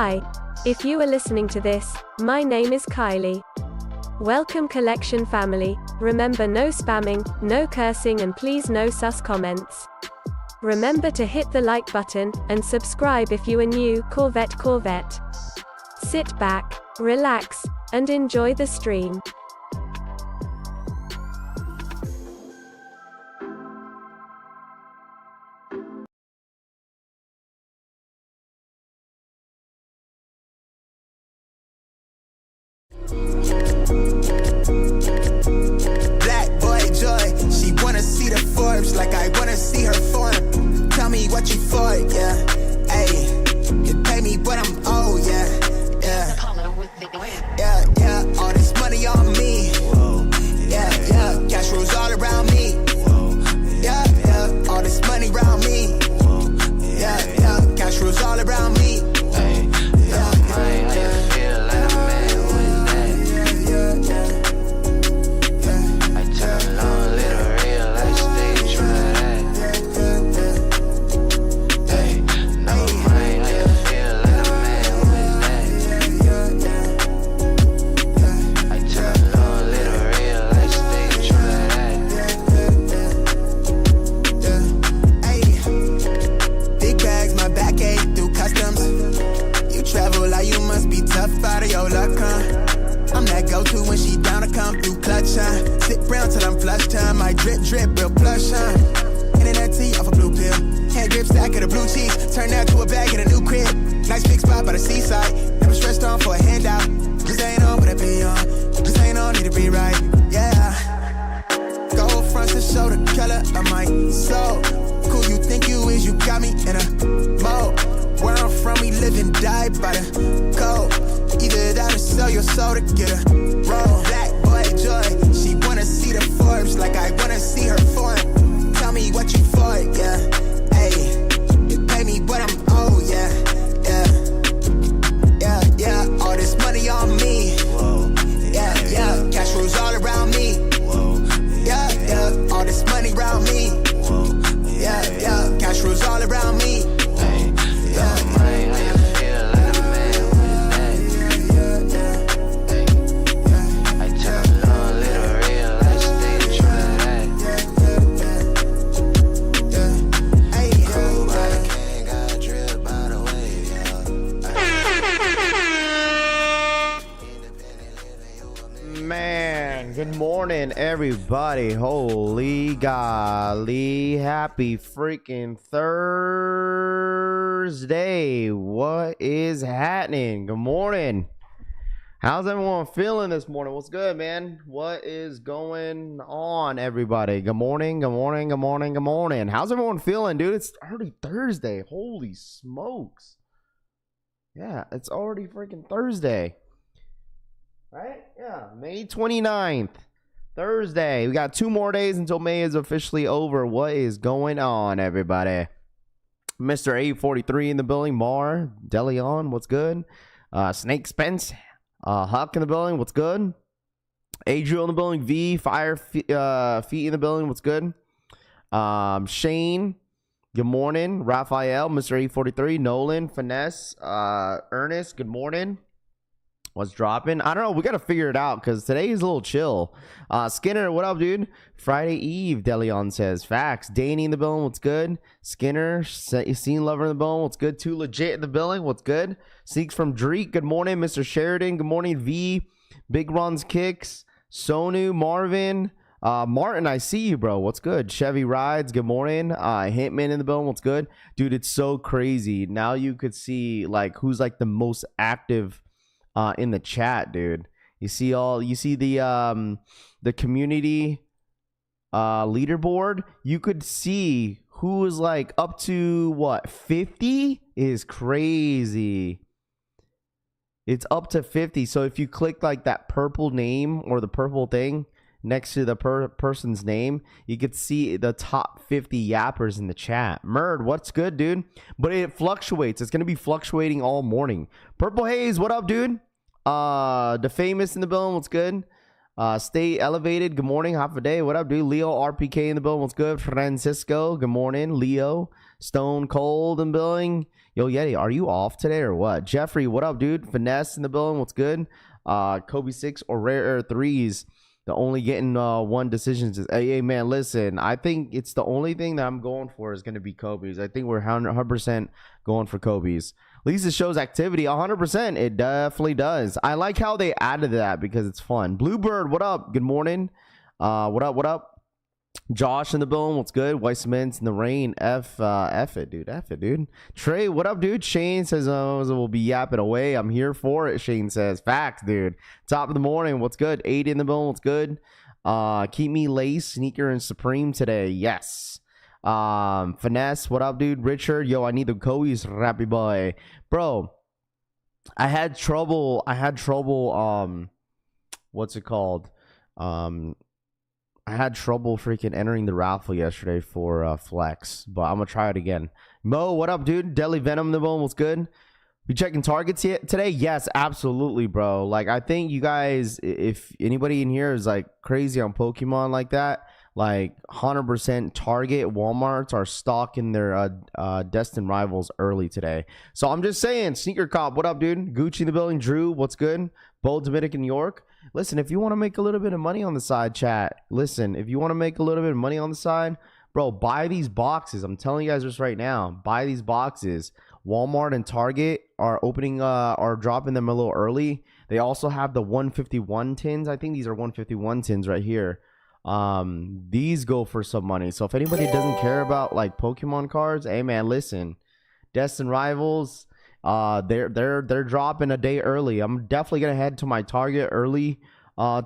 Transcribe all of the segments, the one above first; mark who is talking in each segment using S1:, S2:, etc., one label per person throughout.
S1: Hi. If you are listening to this, my name is Kylie. Welcome collection family. Remember, no spamming, no cursing, and please no sus comments. Remember to hit the like button, and subscribe if you are new. Corvette. Sit back, relax, and enjoy the stream.
S2: Black boy joy, she wanna see the Forbes like I wanna see her form. Tell me what you for, yeah. Ayy, you pay me but I'm old, yeah. All this money on me. Yeah, cash rules all around me. Yeah, all this money around me. Yeah, cash rules all around me. Out of your luck, huh? I'm that go-to when she down to come through clutch, huh? Sit brown till I'm flush time. My drip, real plush, huh? Internet tea off a blue pill. Hand grip stack of the blue cheese. Turn that to a bag in a new crib. Nice big spot by the seaside. Never stressed on for a handout. Just ain't on, but I be on. Just ain't on, need to be right, yeah. Gold fronts to show the color of my soul. Cool you think you is, you got me in a mode. Where I'm from, we live and die by the code. Either that or sell your soul to get a roll. Black boy joy, she wanna see the Forbes like I wanna see her form. Tell me what you for, yeah. Ayy, you pay me but I'm old, yeah. All this money on me. Yeah, cash rules all around me. Yeah, all this money around me. Yeah, cash rules all around me.
S3: Good morning, everybody. Holy golly, happy freaking Thursday. What is happening? Good morning. How's everyone feeling this morning? What's good, man? What is going on, everybody? Good morning. How's everyone feeling, dude? It's already Thursday. Holy smokes. Yeah, it's already freaking Thursday. Right? Yeah, May 29th, Thursday. We got 2 more days until May is officially over. What is going on, everybody? Mr. 843 in the building. Mar, Deleon, what's good? Snake Spence, Huck in the building. What's good? Adriel in the building. V, Fire Feet in the building. What's good? Shane, good morning. Raphael, Mr. 843. Nolan, Finesse, Ernest, good morning. What's dropping? I don't know. We got to figure it out because today is a little chill. Skinner, what up, dude? Friday Eve, Deleon says. Facts. Danny in the building. What's good? Skinner, Scene Lover in the building. What's good? Too Legit in the building. What's good? Seeks from Dreek. Good morning. Mr. Sheridan. Good morning. V. Big Ron's Kicks. Sonu. Marvin. Martin, I see you, bro. What's good? Chevy Rides. Good morning. Hitman in the building. What's good? Dude, it's so crazy. Now you could see like who's like the most active in the chat, dude. You see the community leaderboard. You could see who is like up to what 50 is crazy. It's up to 50. So if you click like that purple name or the purple thing next to the person's name, you could see the top 50 yappers in the chat. Murd, what's good, dude? But it fluctuates. It's gonna be fluctuating all morning. Purple Haze, what up, dude? The Famous in the building, what's good? Stay elevated. Good morning. Half a day. What up, dude? Leo RPK in the building. What's good? Francisco. Good morning. Leo. Stone Cold in the building. Yo, Yeti, are you off today or what? Jeffrey, what up, dude? Finesse in the building. What's good? Kobe 6 or Rare Threes. The only getting one decisions is, hey, man, listen, I think it's the only thing that I'm going for is going to be Kobe's. I think we're 100% going for Kobe's. At least it shows activity 100%. It definitely does. I like how they added that because it's fun. Bluebird, what up? Good morning. What up? What up? Josh in the building. What's good? White Cements in the rain. F it, dude. F it, dude. Trey, what up, dude? Shane says, we'll be yapping away. I'm here for it. Shane says, facts, dude. Top of the morning. What's good? 8 in the building. What's good? Keep me lace, sneaker, and supreme today. Yes. Finesse, what up, dude? Richard, yo, I need the Kobe's, rappy boy. Bro, I had trouble, what's it called? I had trouble freaking entering the raffle yesterday for Flex, but I'm gonna try it again. Mo, what up, dude? Deli Venom in the bone, what's good? We checking targets today? Yes, absolutely, bro. Like, I think you guys, if anybody in here is like crazy on Pokemon like that, like 100% Target, Walmarts are stocking their Destined Rivals early today. So I'm just saying, Sneaker Cop, what up, dude? Gucci in the building. Drew, what's good? Bo Dominican, New York. Listen, if you want to make a little bit of money on the side, chat. Listen, if you want to make a little bit of money on the side, bro, buy these boxes. I'm telling you guys this right now. Buy these boxes. Walmart and Target are dropping them a little early. They also have the 151 tins. I think these are 151 tins right here. These go for some money. So if anybody doesn't care about like Pokemon cards, hey man, listen. Destined Rivals, they're dropping a day early. I'm definitely gonna head to my Target early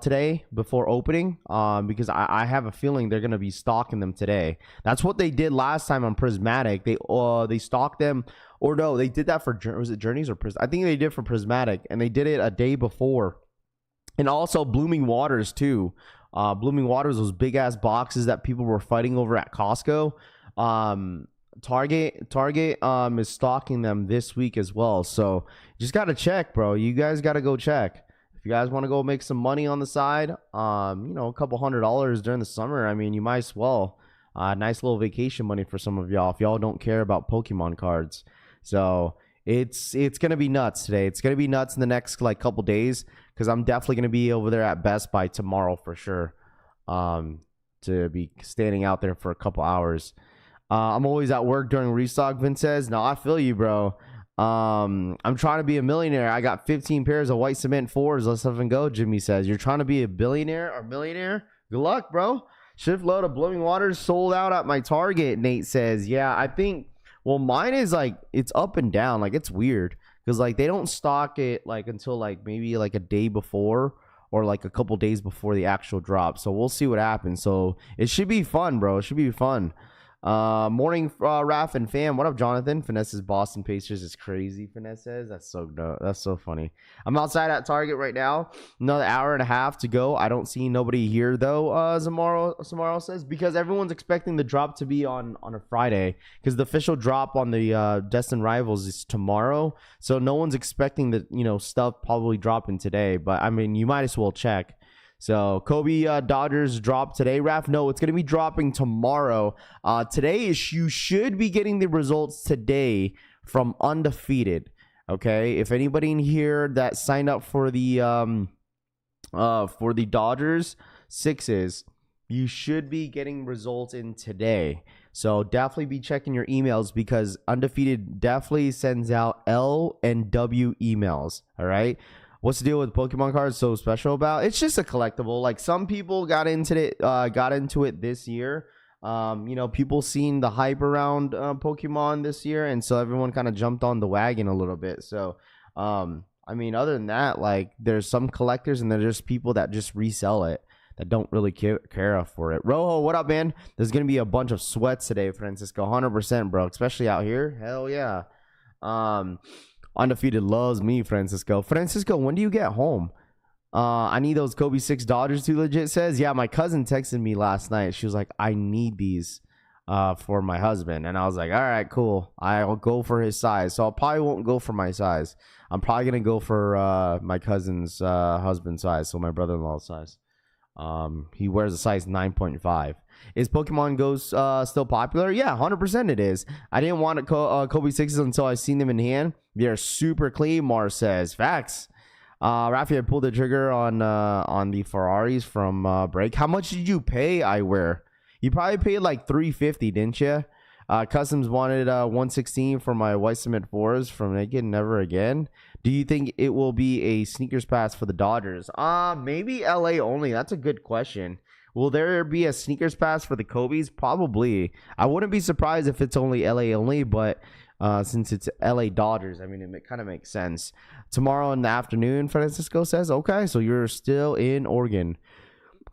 S3: today before opening because I have a feeling they're gonna be stocking them today. That's what they did last time on Prismatic. They stocked them, or no, they did that for, was it Journeys or I think they did for Prismatic, and they did it a day before. And also Blooming Waters too. Blooming Waters, those big ass boxes that people were fighting over at Costco. Target is stocking them this week as well. So you just gotta check, bro. You guys gotta go check. If you guys want to go make some money on the side, you know, a couple $100 during the summer, I mean, you might as well. Nice little vacation money for some of y'all if y'all don't care about Pokemon cards. So it's gonna be nuts today. It's gonna be nuts in the next like couple days because I'm definitely gonna be over there at Best Buy tomorrow for sure. To be standing out there for a couple hours. I'm always at work during restock, Vince says. No, I feel you, bro. I'm trying to be a millionaire. I got 15 pairs of white cement 4s. Let's have them go, Jimmy says. You're trying to be a billionaire or millionaire? Good luck, bro. Shift load of Blooming Waters sold out at my Target, Nate says. Yeah, I think, well, mine is like, it's up and down. Like, it's weird because like they don't stock it like until like maybe like a day before or like a couple days before the actual drop. So we'll see what happens. So it should be fun, bro. It should be fun. Morning, Raph and fam. What up, Jonathan? Finesse's Boston Pacers is crazy. Finesse says that's so funny. I'm outside at Target right now. Another hour and a half to go. I don't see nobody here though. Zamaro says because everyone's expecting the drop to be on a Friday because the official drop on the Destined Rivals is tomorrow. So no one's expecting the stuff probably dropping today. But I mean, you might as well check. So Kobe Dodgers drop today, Raph. No, it's going to be dropping tomorrow. Today you should be getting the results today from Undefeated. Okay, if anybody in here that signed up for the Dodgers 6s, you should be getting results in today. So definitely be checking your emails because Undefeated definitely sends out L and W emails. All right. What's the deal with Pokemon cards so special about? It's just a collectible. Like some people got into it this year. People seen the hype around Pokemon this year, and so everyone kind of jumped on the wagon a little bit. So, I mean, other than that, like there's some collectors and there's just people that just resell it that don't really care for it. Rojo, what up, man? There's gonna be a bunch of sweats today, Francisco. 100%, bro. Especially out here. Hell yeah. Undefeated loves me, Francisco. Francisco, when do you get home? I need those Kobe 6 Dodgers too, legit says. Yeah, my cousin texted me last night. She was like, I need these for my husband. And I was like, all right, cool. I'll go for his size. So I probably won't go for my size. I'm probably going to go for my cousin's husband's size. So my brother-in-law's size. He wears a size 9.5. Is Pokemon Go's still popular? Yeah, 100% it is. I didn't want Kobe 6s until I seen them in hand. They're super clean, Mars says. Facts. Rafi, pulled the trigger on the Ferraris from break. How much did you pay, I wear? You probably paid like $350, didn't you? Customs wanted 116 for my White Cement 4s from Naked Never Again. Do you think it will be a sneakers pass for the Dodgers? Maybe LA only. That's a good question. Will there be a sneakers pass for the Kobe's? Probably. I wouldn't be surprised if it's only LA only, but since it's LA Dodgers, I mean, it kind of makes sense. Tomorrow in the afternoon, Francisco says, okay, so you're still in Oregon.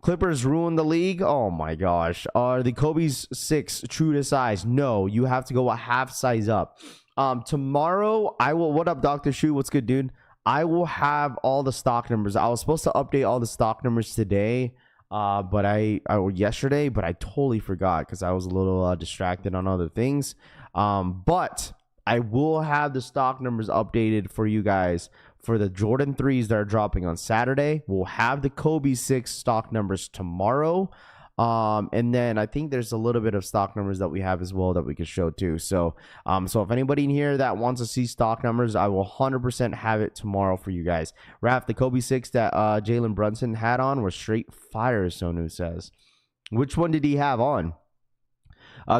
S3: Clippers ruin the league. Oh my gosh. Are the Kobe's 6 true to size? No, you have to go a half size up. Tomorrow I will. What up, Dr. Shu? What's good, dude? I will have all the stock numbers. I was supposed to update all the stock numbers today, but yesterday, but I totally forgot because I was a little distracted on other things. But I will have the stock numbers updated for you guys for the Jordan 3s that are dropping on Saturday. We'll have the Kobe 6 stock numbers tomorrow. And then I think there's a little bit of stock numbers that we have as well that we could show too. So if anybody in here that wants to see stock numbers, I will 100% have it tomorrow for you guys. Raph, the Kobe 6 that Jalen Brunson had on was straight fire, Sonu says. Which one did he have on?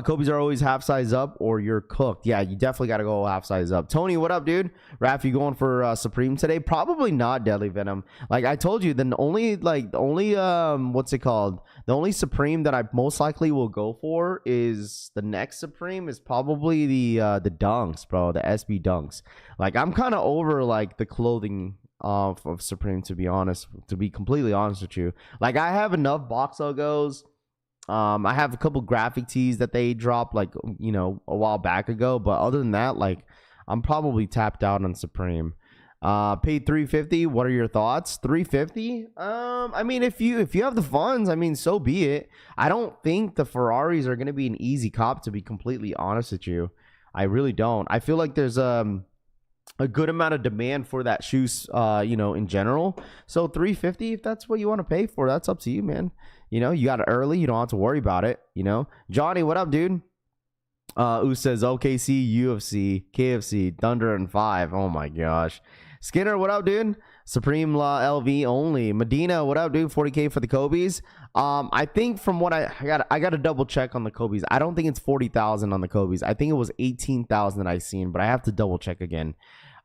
S3: Kobe's are always half size up or you're cooked. Yeah, you definitely got to go half size up. Tony, what up, dude? Raph, you going for Supreme today? Probably not, Deadly Venom. Like I told you, the only what's it called? The only Supreme that I most likely will go for is the next Supreme is probably the Dunks, bro, the SB Dunks. Like I'm kind of over like the clothing of Supreme, to be honest, to be completely honest with you. Like I have enough box logos. I have a couple graphic tees that they dropped like, you know, a while back ago. But other than that, like I'm probably tapped out on Supreme. Paid $350. What are your thoughts? $350? I mean, if you have the funds, I mean, so be it. I don't think the Ferraris are going to be an easy cop, to be completely honest with you. I really don't. I feel like there's a good amount of demand for that shoes, you know, in general. So $350, if that's what you want to pay for, that's up to you, man. You know, you got it early. You don't have to worry about it. You know, Johnny, what up, dude? Who says OKC, UFC, KFC, Thunder, and 5. Oh my gosh. Skinner, what up, dude? Supreme LV only. Medina, what up, dude? 40K for the Kobe's. I think from what I got to double check on the Kobe's. I don't think it's 40,000 on the Kobe's. I think it was 18,000 that I seen, but I have to double check again.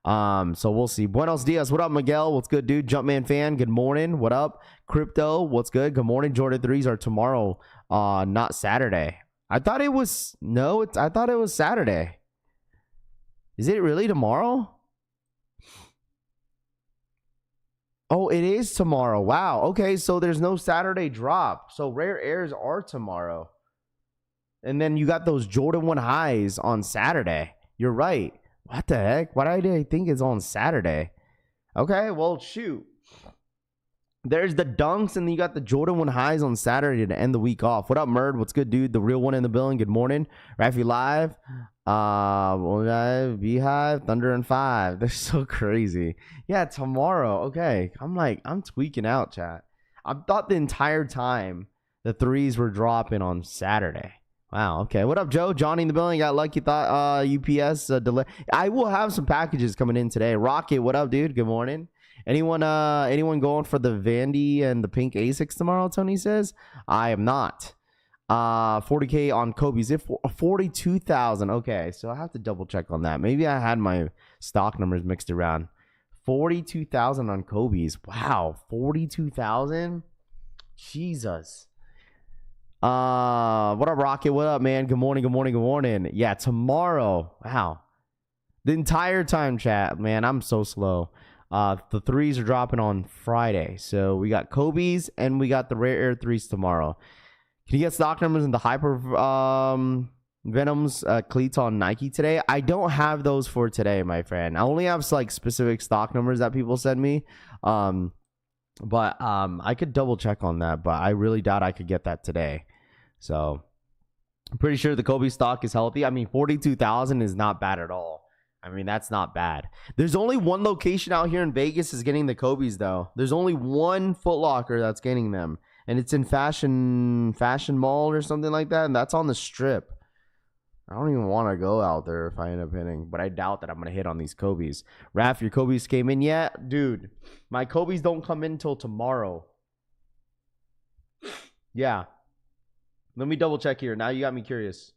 S3: So we'll see. Buenos dias. What up, Miguel? What's good, dude? Jumpman fan. Good morning. What up? Crypto. What's good? Good morning. Jordan 3s are tomorrow, not Saturday. I thought it was I thought it was Saturday. Is it really tomorrow? Oh, it is tomorrow. Wow. Okay, so there's no Saturday drop. So rare airs are tomorrow. And then you got those Jordan 1 highs on Saturday. You're right. What the heck? Why did I think it's on Saturday? Okay, well, shoot. There's the Dunks, and then you got the Jordan 1 highs on Saturday to end the week off. What up, Murd? What's good, dude? The real one in the building. Good morning. Rafi Live. Beehive, Thunder, and 5. They're so crazy. Yeah, tomorrow. Okay. I'm tweaking out, chat. I thought the entire time the 3s were dropping on Saturday. Wow. Okay. What up, Joe? Johnny in the building. Got lucky. Thought UPS delay. I will have some packages coming in today. Rocket. What up, dude? Good morning. Anyone going for the Vandy and the pink Asics tomorrow? Tony says. I am not. 40K on Kobe's. If 42,000. Okay, so I have to double check on that. Maybe I had my stock numbers mixed around. 42,000 on Kobe's. Wow, 42,000. Jesus. What up, Rocket? What up, man? Good morning. Good morning. Good morning. Yeah, tomorrow. Wow. The entire time, chat, man. I'm so slow. The 3s are dropping on Friday. So we got Kobe's and we got the Rare Air 3s tomorrow. Can you get stock numbers in the Hyper Venoms cleats on Nike today? I don't have those for today, my friend. I only have like specific stock numbers that people send me. But I could double check on that, but I really doubt I could get that today. So I'm pretty sure the Kobe stock is healthy. I mean, 42,000 is not bad at all. I mean, that's not bad. There's only one location out here in Vegas is getting the Kobe's, though. There's only one Foot Locker that's getting them. and it's in Fashion Mall or something like that, and that's on the Strip. I don't even want to go out there if I end up hitting, but I doubt that I'm going to hit on these Kobe's. Raph, your Kobe's came in yet? Dude, my Kobe's don't come in until tomorrow. Yeah. Let me double check here. Now you got me curious.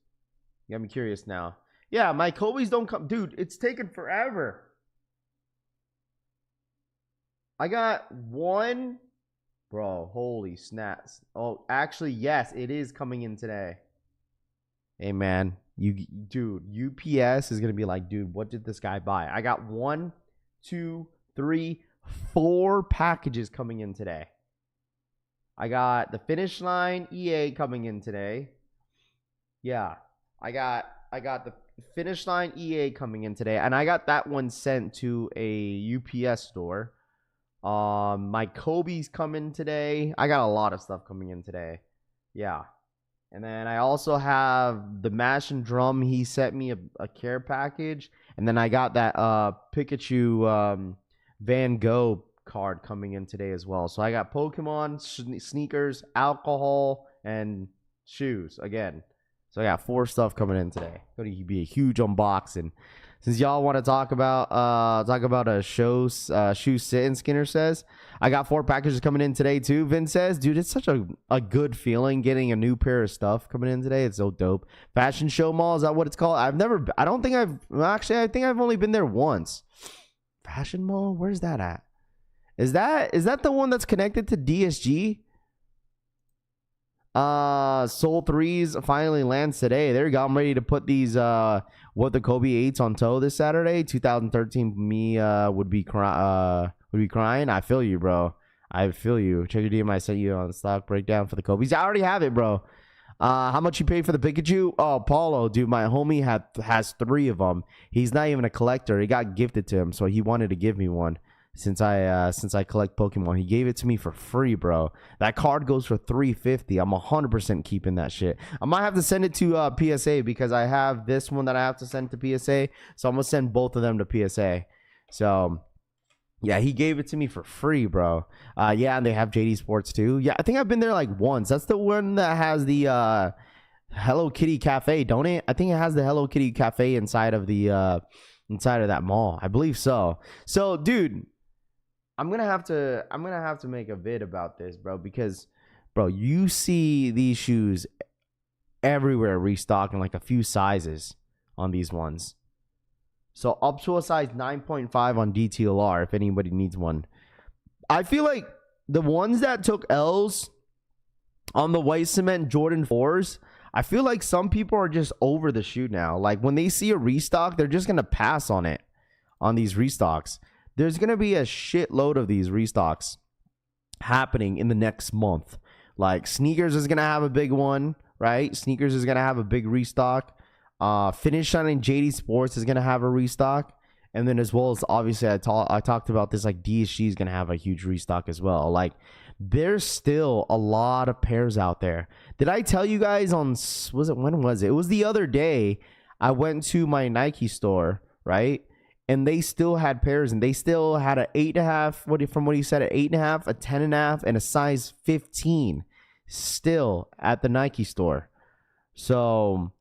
S3: You got me curious now. Yeah, my Kobe's don't come. Dude, it's taken forever. I got one. Bro, holy snaps. Oh, actually, yes, it is coming in today. Hey, man. Dude, UPS is going to be like, dude, what did this guy buy? I got 1, 2, 3, 4 packages coming in today. I got the Finish Line EA coming in today. Yeah, I got the Finish Line EA coming in today, and I got that one sent to a UPS store. My Kobe's coming today. I got a lot of stuff coming in today. Yeah. And then I also have the Mash and Drum. He sent me a care package. And then I got that Pikachu Van Gogh card coming in today as well. So I got Pokemon, sneakers, alcohol, and shoes again. So I got 4 stuff coming in today. Going to be a huge unboxing. Since y'all want to talk about a shoe sit-in, Skinner says, I got 4 packages coming in today too. Vin says, dude, it's such a good feeling getting a new pair of stuff coming in today. It's so dope. Fashion Show Mall, is that what it's called? I think I've only been there once. Fashion Mall, where's that at? Is that the one that's connected to DSG? Soul 3s finally lands today. There you go. I'm ready to put these what the Kobe 8s on toe this Saturday. 2013 me would be crying. I feel you, bro. I feel you. Check your DM. I sent you on stock breakdown for the Kobe's. I already have it, bro. How much you paid for the Pikachu? Oh, Paulo, dude, my homie has 3 of them. He's not even a collector. He got gifted to him, so he wanted to give me one. Since I collect Pokemon, he gave it to me for free, bro. That card goes for $350. I'm 100% keeping that shit. I might have to send it to PSA because I have this one that I have to send to PSA. So I'm gonna send both of them to PSA. So yeah, he gave it to me for free, bro. Yeah, and they have JD Sports too. Yeah, I think I've been there like once. That's the one that has the Hello Kitty Cafe, don't it? I think it has the Hello Kitty Cafe inside of that mall. I believe so. So, dude, I'm gonna have to make a vid about this, bro, because, bro, you see these shoes everywhere restocking, like a few sizes on these ones. So up to a size 9.5 on DTLR if anybody needs one. I feel like the ones that took L's on the white cement Jordan 4s, I feel like some people are just over the shoe now. Like when they see a restock, they're just gonna pass on it, on these restocks. There's going to be a shitload of these restocks happening in the next month. Like sneakers is going to have a big one, right? Sneakers is going to have a big restock. Finish Line and JD Sports is going to have a restock. And then as well as obviously I talked about this, like DSG is going to have a huge restock as well. Like there's still a lot of pairs out there. Did I tell you guys when was it? It was the other day. I went to my Nike store, right? And they still had pairs, and they still had an 8.5. From what he said, an 8.5, a 10.5, and a size 15 still at the Nike store. So,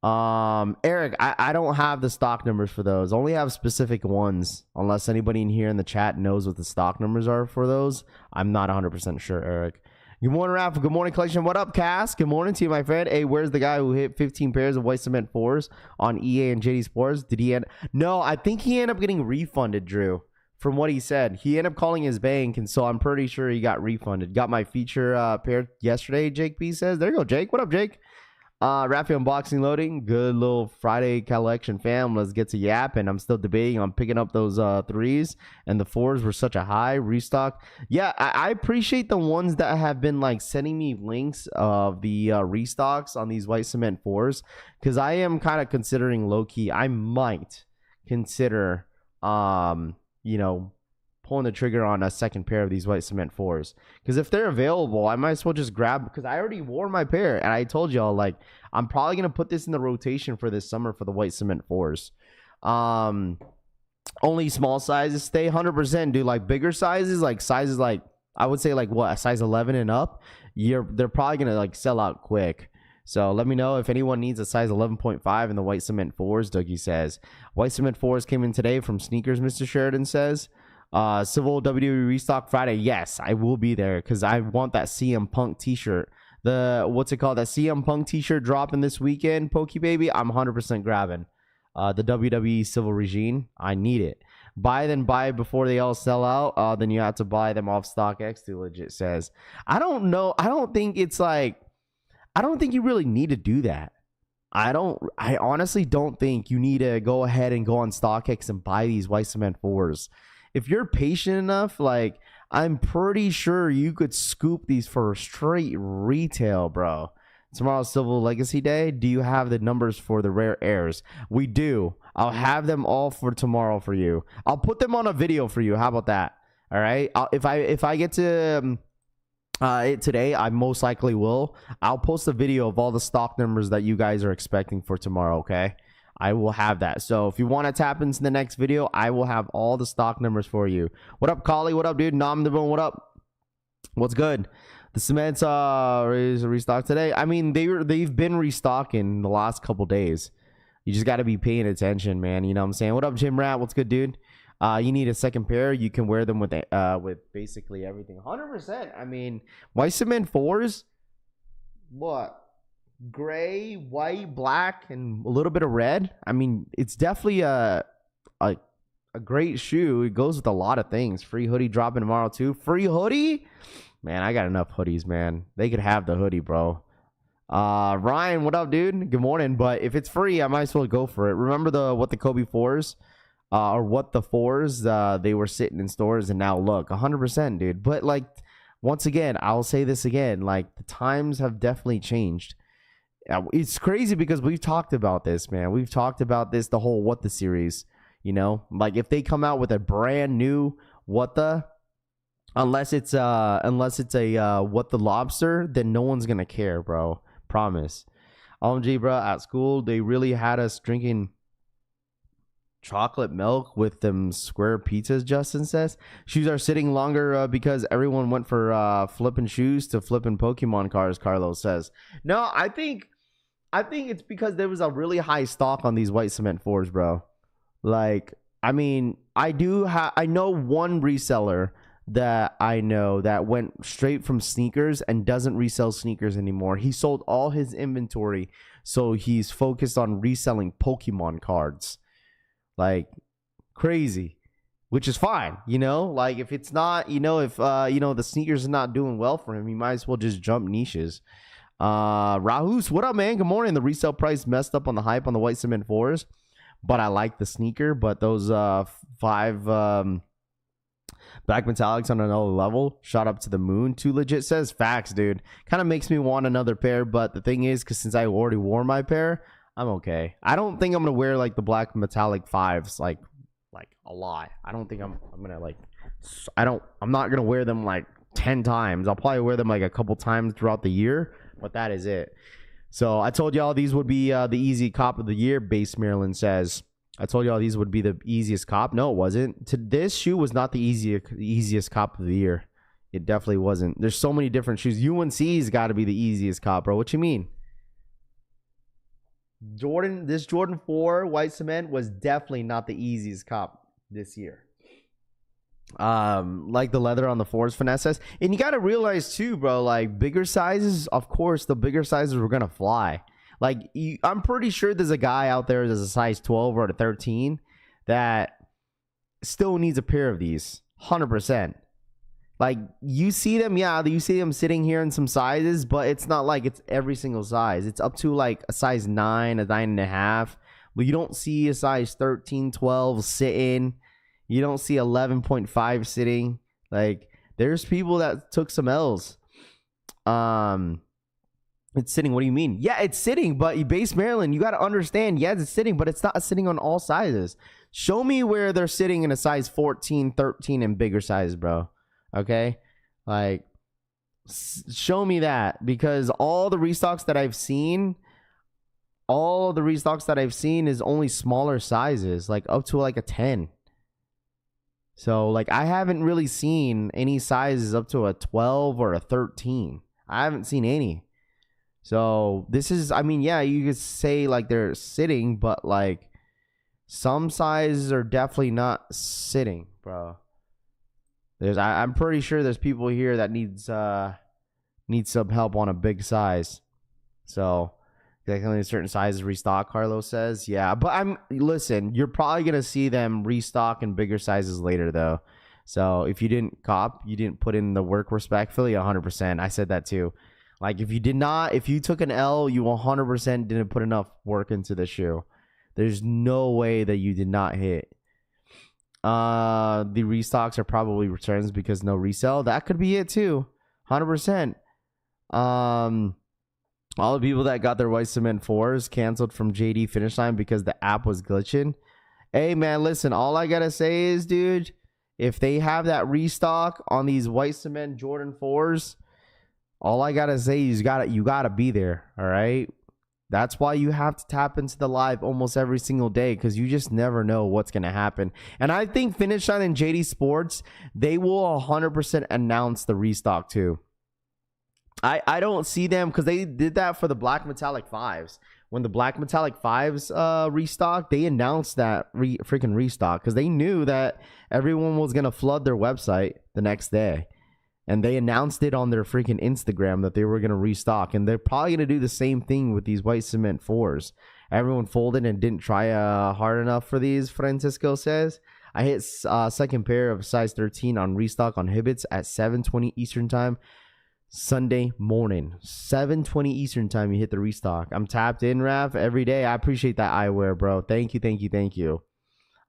S3: Eric, I don't have the stock numbers for those. I only have specific ones, unless anybody in here in the chat knows what the stock numbers are for those. I'm not 100% sure, Eric. Good morning, Rafa. Good morning, Collection. What up, Cass? Good morning to you, my friend. Hey, where's the guy who hit 15 pairs of white cement 4s on EA and JD Sports? Did he end? No, I think he ended up getting refunded, Drew. From what he said, he ended up calling his bank, and so I'm pretty sure he got refunded. Got my feature pair yesterday, Jake B says. There you go, Jake. What up, Jake? Rafi unboxing loading. Good little Friday collection, fam. Let's get to yapping. I'm still debating on picking up those 3s, and the 4s were such a high restock. Yeah, I appreciate the ones that have been like sending me links of the restocks on these white cement 4s, because I am kind of considering low-key. I might consider pulling the trigger on a second pair of these white cement 4s, because if they're available, I might as well just grab, because I already wore my pair, and I told y'all, like, I'm probably gonna put this in the rotation for this summer for the white cement 4s. Only small sizes stay 100%, dude. Like bigger sizes, like I would say like what, a size 11 and up, they're probably gonna like sell out quick. So let me know if anyone needs a size 11.5 in the white cement 4s. Dougie says white cement 4s came in today from Sneakers. Mr. Sheridan says Civil WWE Restock Friday. Yes, I will be there because I want that CM Punk t-shirt. The what's it called, that CM Punk t-shirt dropping this weekend, Pokey Baby. I'm 100% grabbing the WWE Civil Regime. I need it. Buy before they all sell out. Then you have to buy them off StockX. Too legit says. I don't know. I don't think you really need to do that. I honestly don't think you need to go ahead and go on StockX and buy these white cement 4s. If you're patient enough, like, I'm pretty sure you could scoop these for straight retail, bro. Tomorrow's Civil Legacy Day. Do you have the numbers for the rare airs? We do. I'll have them all for tomorrow for you. I'll put them on a video for you. How about that? All right. If I get to it today, I most likely will. I'll post a video of all the stock numbers that you guys are expecting for tomorrow. Okay. I will have that. So if you want to tap into the next video, I will have all the stock numbers for you. What up, Collie? What up, dude? Nom Devon, what up? What's good? The cements is restocked today. I mean, they've been restocking the last couple days. You just got to be paying attention, man. You know what I'm saying? What up, Jim Rat? What's good, dude? You need a second pair. You can wear them with basically everything. 100%. I mean, white cement 4s. What? Gray, white, black, and a little bit of red. I mean, it's definitely a great shoe. It goes with a lot of things. Free hoodie dropping tomorrow too. Free hoodie? Man, I got enough hoodies, man. They could have the hoodie, bro. Ryan, what up, dude? Good morning. But if it's free, I might as well go for it. Remember what the Kobe 4s or what the 4s they were sitting in stores, and now look, 100%, dude. But like, once again, I'll say this again, like, the times have definitely changed. It's crazy because we've talked about this, man. We've talked about this, the whole What the series, you know, like if they come out with a brand new What the, unless it's a What the Lobster, then no one's gonna care, bro. Promise. OMG, bro, at school they really had us drinking chocolate milk with them square pizzas. Justin says shoes are sitting longer because everyone went for flipping shoes to flipping Pokemon cards. Carlos says no. I think it's because there was a really high stock on these white cement 4s, bro. Like, I mean, I know one reseller that I know that went straight from sneakers and doesn't resell sneakers anymore. He sold all his inventory, so he's focused on reselling Pokemon cards. Like, crazy, which is fine, you know. Like, if it's not, you know, if the sneakers are not doing well for him, he might as well just jump niches. Rahus, what up, man? Good morning. The resale price messed up on the hype on the white cement 4s, but I like the sneaker. But those 5 black metallics on another level shot up to the moon. Too legit says facts, dude. Kind of makes me want another pair, but the thing is, because since I already wore my pair, I'm okay. I don't think I'm gonna wear like the black metallic 5s like a lot. I don't think I'm gonna like. I'm not gonna wear them like 10 times. I'll probably wear them like a couple times throughout the year, but that is it. So I told y'all these would be the easy cop of the year. Base Maryland says I told y'all these would be the easiest cop. No, it wasn't. This shoe was not the easiest cop of the year. It definitely wasn't. There's so many different shoes. UNC's got to be the easiest cop, bro. What you mean? This Jordan 4 white cement was definitely not the easiest cop this year. Like the leather on the 4s, finesse says. And you got to realize too, bro, like bigger sizes, of course, the bigger sizes were going to fly. Like, I'm pretty sure there's a guy out there that's a size 12 or a 13 that still needs a pair of these. 100%. Like, you see them, yeah, you see them sitting here in some sizes, but it's not like it's every single size. It's up to like a size 9, a 9.5. But you don't see a size 13, 12 sitting. You don't see 11.5 sitting. Like, there's people that took some L's. It's sitting. What do you mean? Yeah, it's sitting, but Base Maryland, you got to understand, yes, it's sitting, but it's not sitting on all sizes. Show me where they're sitting in a size 14, 13, and bigger size, bro. Okay? Like, show me that, because all the restocks that I've seen is only smaller sizes, like up to like a 10. So like I haven't really seen any sizes up to a 12 or a 13. I haven't seen any. So this is, I mean, yeah, you could say like they're sitting, but like some sizes are definitely not sitting, bro. I'm pretty sure there's people here that needs some help on a big size. So definitely certain sizes restock, Carlos says. Yeah, but listen, you're probably gonna see them restock in bigger sizes later though. So if you didn't cop, you didn't put in the work respectfully, 100%. I said that too. Like if you took an L, you 100% didn't put enough work into the shoe. There's no way that you did not hit. The restocks are probably returns because no resell. That could be it too. 100%. All the people that got their white cement 4s canceled from JD Finish Line because the app was glitching. Hey man, listen, all I gotta say is, dude, if they have that restock on these white cement Jordan 4s, all I gotta say is you gotta be there. All right. That's why you have to tap into the live almost every single day, because you just never know what's going to happen. And I think Finish Line and JD Sports, they will 100% announce the restock too. I don't see them, because they did that for the Black Metallic 5s. When the Black Metallic 5s restocked, they announced that freaking restock because they knew that everyone was going to flood their website the next day. And they announced it on their freaking Instagram that they were going to restock. And they're probably going to do the same thing with these white cement 4s. Everyone folded and didn't try hard enough for these, Francisco says. I hit second pair of size 13 on restock on Hibbits at 7:20 Eastern time Sunday morning. 7:20 Eastern time you hit the restock. I'm tapped in, Raph, every day. I appreciate that eyewear, bro. Thank you, thank you, thank you.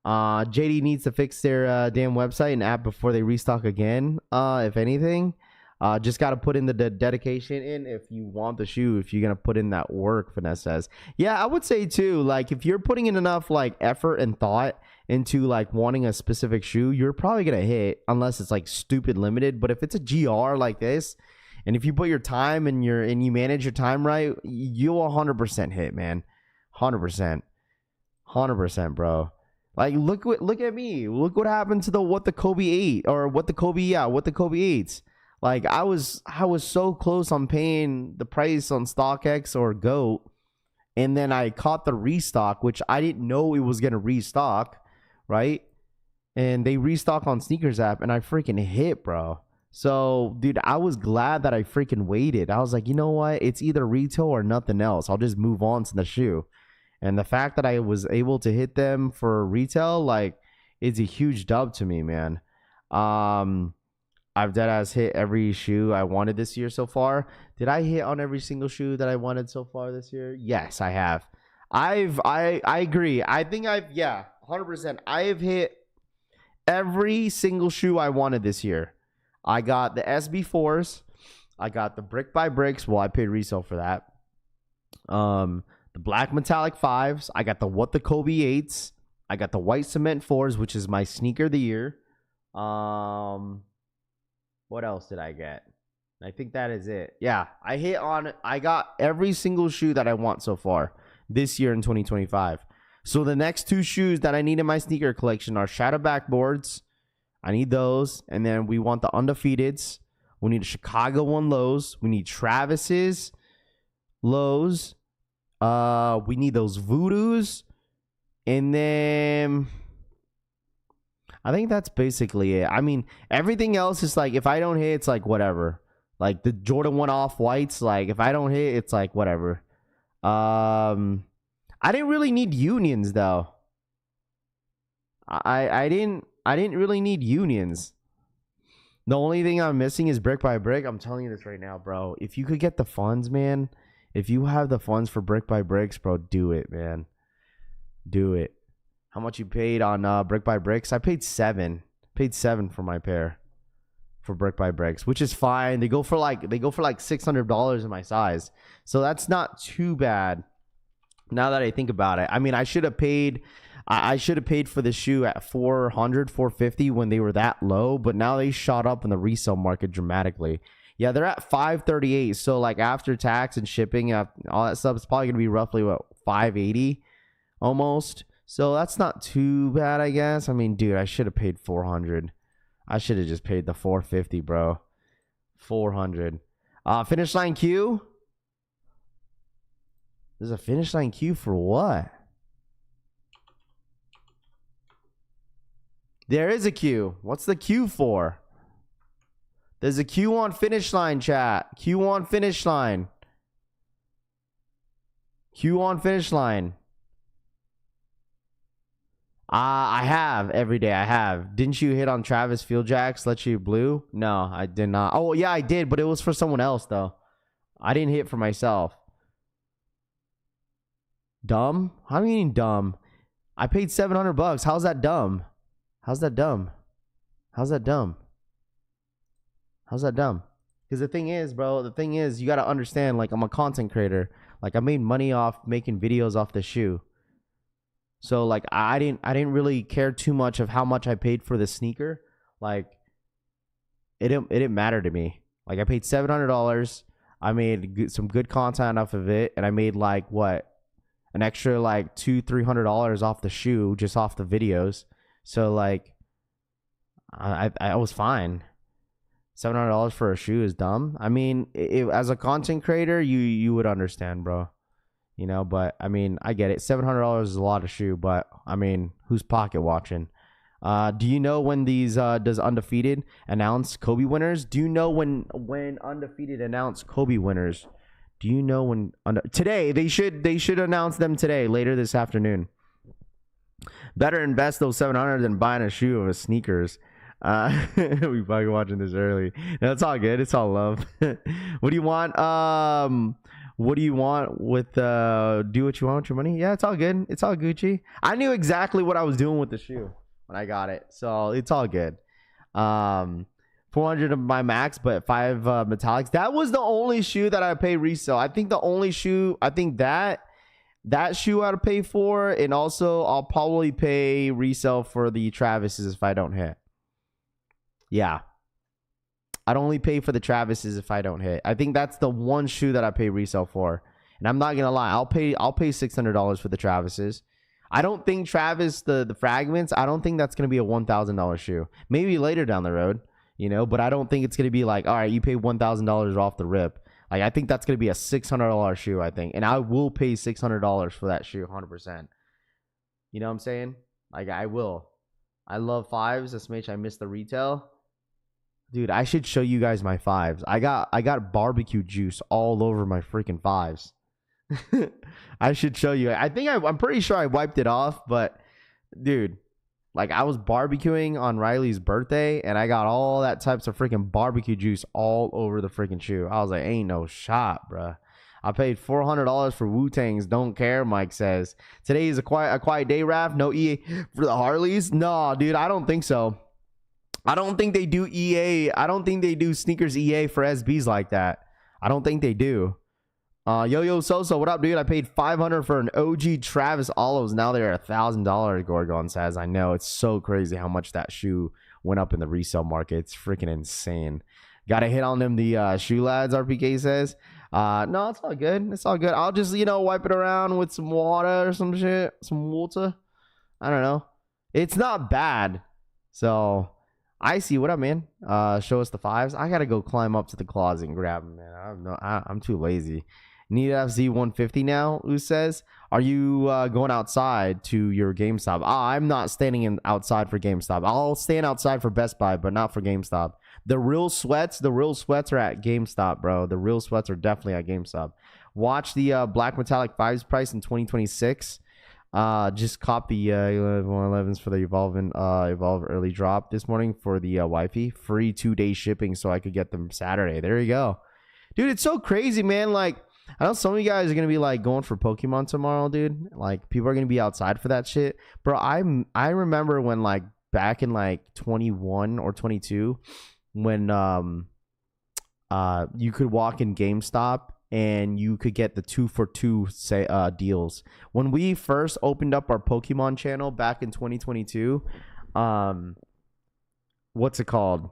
S3: JD needs to fix their damn website and app before they restock again. If anything, just got to put in the dedication in if you want the shoe, if you're going to put in that work, Finesse says. Yeah, I would say too, like if you're putting in enough like effort and thought into like wanting a specific shoe, you're probably going to hit, unless it's like stupid limited. But if it's a GR like this, and if you put your time and you manage your time right, you'll 100% hit, man. 100%. 100%, bro. Like look at me. Look what happened to what the Kobe 8 or what the Kobe 8s. Like I was so close on paying the price on StockX or GOAT, and then I caught the restock, which I didn't know it was gonna restock, right? And they restock on Sneakers app, and I freaking hit, bro. So, dude, I was glad that I freaking waited. I was like, you know what? It's either retail or nothing else. I'll just move on to the shoe. And the fact that I was able to hit them for retail, like, it's a huge dub to me, man. I've deadass hit every shoe I wanted this year so far. Did I hit on every single shoe that I wanted so far this year? Yes, I have. I agree. I think 100%. I have hit every single shoe I wanted this year. I got the SB4s. I got the Brick by Bricks. Well, I paid resale for that. The Black Metallic 5s. I got the Kobe 8s. I got the White Cement 4s, which is my sneaker of the year. What else did I get? I think that is it. Yeah, I got every single shoe that I want so far this year in 2025. So the next two shoes that I need in my sneaker collection are Shadow Backboards. I need those. And then we want the Undefeateds. We need a Chicago 1 lows. We need Travis's lows. We need those Voodoos. And then I think that's basically it. I mean, everything else is like, if I don't hit, it's like whatever. Like the Jordan 1 off-whites, like if I don't hit, it's like whatever. I didn't really need unions though. I didn't really need unions. The only thing I'm missing is Brick by Brick. I'm telling you this right now, bro. If you could get the funds, man. If you have the funds for Brick by Bricks, bro, do it, man. Do it. How much you paid on Brick by Bricks? I paid 7. Paid 7 for my pair for Brick by Bricks, which is fine. They go for like $600 in my size, so that's not too bad. Now that I think about it, I mean, I should have paid for the shoe at $400, $450 when they were that low, but now they shot up in the resale market dramatically. Yeah, they're at $538. So like after tax and shipping, all that stuff, it's probably gonna be roughly what, $580 almost. So that's not too bad, I guess. I mean, dude, I should have paid 400. I should have just paid the 450, bro. 400. Finish line queue. There's a finish line queue for what? There is a queue. What's the queue for? There's a queue on finish line, chat. Queue on finish line. Queue on finish line. I have every day. I have. Didn't you hit on Travis Fieldjacks? Let you blue? No, I did not. Oh, yeah, I did, but it was for someone else, though. I didn't hit for myself. Dumb? How do you mean dumb? I paid $700. How's that dumb? How's that dumb? How's that dumb? How's that dumb? Because the thing is, bro, you got to understand, like, I'm a content creator. Like, I made money off making videos off the shoe. So, like, I didn't really care too much of how much I paid for the sneaker. Like, it didn't matter to me. Like, I paid $700. I made some good content off of it. And I made, like, what? An extra, like, $200-300 off the shoe, just off the videos. So, like, I was fine. $700 for a shoe is dumb. I mean, as a content creator, you would understand, bro. You know, but I mean, I get it. $700 is a lot of shoe, but I mean, who's pocket watching? Do you know when these does Undefeated announce Kobe winners? Do you know when Undefeated announce Kobe winners? Do you know when today they should announce them today, later this afternoon. Better invest those $700 than buying a shoe of a sneakers. We probably watching this early. No, it's all good. It's all love. What do you want? What do you want with do what you want with your money? Yeah, it's all good. It's all Gucci. I knew exactly what I was doing with the shoe when I got it, so it's all good. 400 of my max, but 5 metallics. That was the only shoe that I paid resale. I think the only shoe. I think that shoe I'd pay for, and also I'll probably pay resale for the Travises if I don't hit. Yeah. I'd only pay for the Travises if I don't hit. I think that's the one shoe that I pay resale for. And I'm not gonna lie, I'll pay $600 for the Travises. I don't think Travis, the fragments, I don't think that's gonna be a $1,000 shoe. Maybe later down the road, you know, but I don't think it's gonna be like, all right, you pay $1,000 off the rip. Like, I think that's gonna be a $600 shoe, I think. And I will pay $600 for that shoe 100%. You know what I'm saying? Like, I will. I love 5s. That's much I miss the retail. Dude, I should show you guys my 5s. I got barbecue juice all over my freaking 5s. I should show you. I'm pretty sure I wiped it off, but dude, like, I was barbecuing on Riley's birthday and I got all that types of freaking barbecue juice all over the freaking shoe. I was like, ain't no shot, bruh. I paid $400 for Wu-Tangs. Don't care, Mike says. Today is a quiet day, Raph. No EA for the Harleys? No, dude, I don't think so. I don't think they do EA. I don't think they do sneakers EA for SBs like that. I don't think they do. Yo Soso, what up, dude? I paid $500 for an OG Travis Olives. Now they're $1,000. Gorgon says. I know, it's so crazy how much that shoe went up in the resale market. It's freaking insane. Got to hit on them, the shoe lads. RPK says. No, it's all good. It's all good. I'll just, wipe it around with some water or some shit, some water. I don't know. It's not bad. So. I see. What up, man? Show us the 5s. I gotta go climb up to the closet and grab them, man. I'm too lazy. Need FZ 150 now. Who says? Are you going outside to your GameStop? I'm not standing outside for GameStop. I'll stand outside for Best Buy, but not for GameStop. The real sweats are at GameStop, bro. The real sweats are definitely at GameStop. Watch the black metallic 5s price in 2026. Just cop the 111s for the Evolve early drop this morning for the wifey. Free 2-day shipping so I could get them Saturday. There you go. Dude, it's so crazy, man. Like, I know some of you guys are going to be like going for Pokemon tomorrow, dude. Like, people are going to be outside for that shit. Bro, I remember when, like, back in like 21 or 22 when you could walk in GameStop and you could get the 2-for-2 deals. When we first opened up our Pokemon channel back in 2022, what's it called?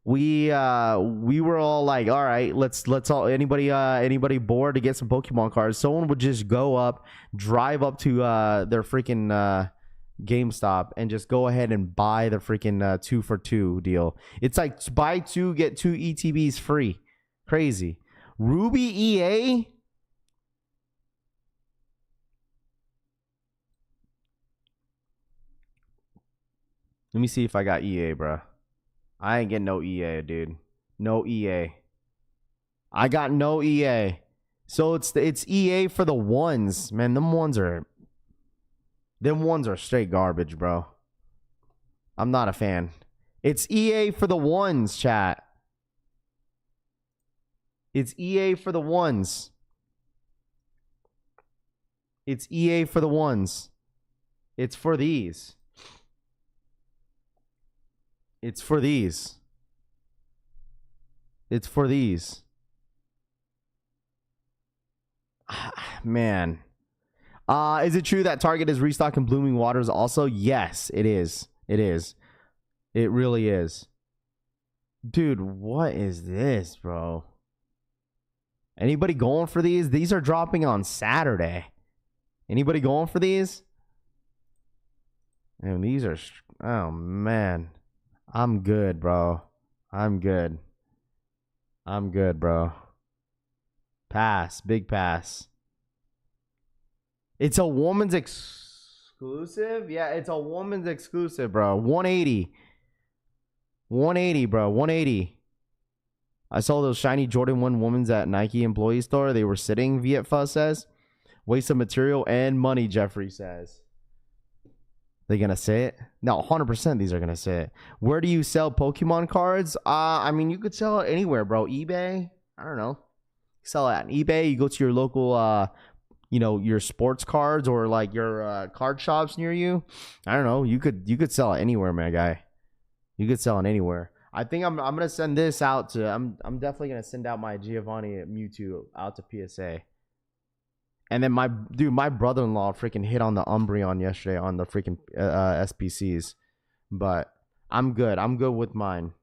S3: We were all like, all right, let's all anybody bored to get some Pokemon cards. Someone would just go up, drive up to their freaking GameStop and just go ahead and buy the freaking 2-for-2 deal. It's like buy 2 get 2 ETBs free. Crazy. Ruby EA. Let me see if I got EA, bro. I ain't getting no EA, dude. No EA. I got no EA. So it's EA for the ones. Man, them ones are straight garbage, bro. I'm not a fan. It's EA for the ones, chat. It's EA for the ones. It's EA for the ones. It's for these. It's for these. It's for these. Man. Is it true that Target is restocking Blooming Waters also? Yes, it is. It is. It really is. Dude, what is this, bro? Anybody going for these? These are dropping on Saturday. Anybody going for these? And these are... Oh, man. I'm good, bro. I'm good. I'm good, bro. Pass. Big pass. It's a woman's exclusive? Yeah, it's a woman's exclusive, bro. 180. 180, bro. 180. I saw those shiny Jordan 1 women's at Nike employee store. They were sitting, Viet Fuzz says. Waste of material and money, Jeffrey says. They gonna sit? No, 100% these are gonna sit. Where do you sell Pokemon cards? I mean, you could sell it anywhere, bro. eBay? I don't know. Sell it on eBay. You go to your local, you know, your sports cards or like your card shops near you. I don't know. You could sell it anywhere, my guy. You could sell it anywhere. I think I'm gonna send this out to. I'm definitely gonna send out my Giovanni Mewtwo out to PSA. And then my brother-in-law freaking hit on the Umbreon yesterday on the freaking SPCs. But I'm good. I'm good with mine.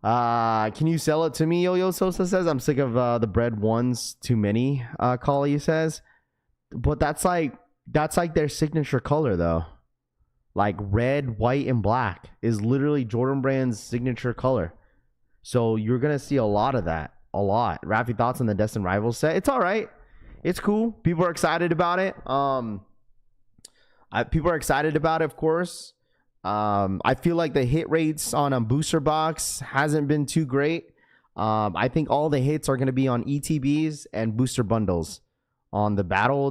S3: Can you sell it to me? Yo-Yo Sosa says. I'm sick of the bread ones too many. Collie says. But that's like their signature color though. Like red, white, and black is literally Jordan Brand's signature color. So you're going to see a lot of that. A lot. Raffy, thoughts on the Destined Rivals set? It's all right. It's cool. People are excited about it. People are excited about it, of course. I feel like the hit rates on a booster box hasn't been too great. I think all the hits are going to be on ETBs and booster bundles. On the battle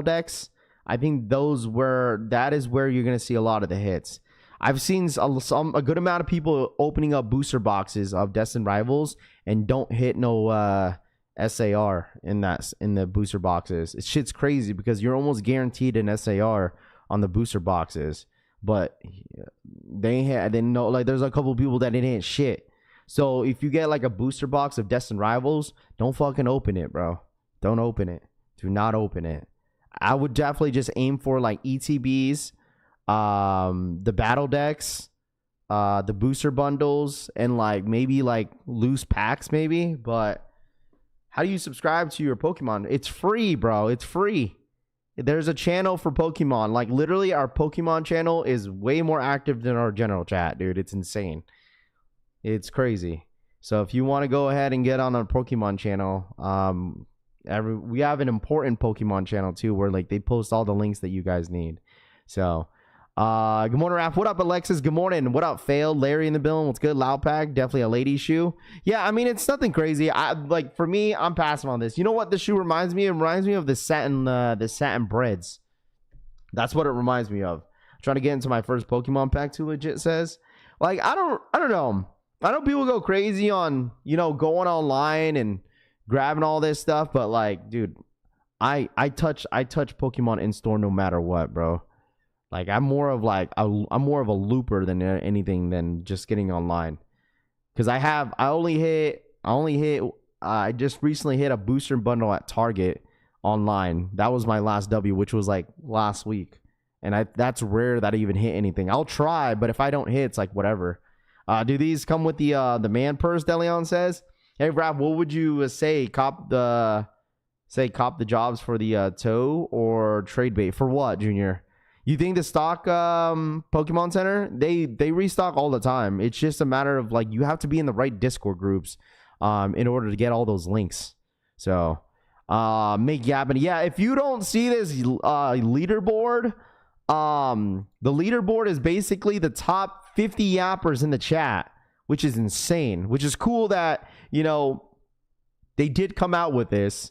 S3: decks. I think that is where you're going to see a lot of the hits. I've seen a good amount of people opening up booster boxes of Destined Rivals and don't hit no SAR in the booster boxes. It's shit's crazy because you're almost guaranteed an SAR on the booster boxes, but they know like there's a couple people that didn't hit shit. So if you get like a booster box of Destined Rivals, don't fucking open it, bro. Don't open it. Do not open it. I would definitely just aim for like ETBs. The battle decks, the booster bundles, and like maybe like loose packs maybe. But how do you subscribe to your Pokemon? It's free, bro. It's free. There's a channel for Pokemon. Like literally our Pokemon channel is way more active than our general chat, dude. It's insane. It's crazy. So if you want to go ahead and get on our Pokemon channel, we have an important Pokemon channel too where like they post all the links that you guys need. So good morning, Raph. What up, Alexis? Good morning. What up, Failed? Larry in the building. What's good? Loud Pack. Definitely a lady shoe. Yeah, I mean, it's nothing crazy. For me, I'm passing on this. You know what this shoe reminds me of? It reminds me of the satin breads. That's what it reminds me of. I'm trying to get into my first Pokemon pack too, legit says. Like, I don't know. I know people go crazy on, you know, going online and grabbing all this stuff, but like, dude, I touch Pokemon in store no matter what, bro. Like I'm more of a looper than anything than just getting online. Cause I just recently hit a booster bundle at Target online. That was my last W, which was like last week. And that's rare that I even hit anything. I'll try, but if I don't hit, it's like whatever. Do these come with the man purse, Deleon says? Hey, Rap, what would you say? Cop the jobs for the toe or trade bait for what, Junior? You think the stock Pokemon Center, they restock all the time. It's just a matter of like you have to be in the right Discord groups in order to get all those links. So make yapping. Yeah, if you don't see this leaderboard, the leaderboard is basically the top 50 yappers in the chat, which is insane, which is cool that, you know, they did come out with this.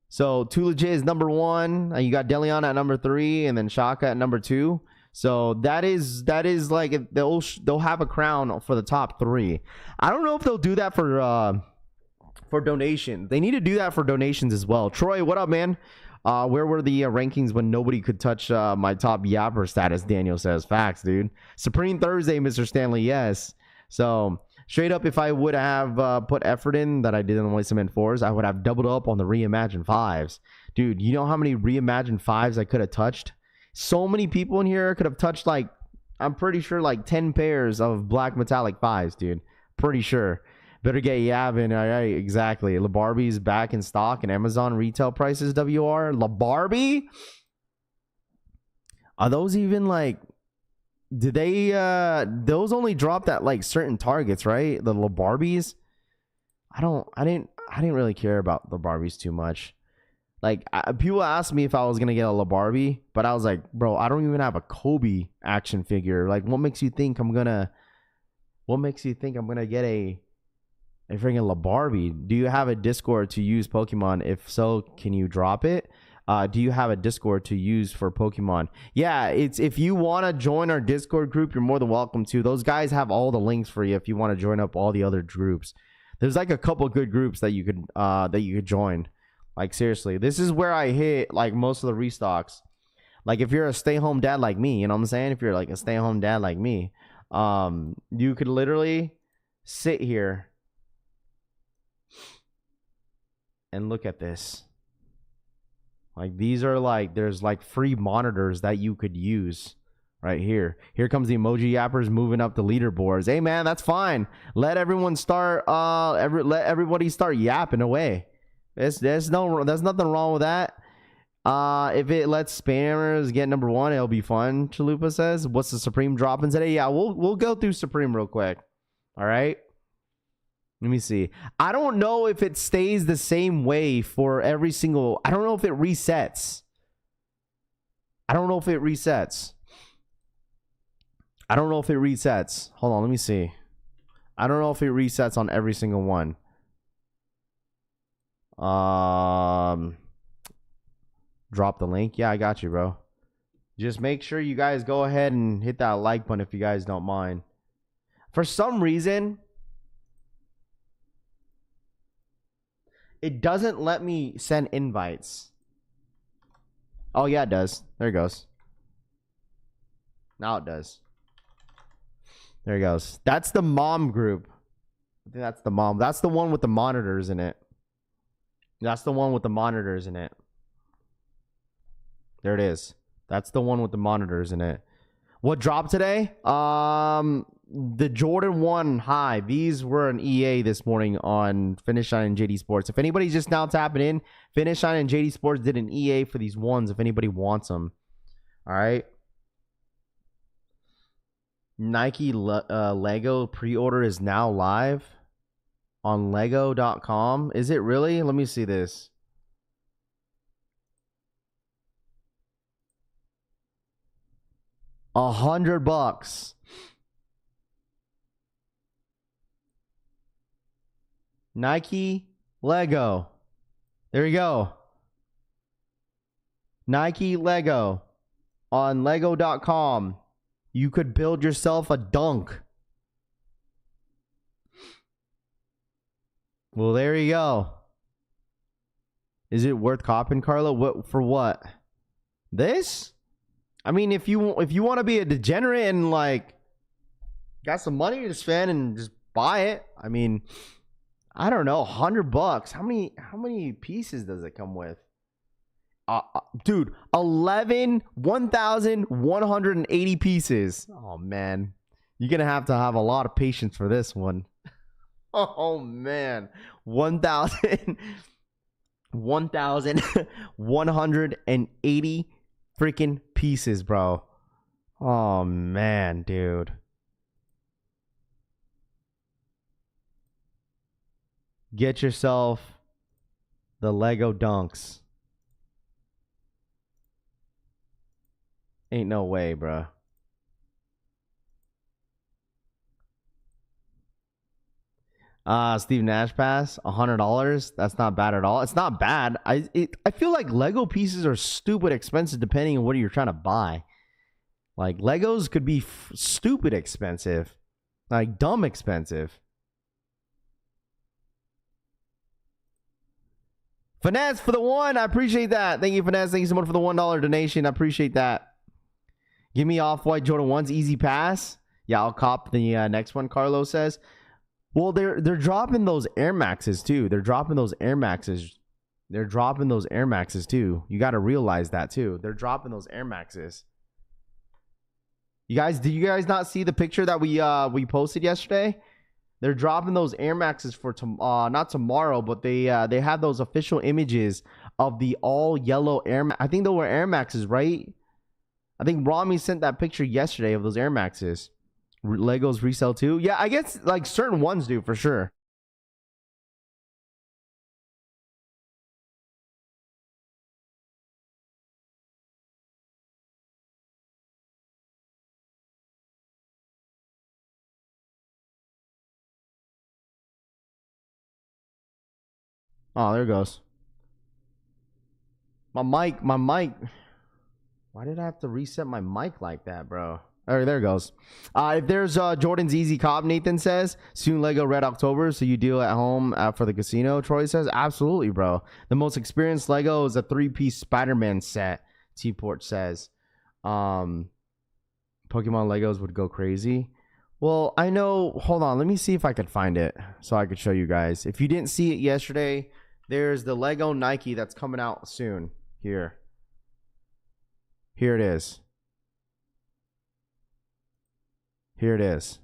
S3: So Too Legit is number 1. You got Delion at number 3, and then Shaka at number 2. So that is like they'll have a crown for the top 3. I don't know if they'll do that for donation. They need to do that for donations as well. Troy, what up, man? Where were the rankings when nobody could touch my top yapper status? Daniel says, facts, dude. Supreme Thursday, Mr. Stanley. Yes. So straight up, if I would have put effort in that I did on the Cement 4s, I would have doubled up on the reimagined 5s. Dude, you know how many reimagined 5s I could have touched? So many people in here could have touched, like, I'm pretty sure, like 10 pairs of black metallic 5s, dude. Pretty sure. Better get yabbing. All right, exactly. LaBarbie's back in stock and Amazon retail prices, WR. LaBarbie? Are those even like... Did they those only dropped at like certain targets, right? The LaBarbies? I didn't really care about the Barbies too much. Like people asked me if I was gonna get a LaBarbie, but I was like, bro, I don't even have a Kobe action figure. Like, what makes you think I'm gonna get a freaking LaBarbie? Do you have a Discord to use Pokemon? If so, can you drop it? Do you have a Discord to use for Pokemon? Yeah, it's if you want to join our Discord group, you're more than welcome to. Those guys have all the links for you if you want to join up all the other groups. There's like a couple good groups that you could join. Like, seriously, this is where I hit like most of the restocks. Like, if you're a stay-home dad like me, you know what I'm saying? If you're like a stay-home dad like me, you could literally sit here and look at this. Like, these are like, there's like free monitors that you could use right here. Here comes the emoji yappers moving up the leaderboards. Hey man, that's fine. Let everyone start let everybody start yapping away. There's nothing wrong with that. If it lets spammers get number 1, it'll be fun, Chalupa says. What's the Supreme dropping today? Yeah, we'll go through Supreme real quick. All right. Let me see. I don't know if it stays the same way for every single... I don't know if it resets. I don't know if it resets. Hold on, let me see. I don't know if it resets on every single one. Drop the link. Yeah, I got you, bro. Just make sure you guys go ahead and hit that like button if you guys don't mind. For some reason... it doesn't let me send invites. Oh, yeah, it does. There it goes. Now it does. There it goes. That's the mom group. I think that's the mom. That's the one with the monitors in it. There it is. That's the one with the monitors in it. What dropped today? The Jordan 1 high. These were an EA this morning on Finish Line and JD Sports. If anybody's just now tapping in, Finish Line and JD Sports did an EA for these ones if anybody wants them. All right. Nike Lego pre-order is now live on lego.com. Is it really? Let me see this. $100. Nike Lego. There you go. Nike Lego on lego.com. You could build yourself a dunk. Well, there you go. Is it worth copping, Carla? What for what? This? I mean, if you want to be a degenerate and like got some money to spend and just buy it, I mean, I don't know, $100. How many pieces does it come with? Dude, 1,180 pieces. Oh man, you're gonna have to have a lot of patience for this one. Oh man, 1,000, 1,180 freaking pieces, bro. Oh man, dude. Get yourself the Lego Dunks. Ain't no way, bro. Steve Nash pass, $100. That's not bad at all. It's not bad. I feel like Lego pieces are stupid expensive depending on what you're trying to buy. Like Legos could be stupid expensive, like dumb expensive. Finesse for the one. I appreciate that. Thank you, Finesse. Thank you so much for the $1 donation. I appreciate that. Give me Off-White Jordan 1's easy pass. Yeah, I'll cop the next one, Carlos says. Well, they're dropping those Air Maxes too. They're dropping those Air Maxes. They're dropping those Air Maxes too. You got to realize that too. They're dropping those Air Maxes. You guys, did you guys not see the picture that we posted yesterday? They're dropping those Air Maxes for not tomorrow, but they have those official images of the all yellow Air Max. I think they were Air Maxes, right? I think Rami sent that picture yesterday of those Air Maxes. Legos resell too. Yeah, I guess like certain ones do for sure. Oh, there it goes. My mic. Why did I have to reset my mic like that, bro? All right, there it goes. If there's Jordan's easy cop, Nathan says, soon Lego Red October, so you deal at home for the casino, Troy says. Absolutely, bro. The most experienced Lego is a 3-piece Spider-Man set, T-Port says. Pokemon Legos would go crazy. Well, I know. Hold on. Let me see if I could find it so I could show you guys. If you didn't see it yesterday, there's the Lego Nike that's coming out soon. Here it is. Here it is.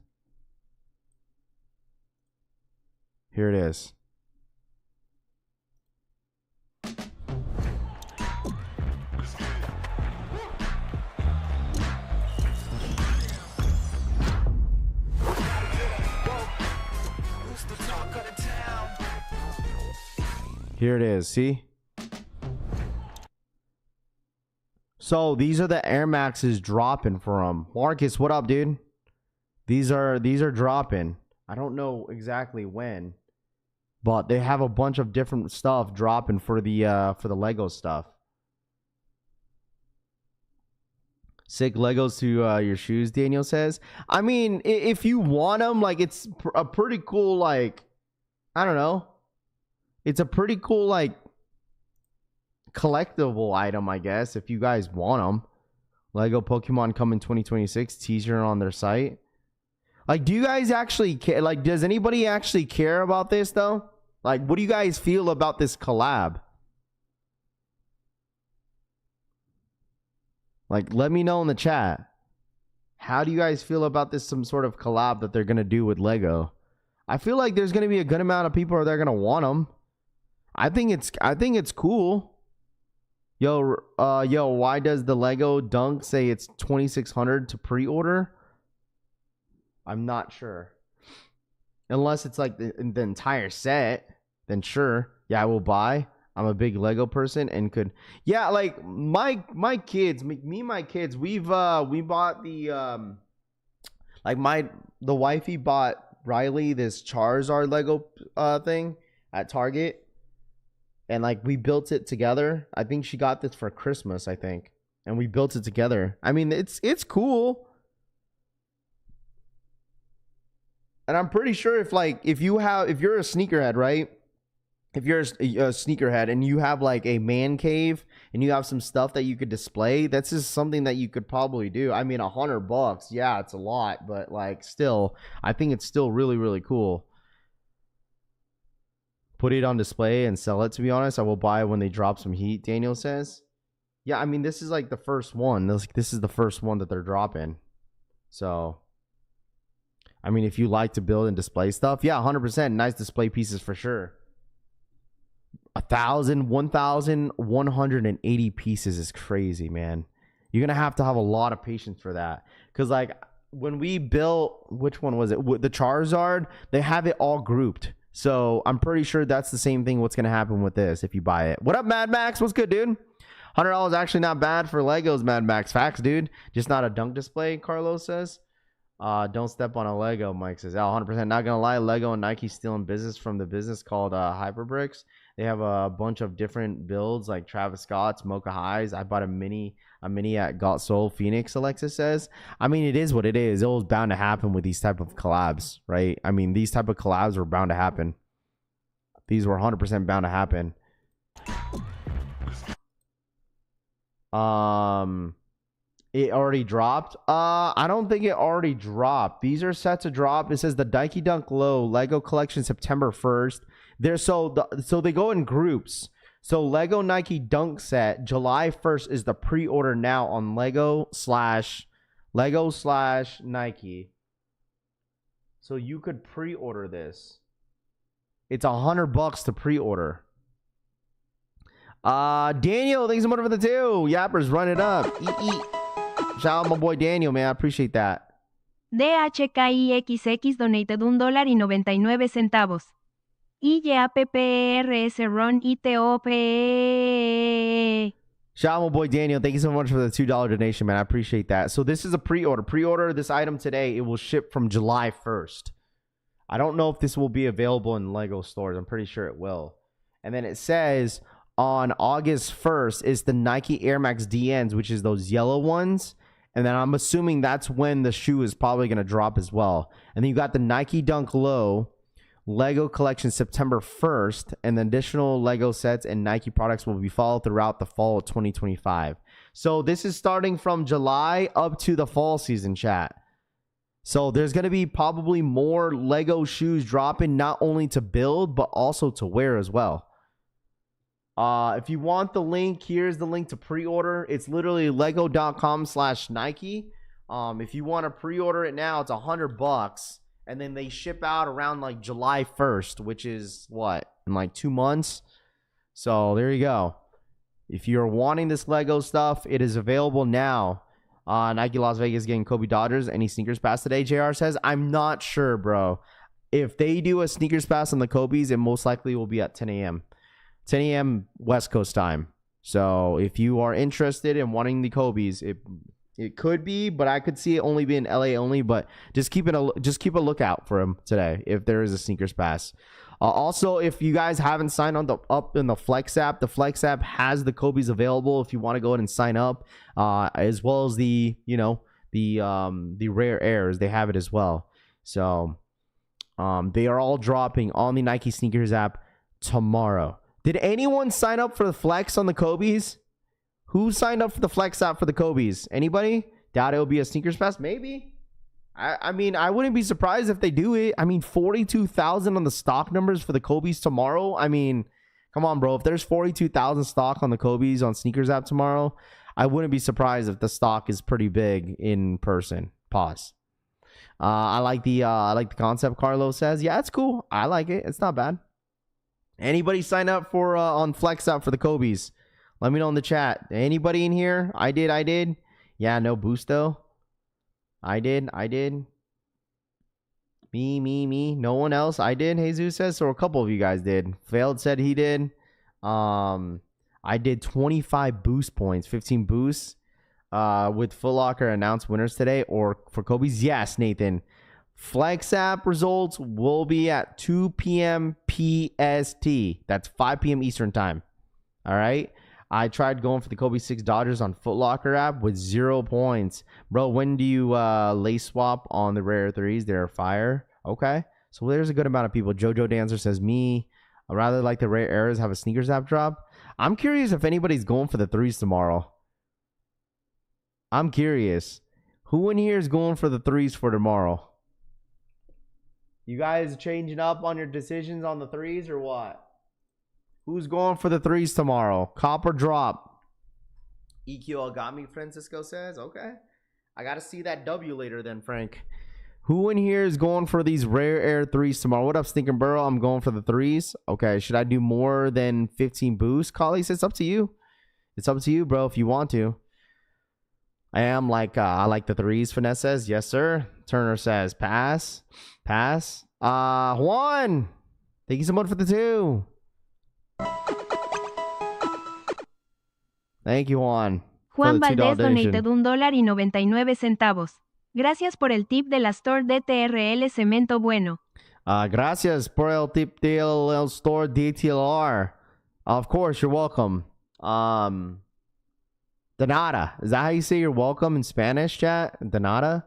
S3: Here it is. Here it is. See? So these are the Air Maxes dropping for them. Marcus, what up, dude? These are dropping. I don't know exactly when, but they have a bunch of different stuff dropping for the Lego stuff. Sick Legos to your shoes, Daniel says. I mean, if you want them, like it's a pretty cool, like, I don't know. It's a pretty cool, like, collectible item, I guess, if you guys want them. Lego Pokemon coming 2026, teaser on their site. Like, do you guys actually care? Like, does anybody actually care about this, though? Like, what do you guys feel about this collab? Like, let me know in the chat. How do you guys feel about this, some sort of collab that they're going to do with Lego? I feel like there's going to be a good amount of people that are going to want them. I think it's cool. Yo, why does the Lego Dunk say it's $2,600 to pre-order? I'm not sure. Unless it's like the entire set, then sure. Yeah, I will buy. I'm a big Lego person and could. Yeah, like my kids, me and my kids, we bought the the wifey bought Riley this Charizard Lego thing at Target. And like we built it together. I think she got this for Christmas, I think. And we built it together. I mean, it's cool. And I'm pretty sure if you're a sneakerhead, right? If you're a sneakerhead and you have like a man cave and you have some stuff that you could display, that's just something that you could probably do. I mean, $100, yeah, it's a lot, but like still, I think it's still really, really cool. Put it on display and sell it, to be honest. I will buy it when they drop some heat, Daniel says. Yeah, I mean, this is like the first one. This is the first one that they're dropping. So I mean, if you like to build and display stuff, yeah, 100%. Nice display pieces for sure. 1,180 pieces is crazy, man. You're going to have a lot of patience for that. Because, like, when we built, which one was it? The Charizard, they have it all grouped. So I'm pretty sure that's the same thing what's going to happen with this if you buy it. What up, Mad Max? What's good, dude? $100 actually not bad for Legos, Mad Max. Facts, dude. Just not a dunk display, Carlos says. Don't step on a Lego, Mike says. 100%. Not going to lie, Lego and Nike stealing business from the business called Hyperbricks. They have a bunch of different builds like Travis Scott's, Mocha Highs. I bought a mini at Got Soul Phoenix, Alexis says. I mean, it is what it is. It was bound to happen with these type of collabs, right? I mean, these type of collabs were bound to happen. These were 100% bound to happen. It already dropped. I don't think it already dropped. These are set to drop. It says the Dikey Dunk Low Lego collection September 1st. So they go in groups. So Lego Nike Dunk Set July 1st is the pre-order now on Lego/Nike. So you could pre-order this. It's $100 to pre-order. Daniel, thanks so much for the 2. Yappers, run it up. Eat. Shout out my boy Daniel, man. I appreciate that.
S4: DHKIXX donated $1.99. IYAPPERS Ron ITOP.
S3: Shout out my boy Daniel. Thank you so much for the $2 donation, man. I appreciate that. So this is a pre-order. Pre-order this item today. It will ship from July 1st. I don't know if this will be available in Lego stores. I'm pretty sure it will. And then it says on August 1st is the Nike Air Max DNs, which is those yellow ones. And then I'm assuming that's when the shoe is probably going to drop as well. And then you got the Nike Dunk Low Lego collection September 1st. And the additional Lego sets and Nike products will be followed throughout the fall of 2025. So this is starting from July up to the fall season, chat. So there's going to be probably more Lego shoes dropping, not only to build, but also to wear as well. If you want the link, here's the link to pre-order. It's literally lego.com/Nike. If you want to pre-order it now, it's $100. And then they ship out around like July 1st, which is what? In like 2 months. So there you go. If you're wanting this Lego stuff, it is available now. Nike Las Vegas getting Kobe Dodgers. Any sneakers pass today, JR says? I'm not sure, bro. If they do a sneakers pass on the Kobe's, it most likely will be at 10 a.m. 10 a.m. West Coast time. So if you are interested in wanting the Kobe's, it could be, but I could see it only being LA only. But just keep a lookout for him today if there is a sneakers pass. Also, if you guys haven't signed up in the Flex app, the Flex app has the Kobe's available if you want to go ahead and sign up, as well as the rare airs. They have it as well. So they are all dropping on the Nike sneakers app tomorrow. Did anyone sign up for the Flex on the Kobe's? Who signed up for the Flex app for the Kobe's? Anybody? Doubt it'll be a sneakers pass? Maybe. I mean, I wouldn't be surprised if they do it. I mean, 42,000 on the stock numbers for the Kobe's tomorrow. I mean, come on, bro. If there's 42,000 stock on the Kobe's on sneakers app tomorrow, I wouldn't be surprised if the stock is pretty big in person. Pause. I like the concept. Carlos says, yeah, it's cool. I like it. It's not bad. Anybody sign up for on Flex app for the Kobe's? Let me know in the chat. Anybody in here? I did. Yeah, no boost though. I did. Me. No one else. I did. Jesus says so. A couple of you guys did. Failed said he did. I did 25 boost points, 15 boosts. With Foot Locker announced winners today, or for Kobe's. Yes, Nathan. Flex app results will be at 2 p.m. PST. That's 5 p.m. Eastern time. All right. I tried going for the Kobe 6 Dodgers on Foot Locker app with 0 points. Bro, when do you lace swap on the rare threes? They're fire. Okay. So there's a good amount of people. Jojo Dancer says me. I rather like the rare errors have a sneakers app drop. I'm curious if anybody's going for the threes tomorrow. I'm curious. Who in here is going for the threes for tomorrow? You guys changing up on your decisions on the threes or what? Who's going for the threes tomorrow? Cop or drop? EQ Ogami, Francisco says. Okay. I got to see that W later then, Frank. Who in here is going for these rare air 3s tomorrow? What up, Stinking Burrow? I'm going for the 3s. Okay, should I do more than 15 boosts? Collies, it's up to you. It's up to you, bro, if you want to. I like the 3s, Finesse says. Yes, sir. Turner says pass. Pass. Juan. Thank you so much for the 2. Thank you, Juan.
S4: Juan Valdés donated $1.99. Gracias por el tip de la Store DTRL Cemento Bueno.
S3: Gracias por el tip del Store DTLR. Of course, you're welcome. De nada. Is that how you say you're welcome in Spanish, chat? De nada?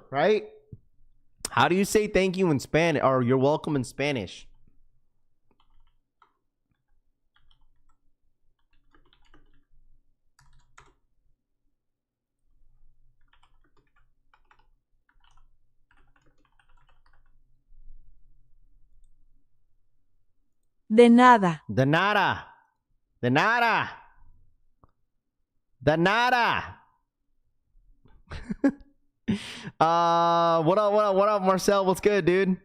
S3: Right? How do you say thank you in Spanish or you're welcome in Spanish?
S5: De nada.
S3: De nada. De nada. De nada. What up, Marcel? What's good, dude?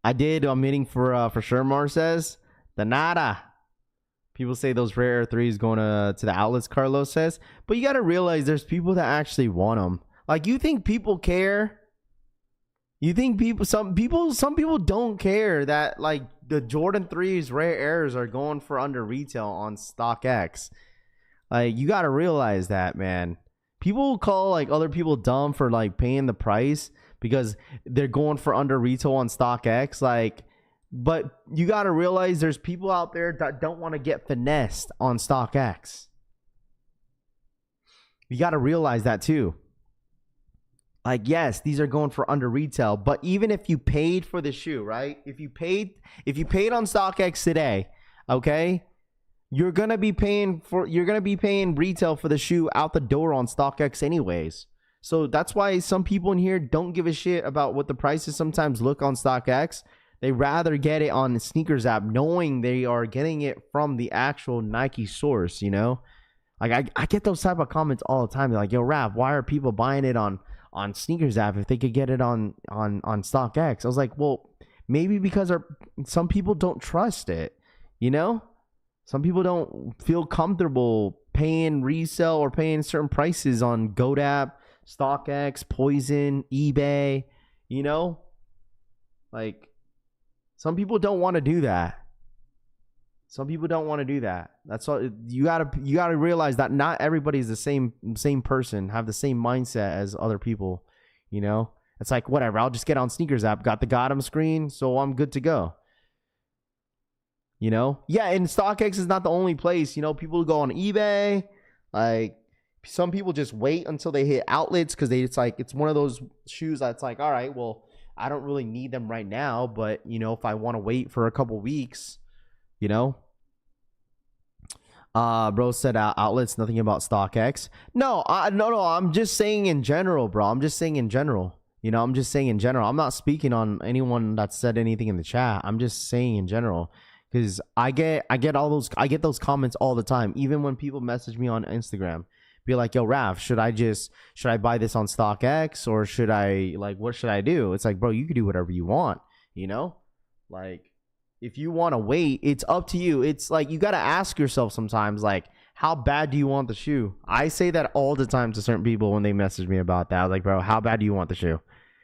S3: I'm meeting for sure, Mar says. De nada. People say those rare 3s going to the outlets, Carlos says. But you got to realize there's people that actually want them. Like, you think people care? You think some people don't care that, like, the Jordan 3s rare airs are going for under retail on StockX. Like, you got to realize that, man. People call, like, other people dumb for, like, paying the price because they're going for under retail on StockX. Like, but you got to realize there's people out there that don't want to get finessed on StockX. You got to realize that too. Like, yes, these are going for under retail, but even if you paid for the shoe, right? If you paid on StockX today, okay, you're gonna be paying retail for the shoe out the door on StockX anyways. So that's why some people in here don't give a shit about what the prices sometimes look on StockX. They rather get it on the sneakers app, knowing they are getting it from the actual Nike source. You know, like I get those type of comments all the time. They're like, "Yo, Rav, why are people buying it on sneakers app if they could get it on StockX?" I was like, well, maybe because some people don't trust it, you know? Some people don't feel comfortable paying resale or paying certain prices on GoDapp, StockX, Poison, eBay, you know? Like, some people don't want to do that. Some people don't want to do that. That's all. You gotta realize that not everybody's the same person, have the same mindset as other people. You know, it's like, whatever. I'll just get on sneakers app. Got the Gotham screen, so I'm good to go. You know, yeah. And StockX is not the only place. You know, people go on eBay. Like, some people just wait until they hit outlets because it's one of those shoes that's like, all right, well, I don't really need them right now, but you know, if I want to wait for a couple weeks, you know. Bro said outlets, nothing about StockX. No, I'm just saying in general, bro. I'm just saying in general. You know, I'm just saying in general. I'm not speaking on anyone that said anything in the chat. I'm just saying in general, because I get those comments all the time. Even when people message me on Instagram, be like, "Yo, Raph, should I buy this on StockX or should I, like, what should I do?" It's like, bro, you can do whatever you want. You know, like, if you want to wait, it's up to you. It's like, you got to ask yourself sometimes, like, how bad do you want the shoe? I say that all the time to certain people when they message me about that. I was like, bro, how bad do you want the shoe?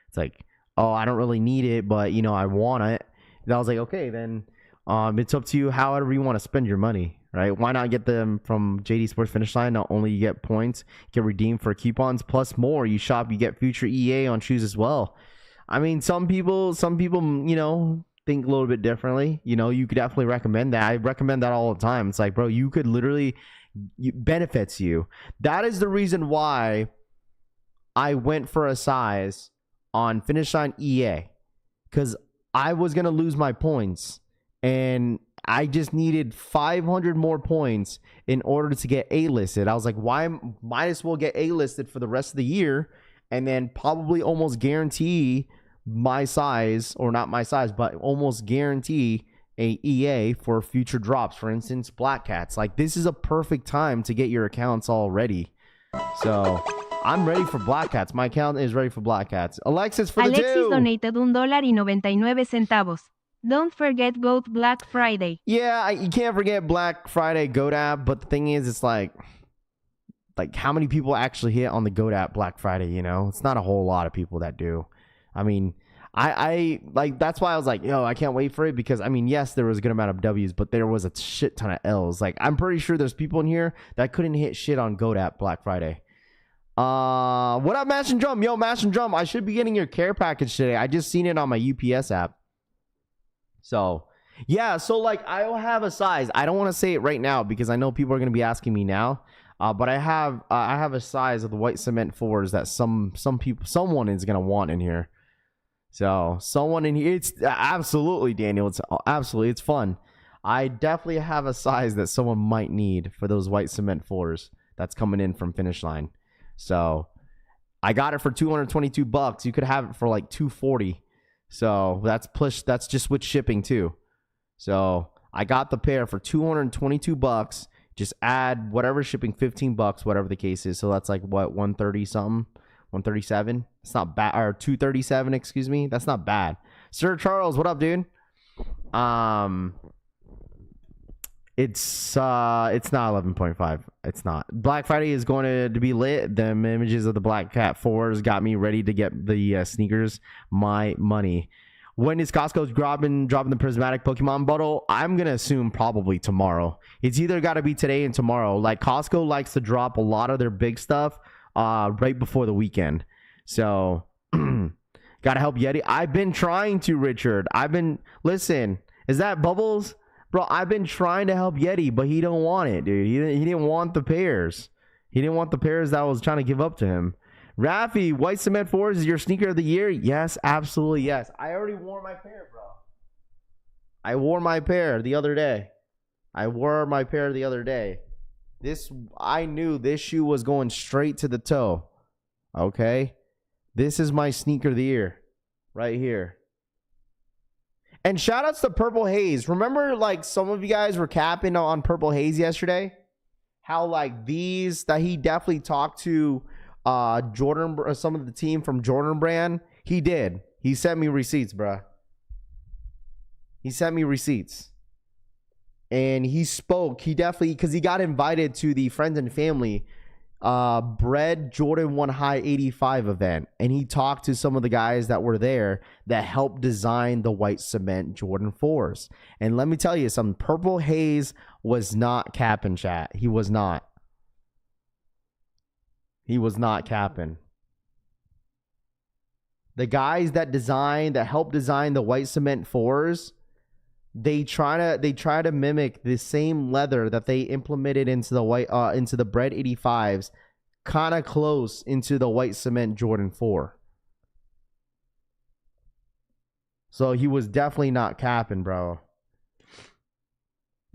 S3: It's like, oh, I don't really need it, but, you know, I want it. And I was like, okay, then it's up to you however you want to spend your money, right? Why not get them from JD Sports Finish Line? Not only you get points, get redeemed for coupons, plus more. You shop, you get future EA on shoes as well. I mean, some people, you know, think a little bit differently. You know, you could definitely recommend that. I recommend that all the time. It's like, bro, you could literally, benefits you. That is the reason why I went for a size on Finish Line EA, because I was going to lose my points and I just needed 500 more points in order to get A-listed. I was like, why? Might as well get A-listed for the rest of the year and then probably almost guarantee my size, or not my size, but almost guarantee a EA for future drops. For instance, Black Cats. Like, this is a perfect time to get your accounts all ready. So I'm ready for Black Cats. My account is ready for Black Cats. Alexis for the
S4: Alexis
S3: two.
S4: donated $1.99. Don't forget Goat Black Friday.
S3: Yeah, you can't forget Black Friday Goat app. But the thing is, it's like how many people actually hit on the Goat app Black Friday? You know, it's not a whole lot of people that do. I mean, I like, that's why I was like, yo, I can't wait for it, because I mean, yes, there was a good amount of W's, but there was a shit ton of L's. Like, I'm pretty sure there's people in here that couldn't hit shit on Goat app Black Friday. What up, Mash and Drum? Yo, Mash and Drum, I should be getting your care package today. I just seen it on my UPS app. So yeah, so like, I'll have a size. I don't want to say it right now because I know people are going to be asking me now. But I have a size of the white cement 4s that someone is going to want in here. So someone in here, it's absolutely, Daniel, it's fun. I definitely have a size that someone might need for those white cement 4s that's coming in from Finish Line. So I got it for $222. You could have it for like $240. So that's just with shipping too. So I got the pair for $222. Just add whatever shipping, $15, whatever the case is. So that's like what, 130 something, 137. It's not bad, or 237. Excuse me. That's not bad. Sir Charles, what up, dude? It's not 11.5. It's not. Black Friday is going to be lit. The images of the Black Cat 4s got me ready to get the sneakers. My money. When is Costco dropping the prismatic Pokemon bottle? I'm going to assume probably tomorrow. It's either got to be today and tomorrow. Like, Costco likes to drop a lot of their big stuff right before the weekend. So, got to help Yeti. I've been trying to, Richard. Listen, is that Bubbles? Bro, I've been trying to help Yeti, but he don't want it, dude. He didn't want the pairs. He didn't want the pairs that I was trying to give up to him. Rafi, white cement 4s is your sneaker of the year? Yes, absolutely yes. I already wore my pair, bro. I wore my pair the other day. I knew this shoe was going straight to the toe. Okay? This is my sneaker of the year. Right here. And shout outs to Purple Haze. Remember, like, some of you guys were capping on Purple Haze yesterday? How, like, that he definitely talked to Jordan, some of the team from Jordan Brand. He did. He sent me receipts, bruh. He sent me receipts. And he spoke. He definitely, because he got invited to the Friends and Family Bread Jordan 1 High 85 event, and he talked to some of the guys that were there that helped design the white cement Jordan 4s. And let me tell you something, Purple Haze was not capping, chat. He was not capping. The guys that helped design the white cement 4s, they try to mimic the same leather that they implemented into the Bread 85s, kind of close into the white cement Jordan 4. So he was definitely not capping, bro.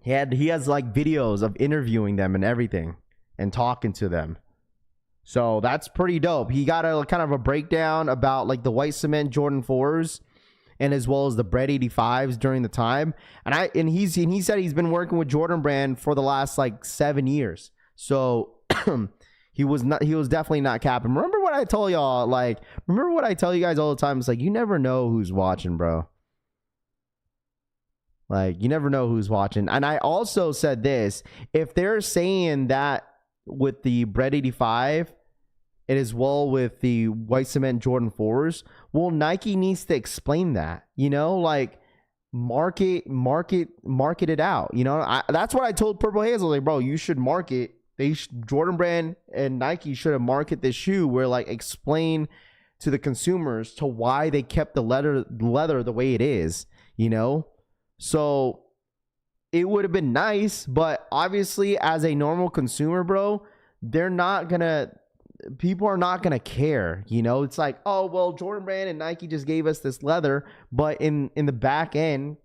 S3: He has like videos of interviewing them and everything and talking to them. So that's pretty dope. He got a kind of a breakdown about like the white cement Jordan 4s. And as well as the Bread 85s during the time. And he said he's been working with Jordan Brand for the last like 7 years. So he was definitely not capping. Remember what I told y'all? Like, remember what I tell you guys all the time? It's like, you never know who's watching, bro. Like, you never know who's watching. And I also said this, if they're saying that with the Bread 85, and as well with the white cement Jordan 4s, well, Nike needs to explain that, you know, like market it out. You know, that's what I told Purple Haze. I was like, bro, you should market. Jordan Brand and Nike should have marketed this shoe where like explain to the consumers to why they kept the leather the way it is, you know? So it would have been nice, but obviously as a normal consumer, bro, people are not gonna care, you know. It's like, oh well, Jordan Brand and Nike just gave us this leather, but in the back end,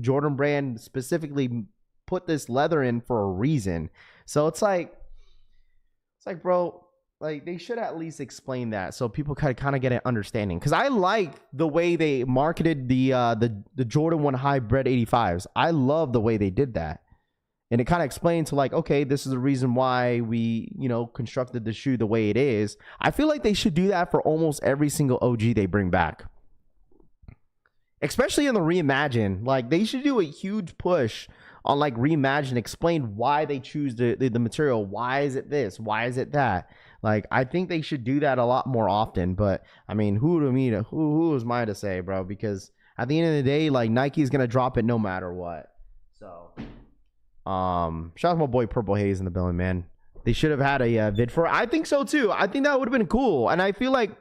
S3: Jordan Brand specifically put this leather in for a reason. So it's like, bro, like they should at least explain that so people kind of get an understanding. Because I like the way they marketed the Jordan 1 High Bread 85s. I love the way they did that. And it kind of explains to like, okay, this is the reason why we, you know, constructed the shoe the way it is. I feel like they should do that for almost every single OG they bring back. Especially in the Reimagine. Like, they should do a huge push on like Reimagine, explain why they choose the material. Why is it this? Why is it that? Like, I think they should do that a lot more often. But I mean, who is mine to say, bro? Because at the end of the day, like, Nike's gonna drop it no matter what. So shout out to my boy Purple Haze in the building, man. They should have had a vid for it. I think so too. I think that would have been cool. And I feel like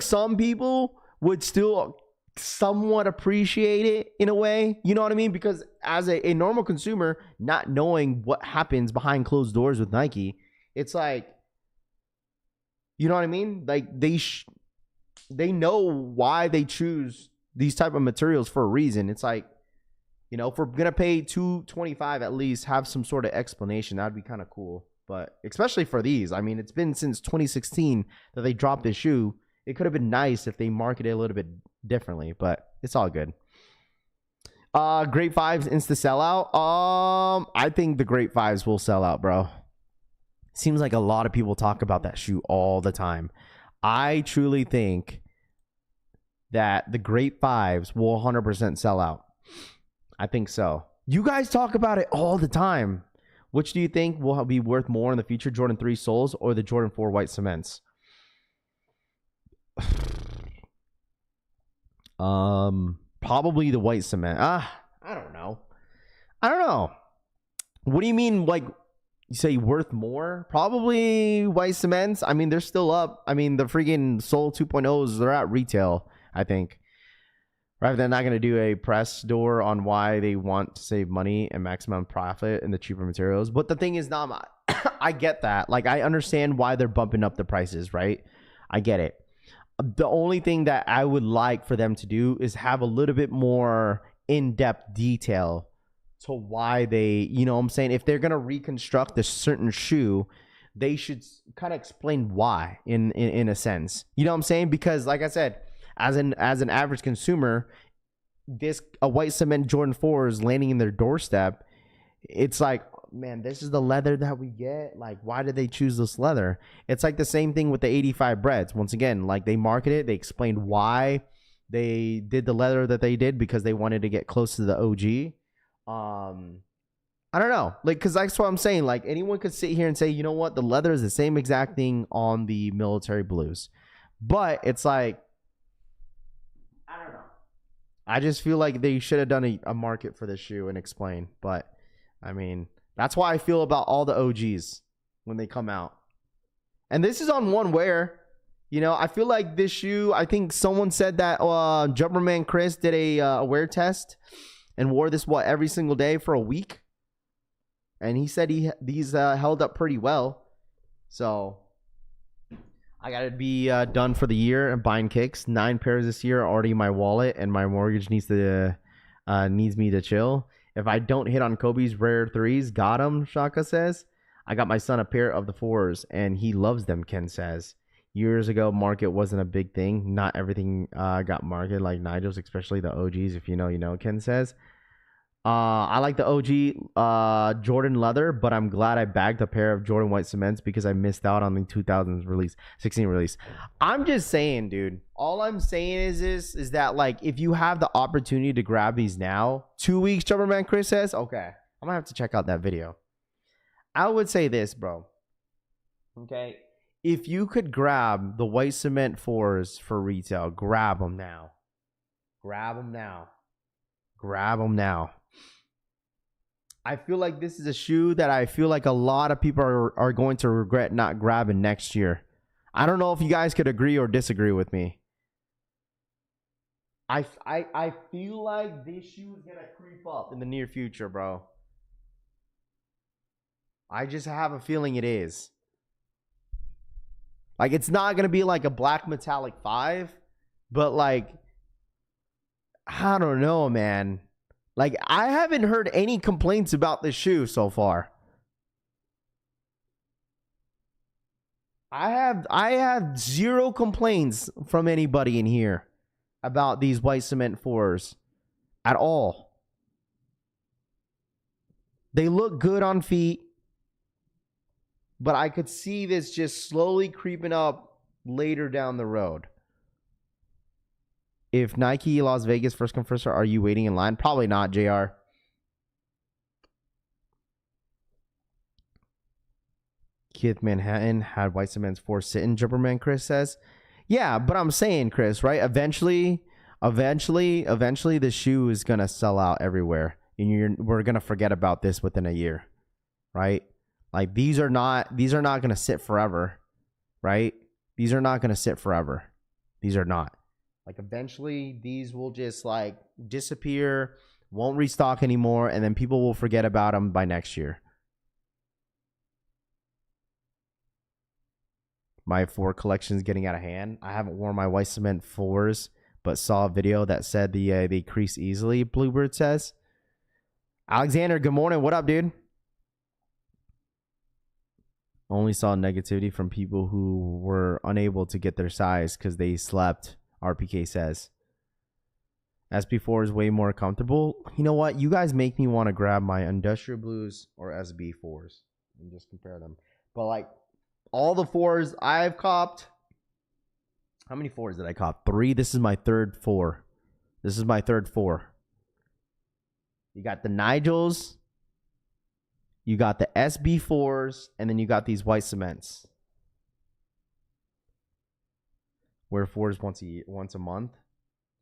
S3: some people would still somewhat appreciate it in a way, you know what I mean? Because as a normal consumer, not knowing what happens behind closed doors with Nike, it's like, you know what I mean? Like, they know why they choose these type of materials for a reason. It's like, you know, if we're gonna pay $225 at least, have some sort of explanation. That'd be kind of cool. But especially for these, I mean, it's been since 2016 that they dropped this shoe. It could have been nice if they marketed it a little bit differently, but it's all good. Great Fives insta sellout. I think the Great Fives will sell out, bro. Seems like a lot of people talk about that shoe all the time. I truly think that the Great Fives will 100% sell out. I think so. You guys talk about it all the time. Which do you think will be worth more in the future, Jordan 3 soles or the Jordan 4 white cements? Probably the white cement. I don't know. What do you mean, like, you say worth more? Probably white cements. I mean, they're still up. I mean, the freaking Soul 2.0s, they're at retail, I think. Right, they're not going to do a press door on why they want to save money and maximum profit in the cheaper materials. But the thing is, I get that. Like, I understand why they're bumping up the prices, right? I get it. The only thing that I would like for them to do is have a little bit more in-depth detail to why they, you know what I'm saying? If they're going to reconstruct a certain shoe, they should kind of explain why in a sense. You know what I'm saying? Because like I said, as an average consumer, a white cement Jordan 4 is landing in their doorstep. It's like, man, this is the leather that we get. Like, why did they choose this leather? It's like the same thing with the 85 breads. Once again, like, they market it, they explained why they did the leather that they did, because they wanted to get close to the OG. I don't know, like, because that's what I'm saying. Like, anyone could sit here and say, you know what, the leather is the same exact thing on the military blues, but it's like, I don't know. I just feel like they should have done a market for this shoe and explain. But I mean, that's why I feel about all the OGs when they come out. And this is on one wear. You know, I feel like this shoe, I think someone said that Jumperman Chris did a wear test and wore this every single day for a week. And he said these held up pretty well. So I gotta be done for the year and buying kicks. 9 pairs this year are already in my wallet, and my mortgage needs me to chill. If I don't hit on Kobe's rare 3s, got him, Shaka says. I got my son a pair of the 4s, and he loves them, Ken says. Years ago, market wasn't a big thing. Not everything got marketed like Nigel's, especially the OGs. If you know, you know, Ken says. I like the OG Jordan leather, but I'm glad I bagged a pair of Jordan white cements because I missed out on the 2016 release. I'm just saying, dude. All I'm saying is that, like, if you have the opportunity to grab these now, 2 weeks, Jumperman Chris says, okay, I'm gonna have to check out that video. I would say this, bro. Okay, if you could grab the white cement 4s for retail, grab them now. Grab them now. Grab them now. I feel like this is a shoe that I feel like a lot of people are going to regret not grabbing next year. I don't know if you guys could agree or disagree with me. I feel like this shoe is going to creep up in the near future, bro. I just have a feeling it is. Like, it's not going to be like a black metallic 5, but like, I don't know, man. Like, I haven't heard any complaints about this shoe so far. I have 0 complaints from anybody in here about these white cement 4s at all. They look good on feet, but I could see this just slowly creeping up later down the road. If Nike Las Vegas first come first, are you waiting in line? Probably not, JR. Keith Manhattan had white cements for sitting, Jumperman Chris says. Yeah, but I'm saying, Chris, right? Eventually the shoe is gonna sell out everywhere. And we're gonna forget about this within a year. Right? Like these are not gonna sit forever. Right? These are not gonna sit forever. These are not. Like eventually these will just like disappear, won't restock anymore, and then people will forget about them by next year. My 4 collection is getting out of hand. I haven't worn my white cement 4s, but saw a video that said they crease easily, Bluebird says. Alexander, good morning. What up, dude? Only saw negativity from people who were unable to get their size because they slept, RPK says. SB4 is way more comfortable. You know what? You guys make me want to grab my Industrial Blues or SB4s and just compare them. But like, all the 4s I've copped. How many 4s did I cop? 3. This is my third 4. This is my third 4. You got the Nigels. You got the SB4s. And then you got these white cements. Wear 4s once a month.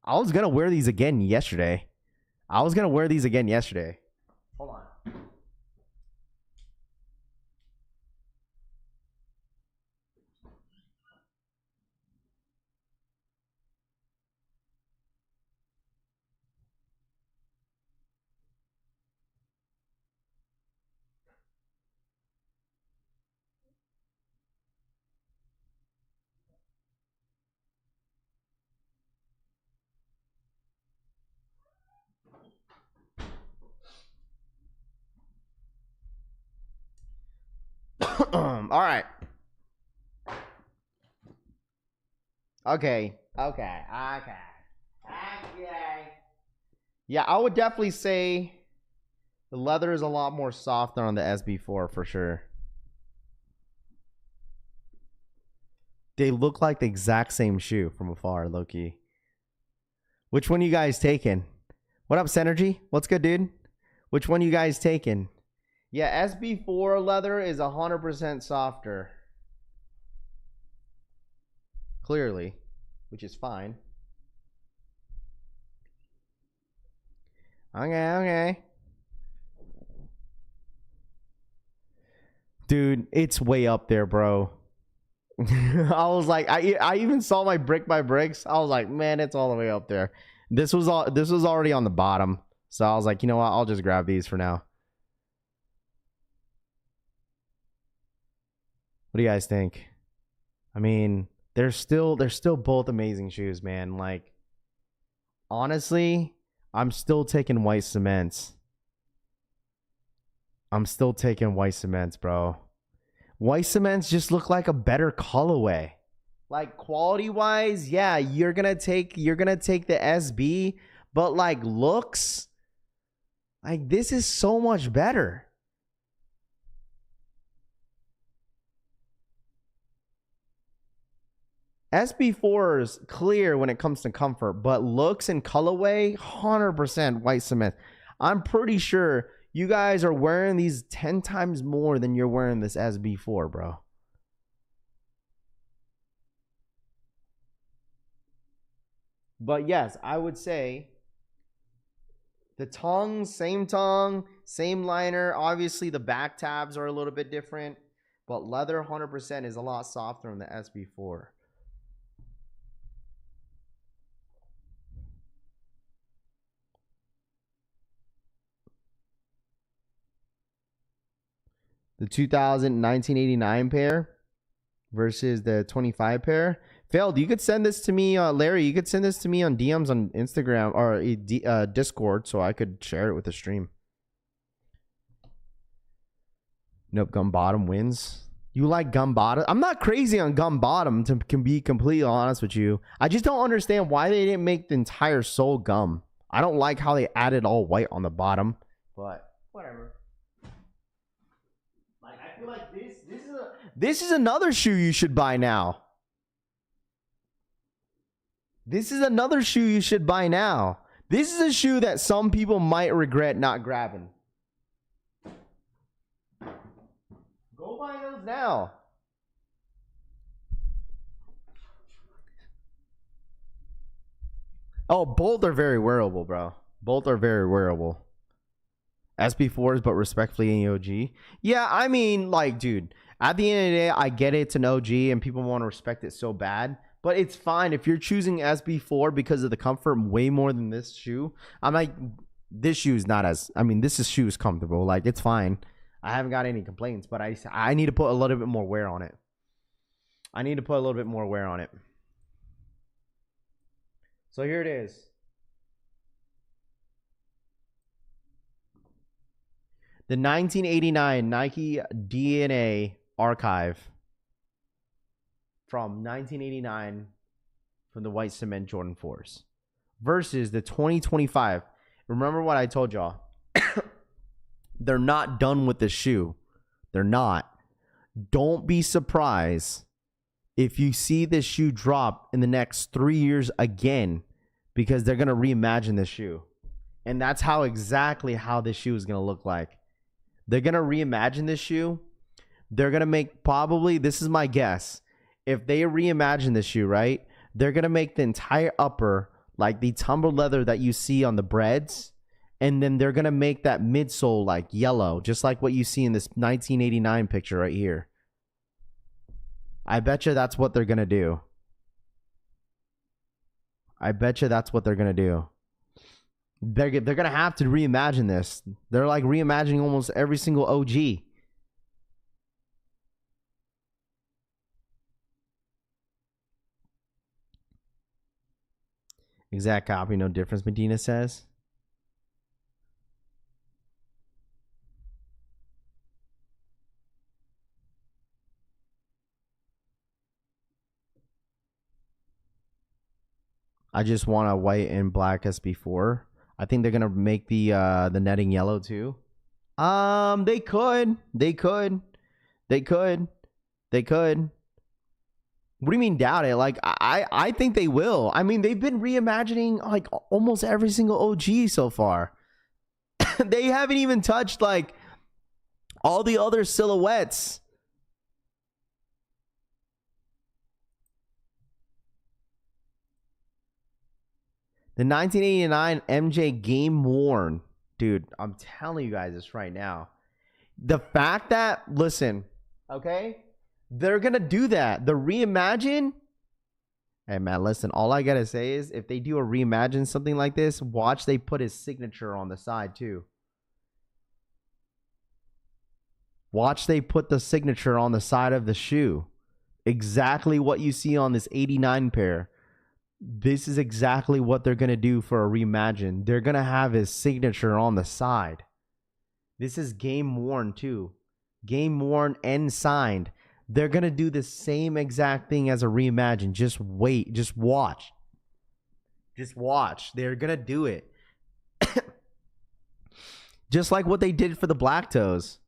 S3: I was going to wear these again yesterday. Hold on. All right. Okay. Yeah, I would definitely say the leather is a lot more softer on the SB4 for sure. They look like the exact same shoe from afar, low-key. Which one you guys taking? What up, Synergy? What's good, dude? Which one you guys taking? Yeah, SB4 leather is 100% softer. Clearly, which is fine. Okay. Dude, it's way up there, bro. I was like, I even saw my brick by bricks. I was like, man, it's all the way up there. This was already on the bottom. So I was like, you know what? I'll just grab these for now. What do you guys think? I mean, they're still both amazing shoes, man. Like, honestly, I'm still taking white cements. Bro. White cements just look like a better colorway. Like quality wise, yeah, you're gonna take the SB, but like looks, like this is so much better. SB4 is clear when it comes to comfort, but looks and colorway, 100% white cement. I'm pretty sure you guys are wearing these 10 times more than you're wearing this SB4, bro. But yes, I would say the tongue, same liner. Obviously, the back tabs are a little bit different, but leather 100% is a lot softer on the SB4. The 1989 pair versus the 25 pair. Failed. You could send this to me, Larry. You could send this to me on DMs on Instagram or Discord so I could share it with the stream. Nope, gum bottom wins. You like gum bottom? I'm not crazy on gum bottom, to be completely honest with you. I just don't understand why they didn't make the entire sole gum. I don't like how they added all white on the bottom, but whatever. This is another shoe you should buy now. This is another shoe you should buy now. This is a shoe that some people might regret not grabbing. Go buy those now. Oh, both are very wearable, bro. Both are very wearable. SB4s, but respectfully an OG. Yeah, I mean, like, dude, at the end of the day, I get it's an OG and people want to respect it so bad. But it's fine if you're choosing SB4 because of the comfort way more than this shoe. I'm like, this shoe is not as, I mean, this shoe is comfortable. Like, it's fine. I haven't got any complaints, but I need to put a little bit more wear on it. I need to put a little bit more wear on it. So here it is. The 1989 Nike DNA archive from 1989 from the white cement Jordan 4s versus the 2025. Remember what I told y'all. They're not done with the shoe. They're not. Don't be surprised if you see this shoe drop in the next 3 years again, because they're going to reimagine this shoe. And that's how exactly how this shoe is going to look like. They're going to reimagine this shoe. They're going to make, probably, this is my guess, if they reimagine this shoe, right, they're going to make the entire upper like the tumbled leather that you see on the breads. And then they're going to make that midsole like yellow, just like what you see in this 1989 picture right here. I bet you that's what they're going to do. I bet you that's what they're going to do. They're going to have to reimagine this. They're like reimagining almost every single OG. Exact copy, no difference, Medina says. I just want a white and black SB4. I think they're gonna make the netting yellow too. They could. What do you mean doubt it? Like I think they will. I mean, they've been reimagining like almost every single OG so far. They haven't even touched like all the other silhouettes. The 1989 MJ game worn. Dude, I'm telling you guys this right now. The fact that, listen, okay? They're going to do that. The reimagine. Hey, man, listen. All I got to say is if they do a reimagine something like this, watch they put his signature on the side too. Watch they put the signature on the side of the shoe. Exactly what you see on this 89 pair. This is exactly what they're going to do for a reimagine. They're going to have his signature on the side. This is game worn too. Game worn and signed. They're going to do the same exact thing as a reimagine. Just wait. Just watch. Just watch. They're going to do it. Just like what they did for the black toes.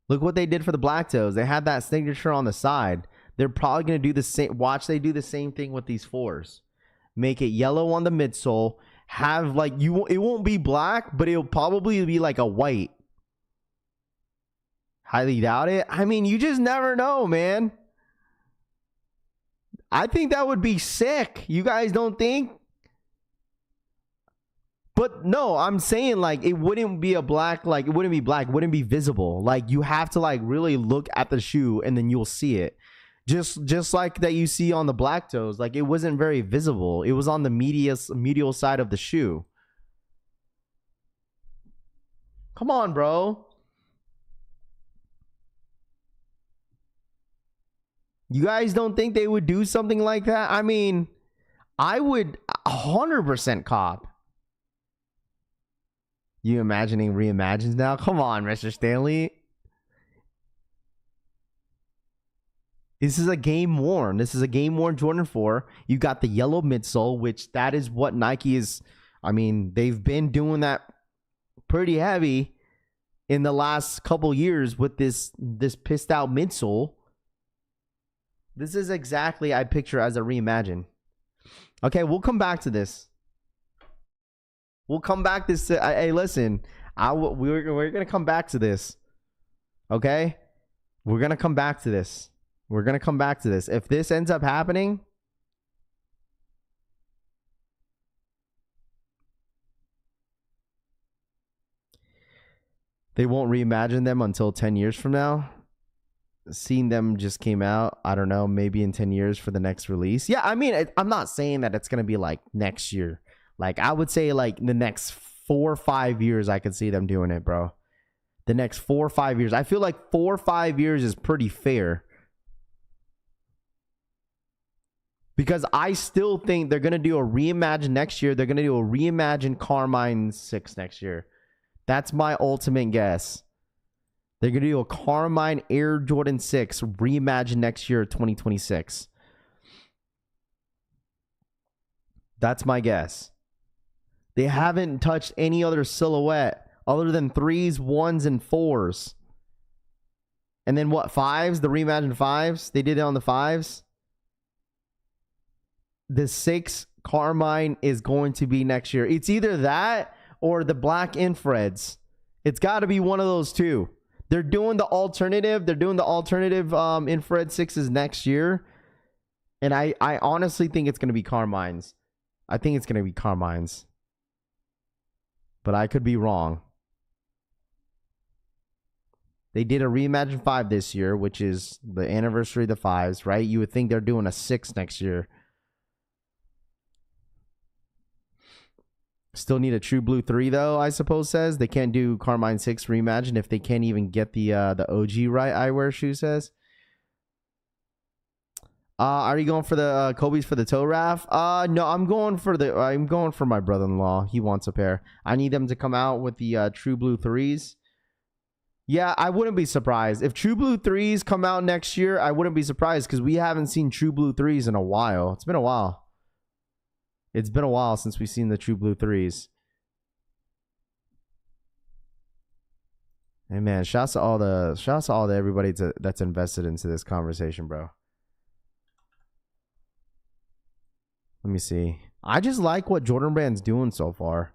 S3: Look what they did for the black toes. They had that signature on the side. They're probably going to do the same. Watch they do the same thing with these 4s. Make it yellow on the midsole. Have like it won't be black, but it'll probably be like a white. Highly doubt it. I mean, you just never know, man. I think that would be sick. You guys don't think? But no, I'm saying like it wouldn't be a black, like it wouldn't be black, it wouldn't be visible. Like you have to like really look at the shoe and then you'll see it. Just like that you see on the black toes, like it wasn't very visible. It was on the medial side of the shoe. Come on, bro. You guys don't think they would do something like that? I mean, I would 100% cop. You imagining reimagines now? Come on, Mr. Stanley. This is a game worn. This is a game worn Jordan 4. You got the yellow midsole, which that is what Nike is. I mean, they've been doing that pretty heavy. in the last couple years with this pissed out midsole. This is exactly I picture as a reimagine. Okay, we'll come back to this. We'll come back this. Hey, listen, we're gonna come back to this. Okay, we're gonna come back to this. We're gonna come back to this. If this ends up happening, they won't reimagine them until 10 years from now. Seeing them just came out. I don't know, maybe in 10 years for the next release. Yeah, I mean, I'm not saying that it's going to be like next year. Like, I would say like the next 4 or 5 years, I could see them doing it, bro. The next 4 or 5 years. I feel like 4 or 5 years is pretty fair. Because I still think they're going to do a reimagine next year. They're going to do a reimagine Carmine 6 next year. That's my ultimate guess. They're going to do a Carmine Air Jordan 6 reimagine next year, 2026. That's my guess. They haven't touched any other silhouette other than 3s, 1s, and 4s. And then what, 5s? The reimagined 5s? They did it on the 5s. The 6 Carmine is going to be next year. It's either that or the black infrareds. It's got to be one of those two. They're doing the alternative. They're doing the alternative infrared 6s next year. And I honestly think it's going to be Carmines. I think it's going to be Carmines. But I could be wrong. They did a Reimagine 5 this year, which is the anniversary of the 5s, right? You would think they're doing a 6 next year. Still need a True Blue 3 though, I suppose says. They can't do Carmine 6 Reimagine if they can't even get the OG right eyewear shoe says. Are you going for the Kobe's for the toe raft? No, I'm going for my brother-in-law. He wants a pair. I need them to come out with the True Blue 3s. Yeah, I wouldn't be surprised. If True Blue 3s come out next year, I wouldn't be surprised because we haven't seen True Blue 3s in a while. It's been a while. It's been a while since we've seen the True Blue 3s. Hey man, shouts to all the everybody that's invested into this conversation, bro. Let me see. I just like what Jordan Brand's doing so far.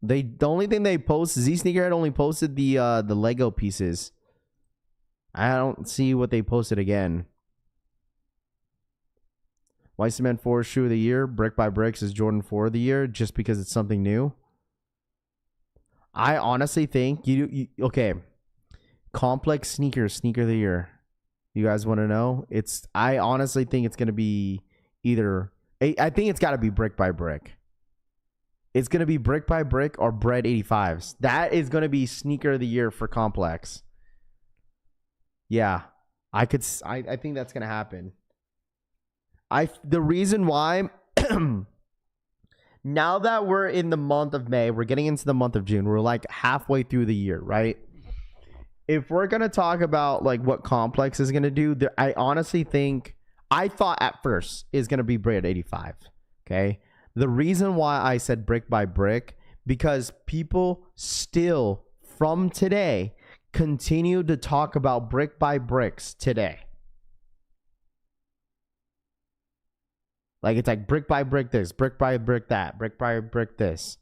S3: The only thing they post, Z Sneakerhead only posted the Lego pieces. I don't see what they posted again. White Cement 4 shoe of the year. Brick by Bricks is Jordan 4 of the year just because it's something new. I honestly think okay. Complex sneakers, sneaker of the year. You guys want to know? I honestly think it's going to be either I think it's got to be Brick by Brick. It's going to be Brick by Brick or Bread 85s. That is going to be sneaker of the year for Complex. Yeah. I think that's going to happen. The reason why, now that we're in the month of May, we're getting into the month of June. We're like halfway through the year, right? If we're going to talk about like what Complex is going to do, I honestly think, I thought at first is going to be Bread 85. Okay. The reason why I said Brick by Brick, because people still from today continue to talk about Brick by Bricks today. Like, it's like brick by brick this, brick by brick that, brick by brick this.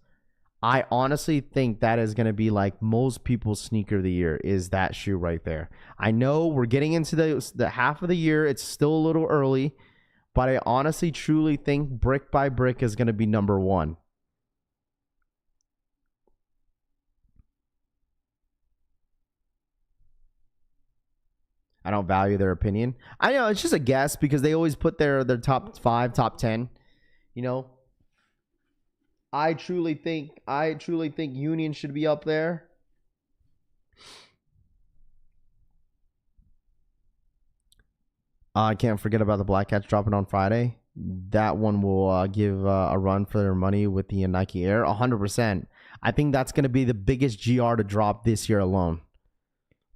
S3: I honestly think that is going to be like most people's sneaker of the year is that shoe right there. I know we're getting into the half of the year. It's still a little early, but I honestly, truly think brick by brick is going to be number one. I don't value their opinion. I know it's just a guess because they always put their top 5, top 10. You know, I truly think Union should be up there. I can't forget about the Black Cats dropping on Friday. That one will give a run for their money with the Nike Air. 100%. I think that's going to be the biggest GR to drop this year alone.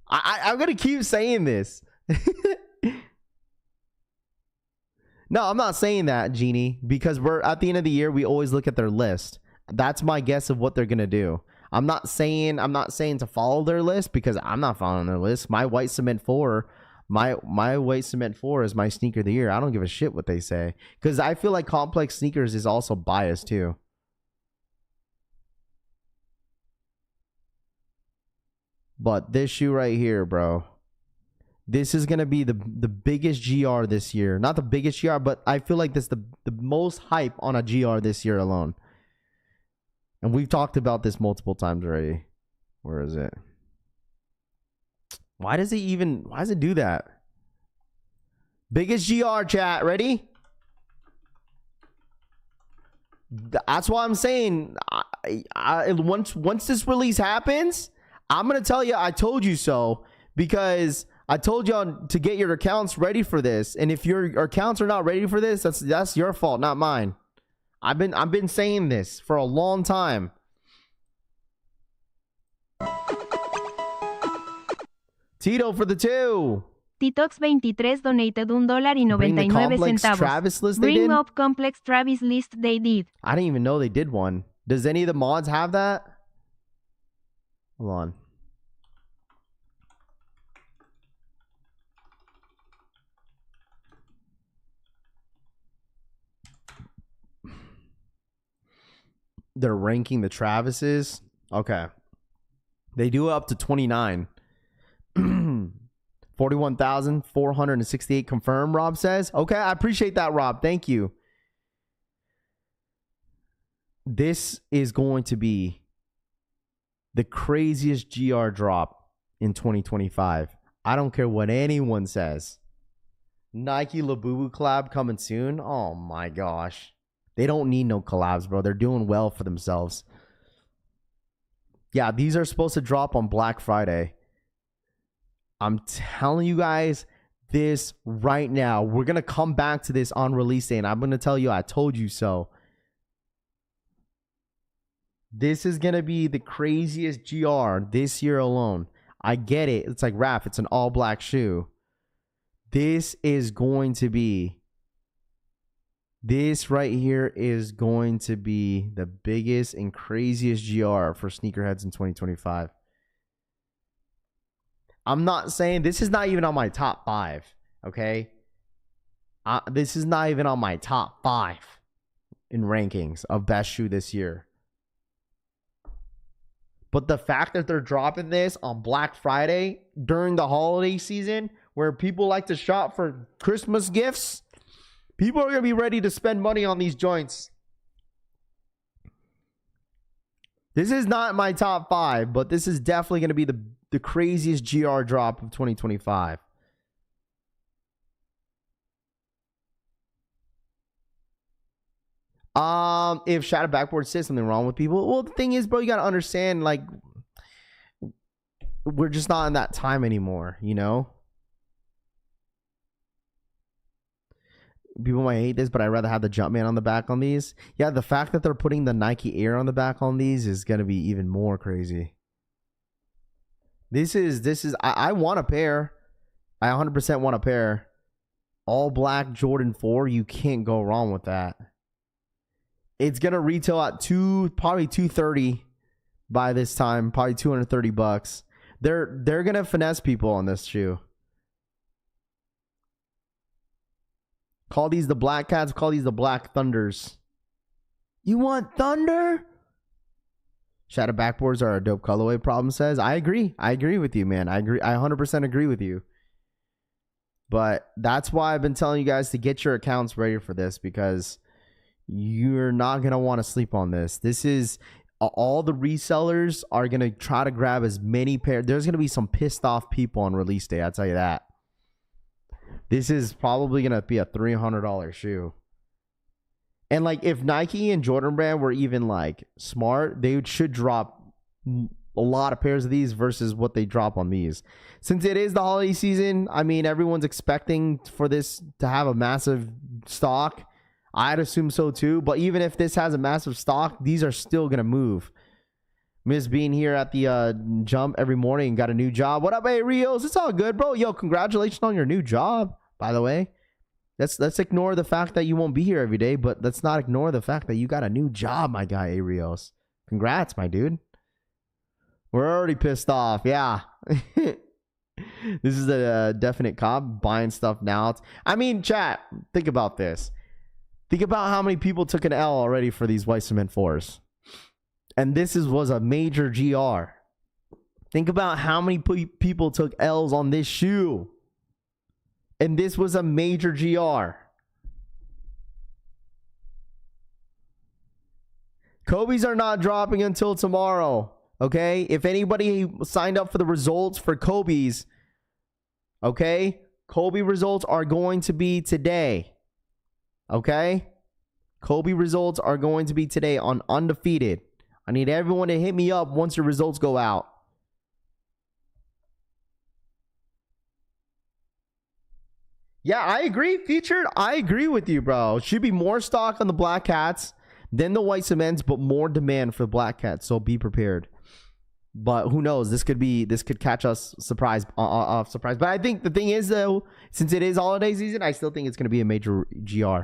S3: I'm going to keep saying this. No, I'm not saying that, Genie, because we're at the end of the year. We always look at their list. That's my guess of what they're going to do. I'm not saying to follow their list, because I'm not following their list. My white cement 4, my white cement 4 is my sneaker of the year. I don't give a shit what they say, because I feel like complex sneakers is also biased too. But this shoe right here, bro, this is gonna be the biggest GR this year. Not the biggest GR, but I feel like this the most hype on a GR this year alone. And we've talked about this multiple times already. Where is it? Why does it do that? Biggest GR, chat. Ready? That's why I'm saying, once this release happens, I'm going to tell you I told you so, because I told y'all to get your accounts ready for this. And if your accounts are not ready for this, that's your fault, not mine. I've been saying this for a long time. Tito for the 2.
S4: Titox23 donated $1.99. Bring up complex Travis list they did.
S3: I didn't even know they did one. Does any of the mods have that? Hold on. They're ranking the Travises. Okay. They do up to 29. 41,468 confirmed, Rob says. Okay, I appreciate that, Rob. Thank you. This is going to be the craziest GR drop in 2025. I don't care what anyone says. Nike Labubu collab coming soon. Oh my gosh. They don't need no collabs, bro. They're doing well for themselves. Yeah, these are supposed to drop on Black Friday. I'm telling you guys this right now. We're going to come back to this on release day, and I'm going to tell you I told you so. This is going to be the craziest GR this year alone. I get it. It's like Raph. It's an all-black shoe. This is going to be... This right here is going to be the biggest and craziest GR for sneakerheads in 2025. I'm not saying this is not even on my top 5, okay? This is not even on my top 5 in rankings of best shoe this year. But the fact that they're dropping this on Black Friday during the holiday season, where people like to shop for Christmas gifts, people are going to be ready to spend money on these joints. This is not my top 5, but this is definitely going to be the craziest GR drop of 2025. If Shadow Backboard says something wrong with people, well, the thing is, bro, you got to understand, like, we're just not in that time anymore, you know? People might hate this, but I'd rather have the Jumpman on the back on these. Yeah, the fact that they're putting the Nike Air on the back on these is going to be even more crazy. I want a pair. I 100% want a pair. All black Jordan 4, you can't go wrong with that. It's going to retail at probably $230 by this time, probably $230. They're going to finesse people on this shoe. Call these the Black Cats, call these the Black Thunders. You want Thunder? Shadow backboards are a dope colorway, problem says. I agree with you, man. I 100% agree with you. But that's why I've been telling you guys to get your accounts ready for this, because you're not going to want to sleep on this. This is, all the resellers are going to try to grab as many pairs. There's going to be some pissed off people on release day, I'll tell you that. This is probably going to be a $300 shoe. And like, if Nike and Jordan Brand were even like smart, they should drop a lot of pairs of these versus what they drop on these. Since it is the holiday season, I mean, everyone's expecting for this to have a massive stock. I'd assume so too. But even if this has a massive stock, these are still going to move. Miss being here at the jump every morning and got a new job. What up, hey, Rios? It's all good, bro. Yo, congratulations on your new job, by the way. Let's ignore the fact that you won't be here every day, but let's not ignore the fact that you got a new job, my guy, Arios. Congrats, my dude. We're already pissed off. Yeah. This is a definite cop buying stuff now. I mean, chat, think about this. Think about how many people took an L already for these white cement 4s. And this was a major GR. Think about how many people took L's on this shoe. And this was a major GR. Kobe's are not dropping until tomorrow. Okay? If anybody signed up for the results for Kobe's, okay? Kobe results are going to be today. Okay? Kobe results are going to be today on Undefeated. I need everyone to hit me up once your results go out. Yeah, I agree, Featured. I agree with you, bro. Should be more stock on the Black Cats than the white cements, but more demand for the Black Cats. So be prepared. But who knows? This could catch us surprise. But I think the thing is, though, since it is holiday season, I still think it's going to be a major GR.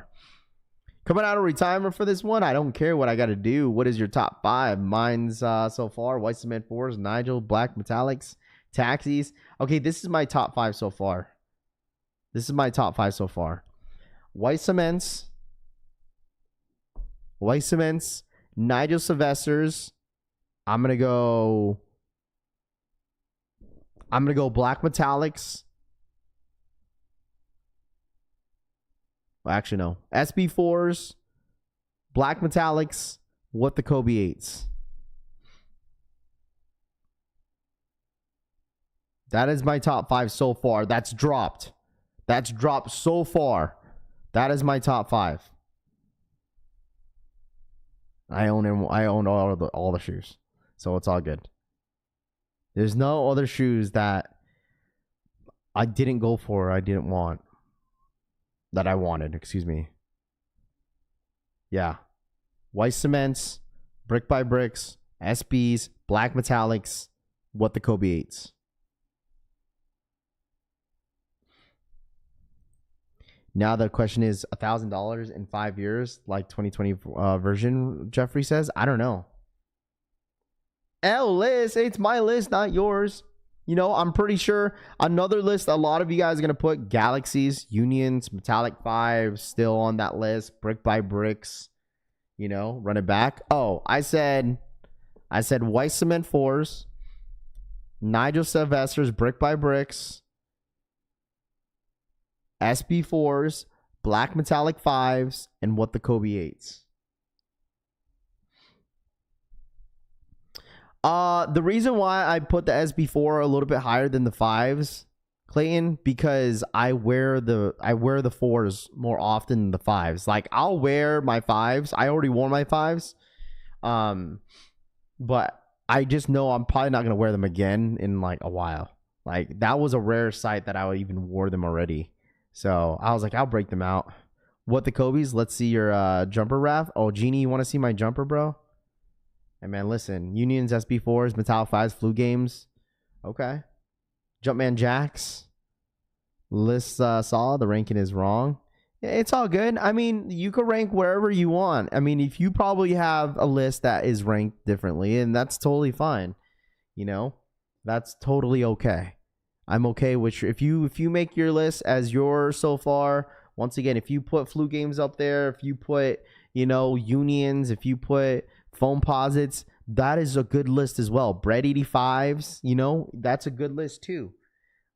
S3: Coming out of retirement for this one, I don't care what I got to do. What is your top 5? Mine's so far: white cement 4s, Nigel, black metallics, taxis. Okay, this is my top 5 so far. White cements, Nigel Sylvesters. I'm gonna go black metallics. Well, actually, no. SB4s, black metallics, what the Kobe 8s. That is my top 5 so far. That's dropped so far. That is my top 5. I own all the shoes. So it's all good. There's no other shoes that I didn't go for, I didn't want. That I wanted, excuse me. Yeah. White cements, brick by bricks, SBs, black metallics, what the Kobe 8s. Now the question is $1,000 in 5 years, like 2020 version, Jeffrey says. I don't know. List, it's my list, not yours. You know, I'm pretty sure another list a lot of you guys are going to put Galaxies, Unions, Metallic 5s still on that list. Brick by bricks, you know, run it back. Oh, I said white cement 4s, Nigel Sylvester's brick by bricks, SB4s, black metallic 5s, and what the Kobe 8s. The reason why I put the SB4 a little bit higher than the 5s, Clayton, because I wear the 4s more often than the 5s. Like, I'll wear my 5s. I already wore my 5s. But I just know I'm probably not going to wear them again in like a while. Like, that was a rare sight that I even wore them already. So I was like, I'll break them out. What the Kobe's? Let's see your jumper, Raph. Oh, Genie, you want to see my jumper, bro? Hey, man, listen. Unions, SB4s, Metallic 5s, Flu Games. Okay. Jumpman Jacks. List saw the ranking is wrong. It's all good. I mean, you could rank wherever you want. I mean, if you probably have a list that is ranked differently, and that's totally fine. You know, that's totally okay. I'm okay with if you make your list as yours so far. Once again, if you put Flu Games up there, if you put, you know, Unions, if you put Foam Posits, that is a good list as well. Bread 85s, you know, that's a good list too.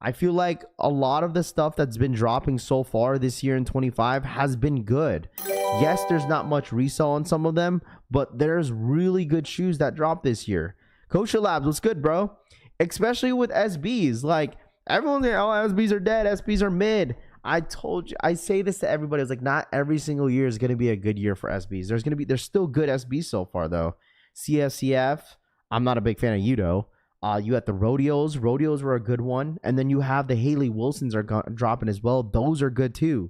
S3: I feel like a lot of the stuff that's been dropping so far this year in 25 has been good. Yes, there's not much resale on some of them, but there's really good shoes that dropped this year. Kosher Labs, what's good, bro? Especially with SBs. Like, everyone's like, oh, SBs are dead, SBs are mid. I told you, I say this to everybody. It's like, not every single year is going to be a good year for SBs. There's still good SBs so far, though. CFCF, I'm not a big fan of Udo. You had the Rodeos. Rodeos were a good one. And then you have the Haley Wilsons are dropping as well. Those are good, too.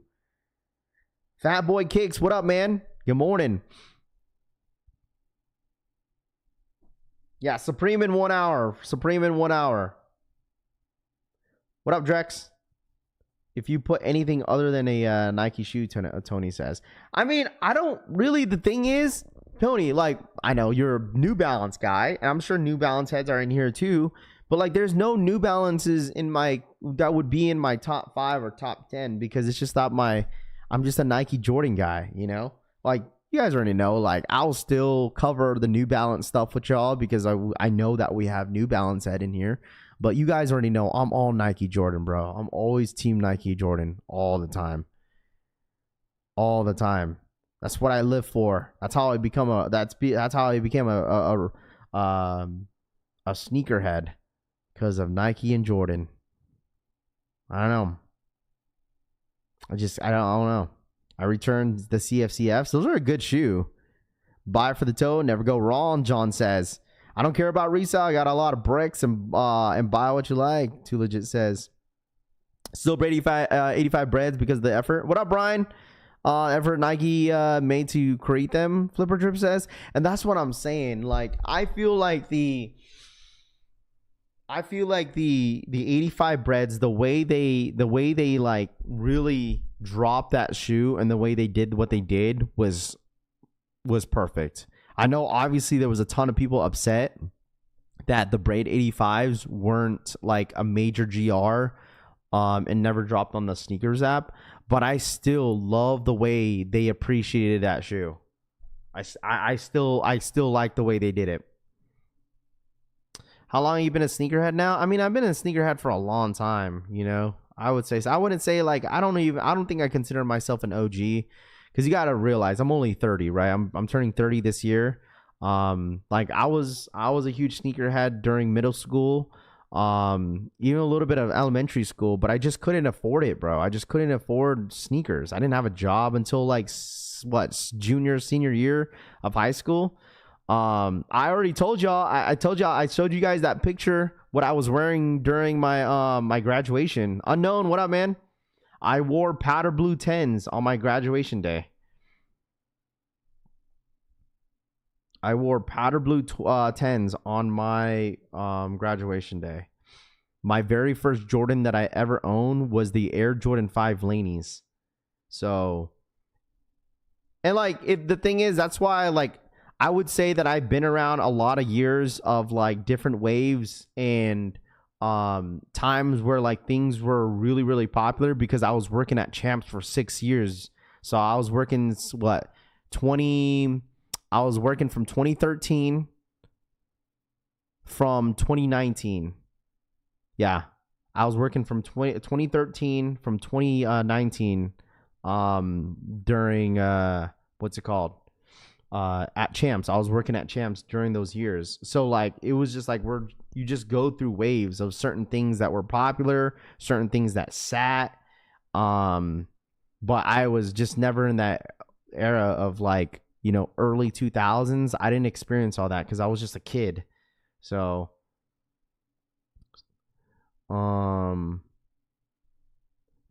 S3: Fat Boy Kicks, what up, man? Good morning. Yeah, Supreme in 1 hour. Supreme in 1 hour. What up, Drex? If you put anything other than a Nike shoe, Tony says. I mean, I don't really. The thing is, Tony, like, I know you're a New Balance guy, and I'm sure New Balance heads are in here too. But like, there's no New Balances that would be in my top 5 or top 10 because it's just not I'm just a Nike Jordan guy, you know? Like, you guys already know, like, I'll still cover the New Balance stuff with y'all because I know that we have New Balance head in here. But you guys already know I'm all Nike Jordan, bro. I'm always team Nike Jordan all the time. All the time. That's what I live for. That's how I become that's how I became a sneakerhead. Because of Nike and Jordan. I don't know. I don't know. I returned the CFCFs. Those are a good shoe. Buy for the toe, never go wrong, John says. I don't care about resale. I got a lot of bricks and buy what you like, Too Legit says. Still 85 breads because of the effort. What up, Brian? Effort Nike made to create them, Flipper Trip says. And that's what I'm saying. Like, I feel like the 85 breads, the way they like really dropped that shoe and the way they did what they did was perfect. I know obviously there was a ton of people upset that the braid 85s weren't like a major GR and never dropped on the sneakers app, but I still love the way they appreciated that shoe. I still like the way they did it. How long have you been a sneakerhead now? I mean, I've been a sneakerhead for a long time, you know. I would say so. I wouldn't say like I don't think I consider myself an OG because you got to realize I'm only 30, right? I'm turning 30 this year. Like I was a huge sneakerhead during middle school, even a little bit of elementary school, but I just couldn't afford it, bro. I just couldn't afford sneakers. I didn't have a job until like junior, senior year of high school. I already told y'all. I showed you guys that picture what I was wearing during my my graduation. Unknown, what up, man? I wore powder blue 10s on my graduation day. I wore powder blue 10s on my graduation day. My very first Jordan that I ever owned was the Air Jordan 5 Laneys. So, and like the thing is, that's why like I would say that I've been around a lot of years of like different waves and times where like things were really, really popular because I was working at Champs for 6 years. So I was working I was working from 2013 from 2019. Yeah. I was working from 2013 from 2019 during what's it called? At Champs. I was working at Champs during those years. So like it was just like you just go through waves of certain things that were popular, certain things that sat. But I was just never in that era of like, you know, early 2000s. I didn't experience all that because I was just a kid. So Raph,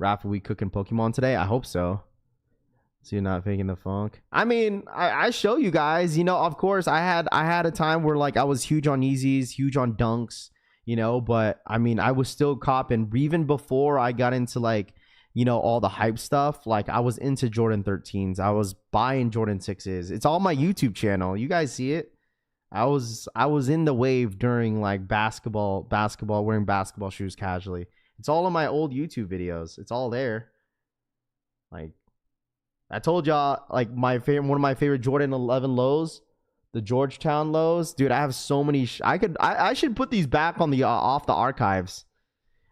S3: are we cooking Pokemon today? I hope so. So you're not faking the funk. I mean, I show you guys, you know, of course I had a time where like I was huge on Yeezys, huge on Dunks, you know, but I mean, I was still copping even before I got into like, you know, all the hype stuff. Like I was into Jordan 13s. I was buying Jordan 6s. It's all my YouTube channel. You guys see it. I was in the wave during like basketball, wearing basketball shoes casually. It's all in my old YouTube videos. It's all there. Like I told y'all, like one of my favorite Jordan 11 lows, the Georgetown lows. Dude, I have so many. I should put these back on the off the archives.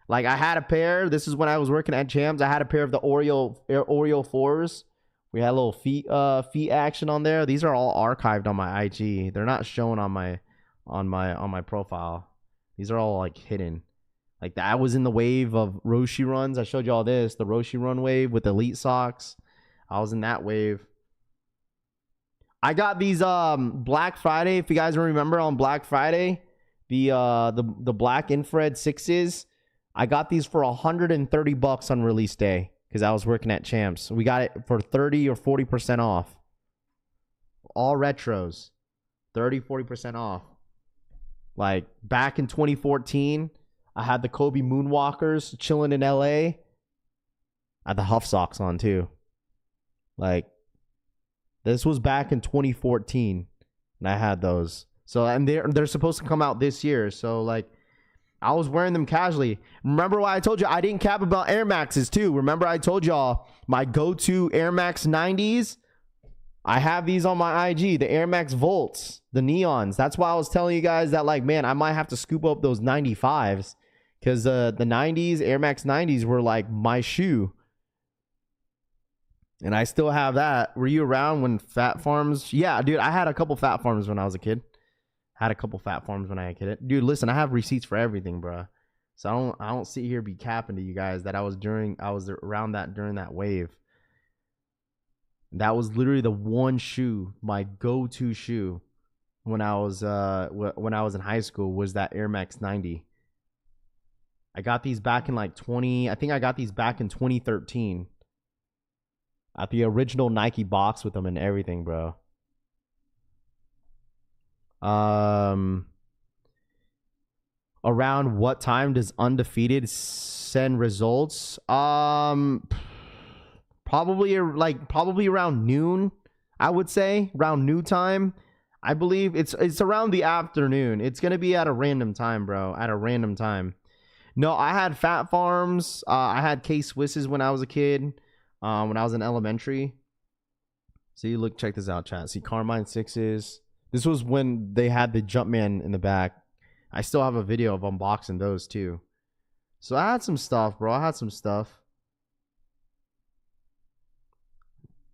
S3: Like I had a pair. This is when I was working at Champs. I had a pair of the Oreo 4s. We had a little feet action on there. These are all archived on my IG. They're not shown on my profile. These are all like hidden. Like I was in the wave of Roshi runs. I showed you all this, the Roshi run wave with Elite socks. I was in that wave. I got these Black Friday. If you guys remember on Black Friday, the black infrared 6s. I got these for $130 on release day because I was working at Champs. We got it for 30 or 40% off. All retros. 30, 40% off. Like back in 2014, I had the Kobe Moonwalkers chilling in LA. I had the Huff socks on too. Like This was back in 2014, and I had those. So, and they're supposed to come out this year. So, like, I was wearing them casually. Remember why I told you I didn't cap about Air Maxes too? Remember I told y'all my go-to Air Max 90s? I have these on my IG, the Air Max Volts, the neons. That's why I was telling you guys that, like, man, I might have to scoop up those 95s because the 90s, Air Max 90s were like my shoe. And I still have that. Were you around when Fat Farms? Yeah, dude, I had a couple Fat Farms when I was a kid. Had a couple Fat Farms when I was a kid. Dude, listen, I have receipts for everything, bro. So I don't sit here be capping to you guys that I was around that during that wave. That was literally the one shoe, my go-to shoe when I was in high school was that Air Max 90. I got these back in like I think I got these back in 2013. At the original Nike box with them and everything, bro. Around what time does Undefeated send results? Probably around noon, I would say. Around noon time. I believe it's around the afternoon. It's gonna be at a random time, bro. At a random time. No, I had Fat Farms. I had K-Swisses when I was a kid. When I was in elementary. See, look, check this out, chat. See, Carmine 6s. This was when they had the Jumpman in the back. I still have a video of unboxing those too. So I had some stuff, bro. I had some stuff.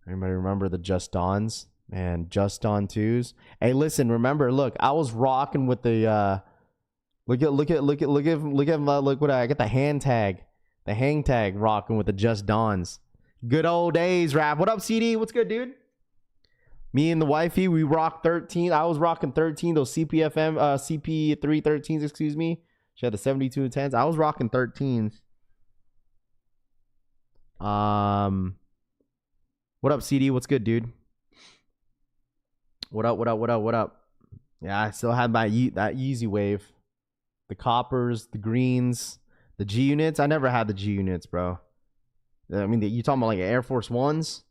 S3: Anybody remember the Just Dawns? Man, Just Dawn 2s. Hey, listen, remember, look, I was rocking with the look what I got, the hand tag. The hang tag rocking with the Just Dawns. Good old days, rap. What up, CD? What's good, dude? Me and the wifey, we rocked 13. I was rocking 13, those CP313s, excuse me. She had the 7210s. I was rocking 13s. What up, CD? What's good, dude? What up? Yeah, I still had that Yeezy wave. The coppers, the greens, the G units. I never had the G units, bro. I mean, you talking about like Air Force Ones?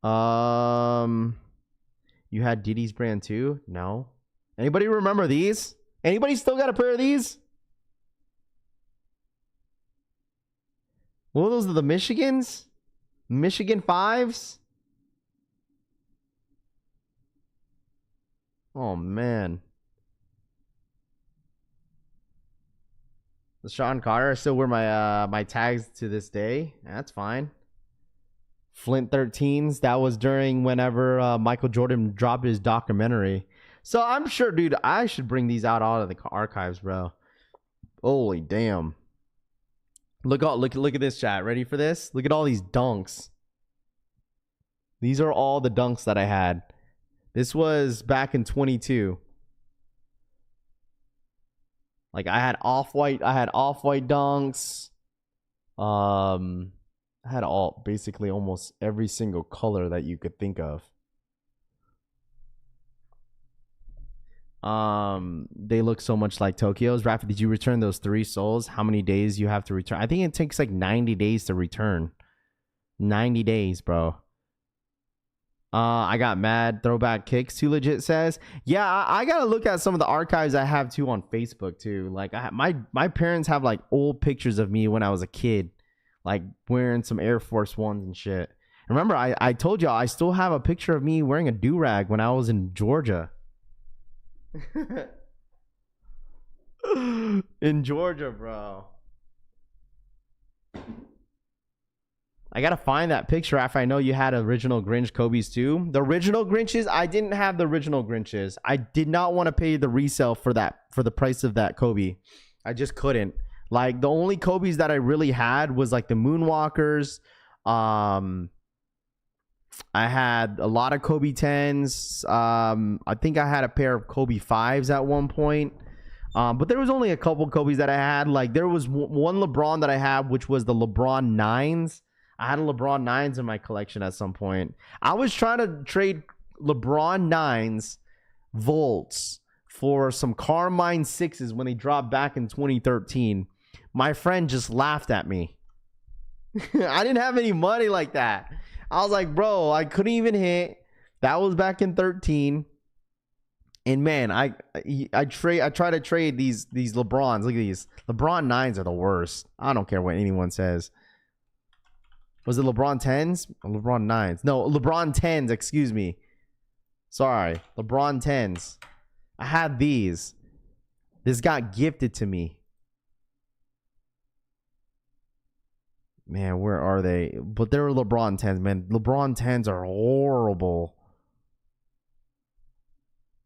S3: You had Diddy's brand too? No. Anybody remember these? Anybody still got a pair of these? Well, those are the Michigans? Michigan 5s? Oh, man. The Sean Carter. I still wear my my tags to this day. That's fine. Flint 13s. That was during whenever Michael Jordan dropped his documentary. So I'm sure, dude, I should bring these out of the archives, bro. Holy damn. Look at this, chat. Ready for this? Look at all these dunks. These are all the dunks that I had. This was back in 22. Like I had off-white dunks. I had basically almost every single color that you could think of. They look so much like Tokyo's. Rafa, did you return those 3 souls? How many days you have to return? I think it takes like 90 days to return. 90 days, bro. I got mad throwback kicks too legit says. Yeah, I gotta look at some of the archives I have too on Facebook too. Like my parents have like old pictures of me when I was a kid, like wearing some Air Force Ones and shit. Remember, I told y'all I still have a picture of me wearing a do-rag when I was in Georgia. In Georgia, bro. I gotta find that picture after I know you had original Grinch Kobe's too. The original Grinches, I didn't have the original Grinches. I did not want to pay the resale for the price of that Kobe. I just couldn't. Like the only Kobe's that I really had was like the Moonwalkers. I had a lot of Kobe 10s. I think I had a pair of Kobe 5s at one point. But there was only a couple Kobe's that I had. Like there was one LeBron that I had, which was the LeBron 9s. I had a LeBron 9s in my collection at some point. I was trying to trade LeBron 9s Volts for some Carmine 6s when they dropped back in 2013. My friend just laughed at me. I didn't have any money like that. I was like, bro, I couldn't even hit. That was back in 13. And man, I try to trade these LeBrons. Look at these. LeBron 9s are the worst. I don't care what anyone says. Was it LeBron 10s? Or LeBron 9s? No, LeBron 10s, excuse me. Sorry, LeBron 10s. I had these. This got gifted to me. Man, where are they? But they're LeBron 10s, man. LeBron 10s are horrible.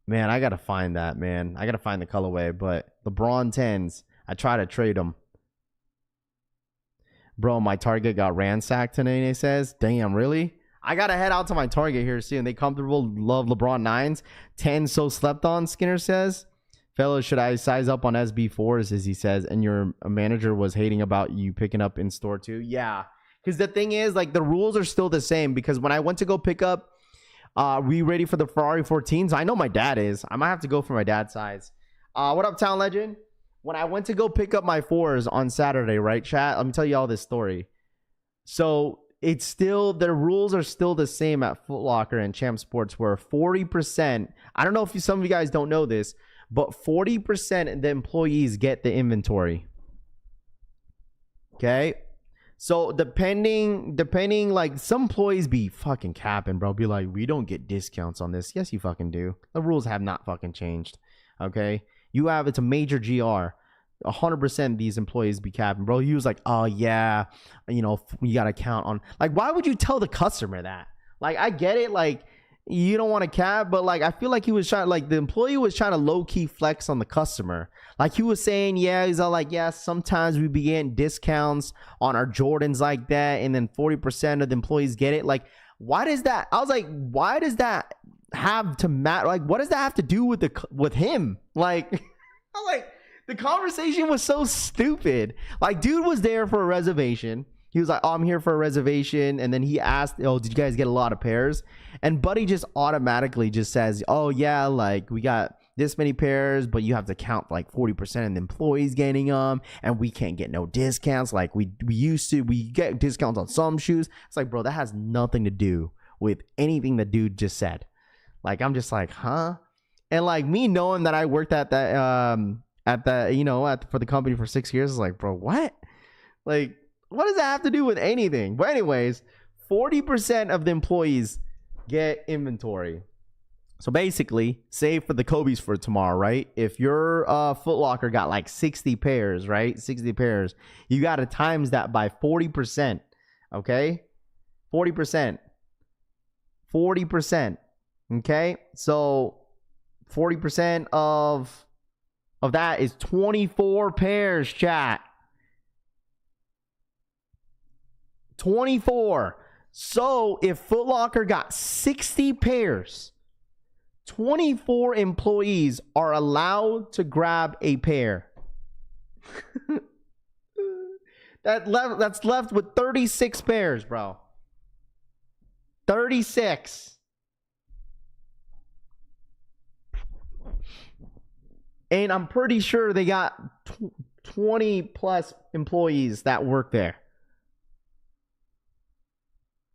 S3: Man, I gotta find that, man. I gotta find the colorway. But LeBron 10s, I try to trade them. Bro, my Target got ransacked today, he says. Damn, really? I gotta head out to my Target here soon. They comfortable, love LeBron 9s. 10 so slept on, Skinner says. Fellas, should I size up on SB4s, as he says, and your manager was hating about you picking up in store too? Yeah, because the thing is, like, the rules are still the same. Because when I went to go pick up, we ready for the Ferrari 14s? I know my dad is. I might have to go for my dad's size. What up, Town Legend? When I went to go pick up my 4s on Saturday, right, chat? Let me tell you all this story. So it's still, the rules are still the same at Foot Locker and Champ Sports, where 40%, I don't know if some of you guys don't know this, but 40% of the employees get the inventory. Okay? So depending, like, some employees be fucking capping, bro. Be like, we don't get discounts on this. Yes, you fucking do. The rules have not fucking changed. Okay? It's a major GR. 100% these employees be capping, bro. He was like, oh yeah, you gotta count on, like, why would you tell the customer that? Like, I get it, like, you don't want to cap, but like, I feel like he was trying, like, the employee was trying to low-key flex on the customer. Like, he was saying, yeah, he's all like, yeah, sometimes we be getting discounts on our Jordans like that, and then 40% of the employees get it. Like, why does that? I was like, why does that have to matter? Like, what does that have to do with him? Like, I'm like, the conversation was so stupid. Like, dude was there for a reservation. He was like, oh, I'm here for a reservation. And then he asked, oh, did you guys get a lot of pairs? And Buddy just automatically just says, oh, yeah, like, we got this many pairs, but you have to count like 40% of the employees getting them. And we can't get no discounts like we used to. We get discounts on some shoes. It's like, bro, that has nothing to do with anything the dude just said. Like, I'm just like, huh? And like, me knowing that I worked at that, for the company for 6 years, is like, bro, what? Like, what does that have to do with anything? But anyways, 40% of the employees get inventory. So basically, say for the Kobe's for tomorrow, right? If your Foot Locker got like 60 pairs, right? 60 pairs, you got to times that by 40%, okay? 40%. 40%, okay? So 40% of that is 24 pairs, chat. 24. So if Foot Locker got 60 pairs, 24 employees are allowed to grab a pair. That's left with 36 pairs, bro. 36. And I'm pretty sure they got 20 plus employees that work there.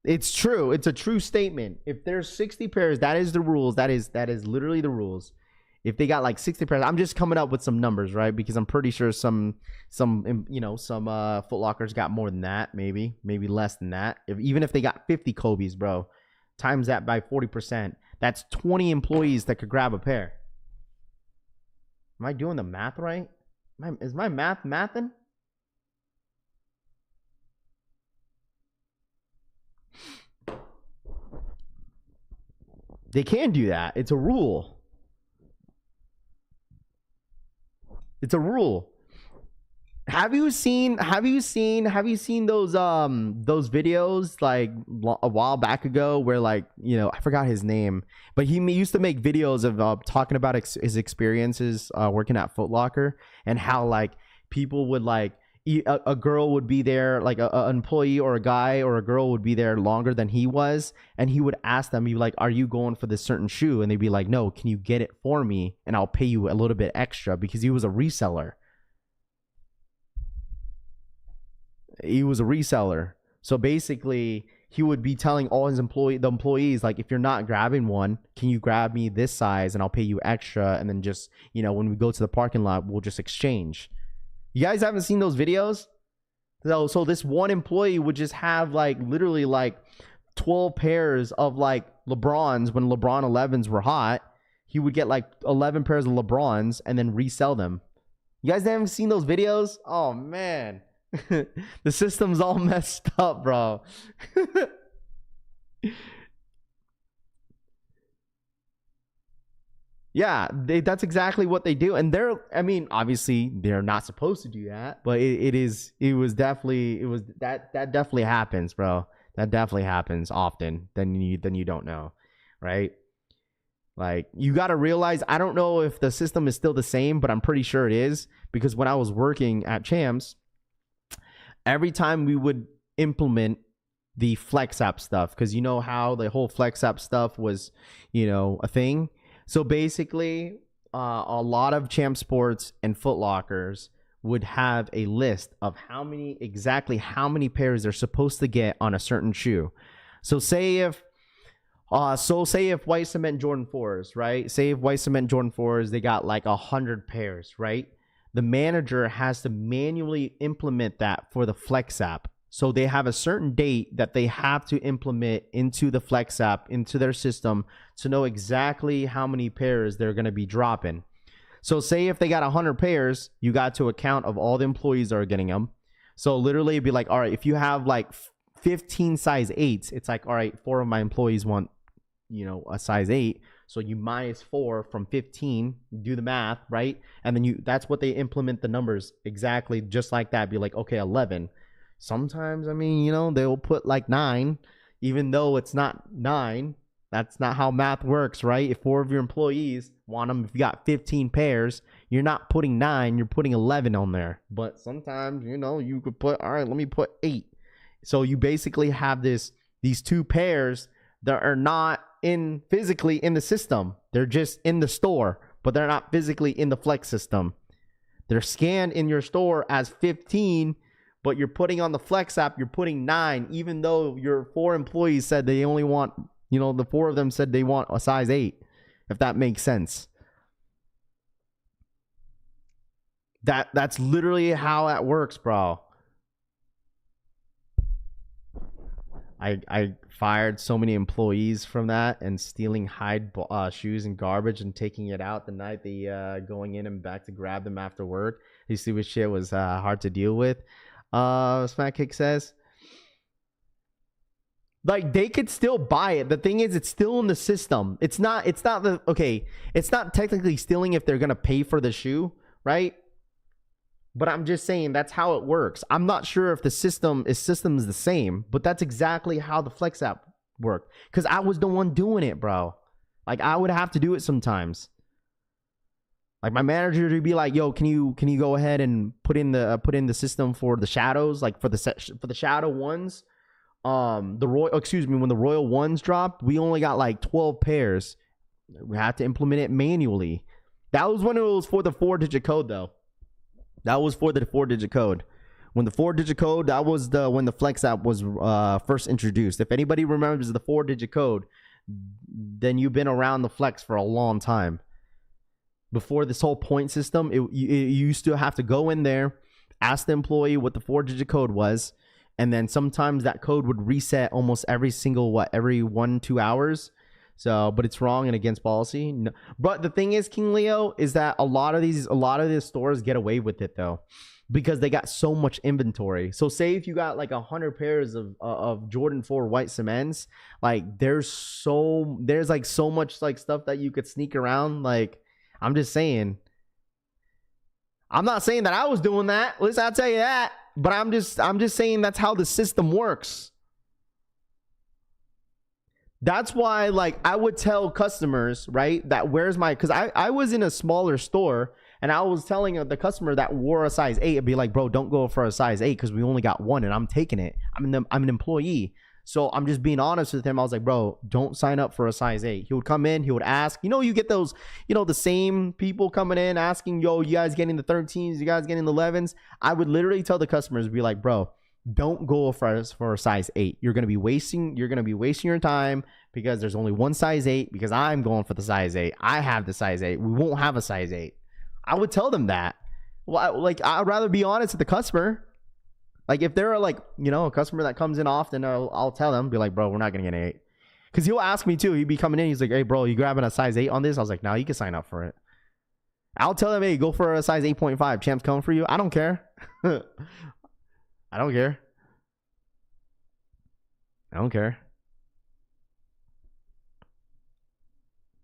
S3: It's true. It's a true statement. If there's 60 pairs, that is the rules. That is literally the rules. If they got like 60 pairs, I'm just coming up with some numbers, right? Because I'm pretty sure some Foot Lockers got more than that, maybe less than that. Even if they got 50 Kobe's, bro, times that by 40%, that's 20 employees that could grab a pair. Am I doing the math right? Is my math mathing? They can do that. It's a rule. It's a rule. Have you seen those videos like a while back ago where, like, I forgot his name, but he used to make videos of talking about his experiences working at Foot Locker, and how, like, people would, like, a girl would be there, like an employee or a guy or a girl would be there longer than he was, and he would ask them, he'd be like, are you going for this certain shoe? And they'd be like, no, can you get it for me and I'll pay you a little bit extra, because he was a reseller. So basically, he would be telling all his employees, like, if you're not grabbing one, can you grab me this size and I'll pay you extra? And then just, you know, when we go to the parking lot, we'll just exchange. You guys haven't seen those videos? So this one employee would just have like literally like 12 pairs of like LeBrons when LeBron 11s were hot. He would get like 11 pairs of LeBrons and then resell them. You guys haven't seen those videos? Oh, man. The system's all messed up, bro. Yeah, that's exactly what they do. And I mean, obviously they're not supposed to do that, but that definitely happens, bro. That definitely happens often than you don't know, right? Like, you got to realize, I don't know if the system is still the same, but I'm pretty sure it is, because when I was working at Champs, every time we would implement the Flex app stuff, because you know how the whole Flex app stuff was, you know, a thing. So basically, a lot of Champ Sports and Foot Lockers would have a list of exactly how many pairs they're supposed to get on a certain shoe. So say if White Cement Jordan 4s, right? Say if White Cement Jordan 4s, they got like 100 pairs, right? The manager has to manually implement that for the Flex app. So they have a certain date that they have to implement into the Flex app, into their system, to know exactly how many pairs they're going to be dropping. So say if they got 100 pairs, you got to account of all the employees that are getting them. So literally it'd be like, all right, if you have like 15 size 8s, it's like, all right, 4 of my employees want, you know, a size 8. So you minus 4 from 15, do the math, right? And then that's what they implement the numbers exactly just like that. Be like, okay, 11. Sometimes, I mean, you know, they'll put like 9, even though it's not 9. That's not how math works, right? If 4 of your employees want them, if you got 15 pairs, you're not putting 9, you're putting 11 on there. But sometimes, you know, you could put, all right, let me put 8. So you basically have these 2 pairs that are not physically in the system. They're just in the store, but they're not physically in the Flex system. They're scanned in your store as 15, but you're putting on the Flex app, you're putting 9, even though your 4 employees said they only want, you know, the 4 of them said they want a size 8, if that makes sense. That's literally how that works, bro. I fired so many employees from that, and stealing Hyde shoes and garbage and taking it out the night they going in and back to grab them after work. You see what shit was hard to deal with. Smack Kick says, like, they could still buy it. The thing is, it's still in the system. It's not technically stealing if they're gonna pay for the shoe, right? But I'm just saying that's how it works. I'm not sure if the system is the same, but that's exactly how the Flex app worked. Because I was the one doing it, bro. Like, I would have to do it sometimes. Like, my manager would be like, "Yo, can you go ahead and put in the system for the shadows, like for the shadow ones, when the royal ones dropped, we only got like 12 pairs. We had to implement it manually. That was when it was for the 4-digit code, though. That was for the 4-digit code. When the 4-digit code, that was when the Flex app was first introduced. If anybody remembers the 4-digit code, then you've been around the Flex for a long time. Before this whole point system, you used to have to go in there, ask the employee what the 4-digit code was, and then sometimes that code would reset almost every 1-2 hours. So, but it's wrong and against policy. No. But the thing is, King Leo, is that a lot of these stores get away with it though, because they got so much inventory. So say if you got like 100 pairs of Jordan 4 white cements, like there's like so much like stuff that you could sneak around. Like, I'm just saying, I'm not saying that I was doing that. Listen, I'll tell you that. But I'm just saying that's how the system works. That's why, like, I would tell customers, right, that because I was in a smaller store, and I was telling the customer that wore a size 8, I'd be like, bro, don't go for a size 8 because we only got one and I'm taking it. I'm an employee. So I'm just being honest with him. I was like, bro, don't sign up for a size 8. He would come in, he would ask, you get those, the same people coming in asking, yo, you guys getting the 13s, you guys getting the 11s. I would literally tell the customers, be like, bro, don't go for a size 8. You're gonna be wasting your time because there's only one size 8. Because I'm going for the size 8. I have the size 8. We won't have a size 8. I would tell them that. Well, like I'd rather be honest with the customer. Like if they're like, you know, a customer that comes in often, I'll tell them, be like, bro, we're not gonna get an 8. Because he'll ask me too. He'd be coming in. He's like, hey, bro, you grabbing a size 8 on this? I was like, no, you can sign up for it. I'll tell them, hey, go for a size 8.5. Champ's coming for you. I don't care. I don't care. I don't care.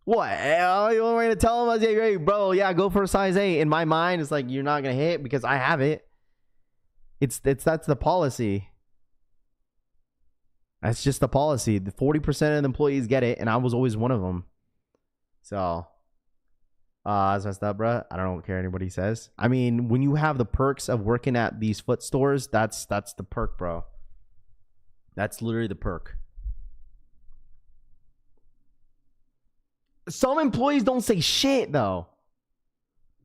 S3: What? You want me to tell him? I was like, hey, bro, yeah, go for a size 8. In my mind, it's like, you're not going to hit because I have it. That's the policy. That's just the policy. The 40% of the employees get it, and I was always one of them. So, that's messed up, bro. I don't care anybody says. I mean, when you have the perks of working at these foot stores, that's the perk, bro. That's literally the perk. Some employees don't say shit, though.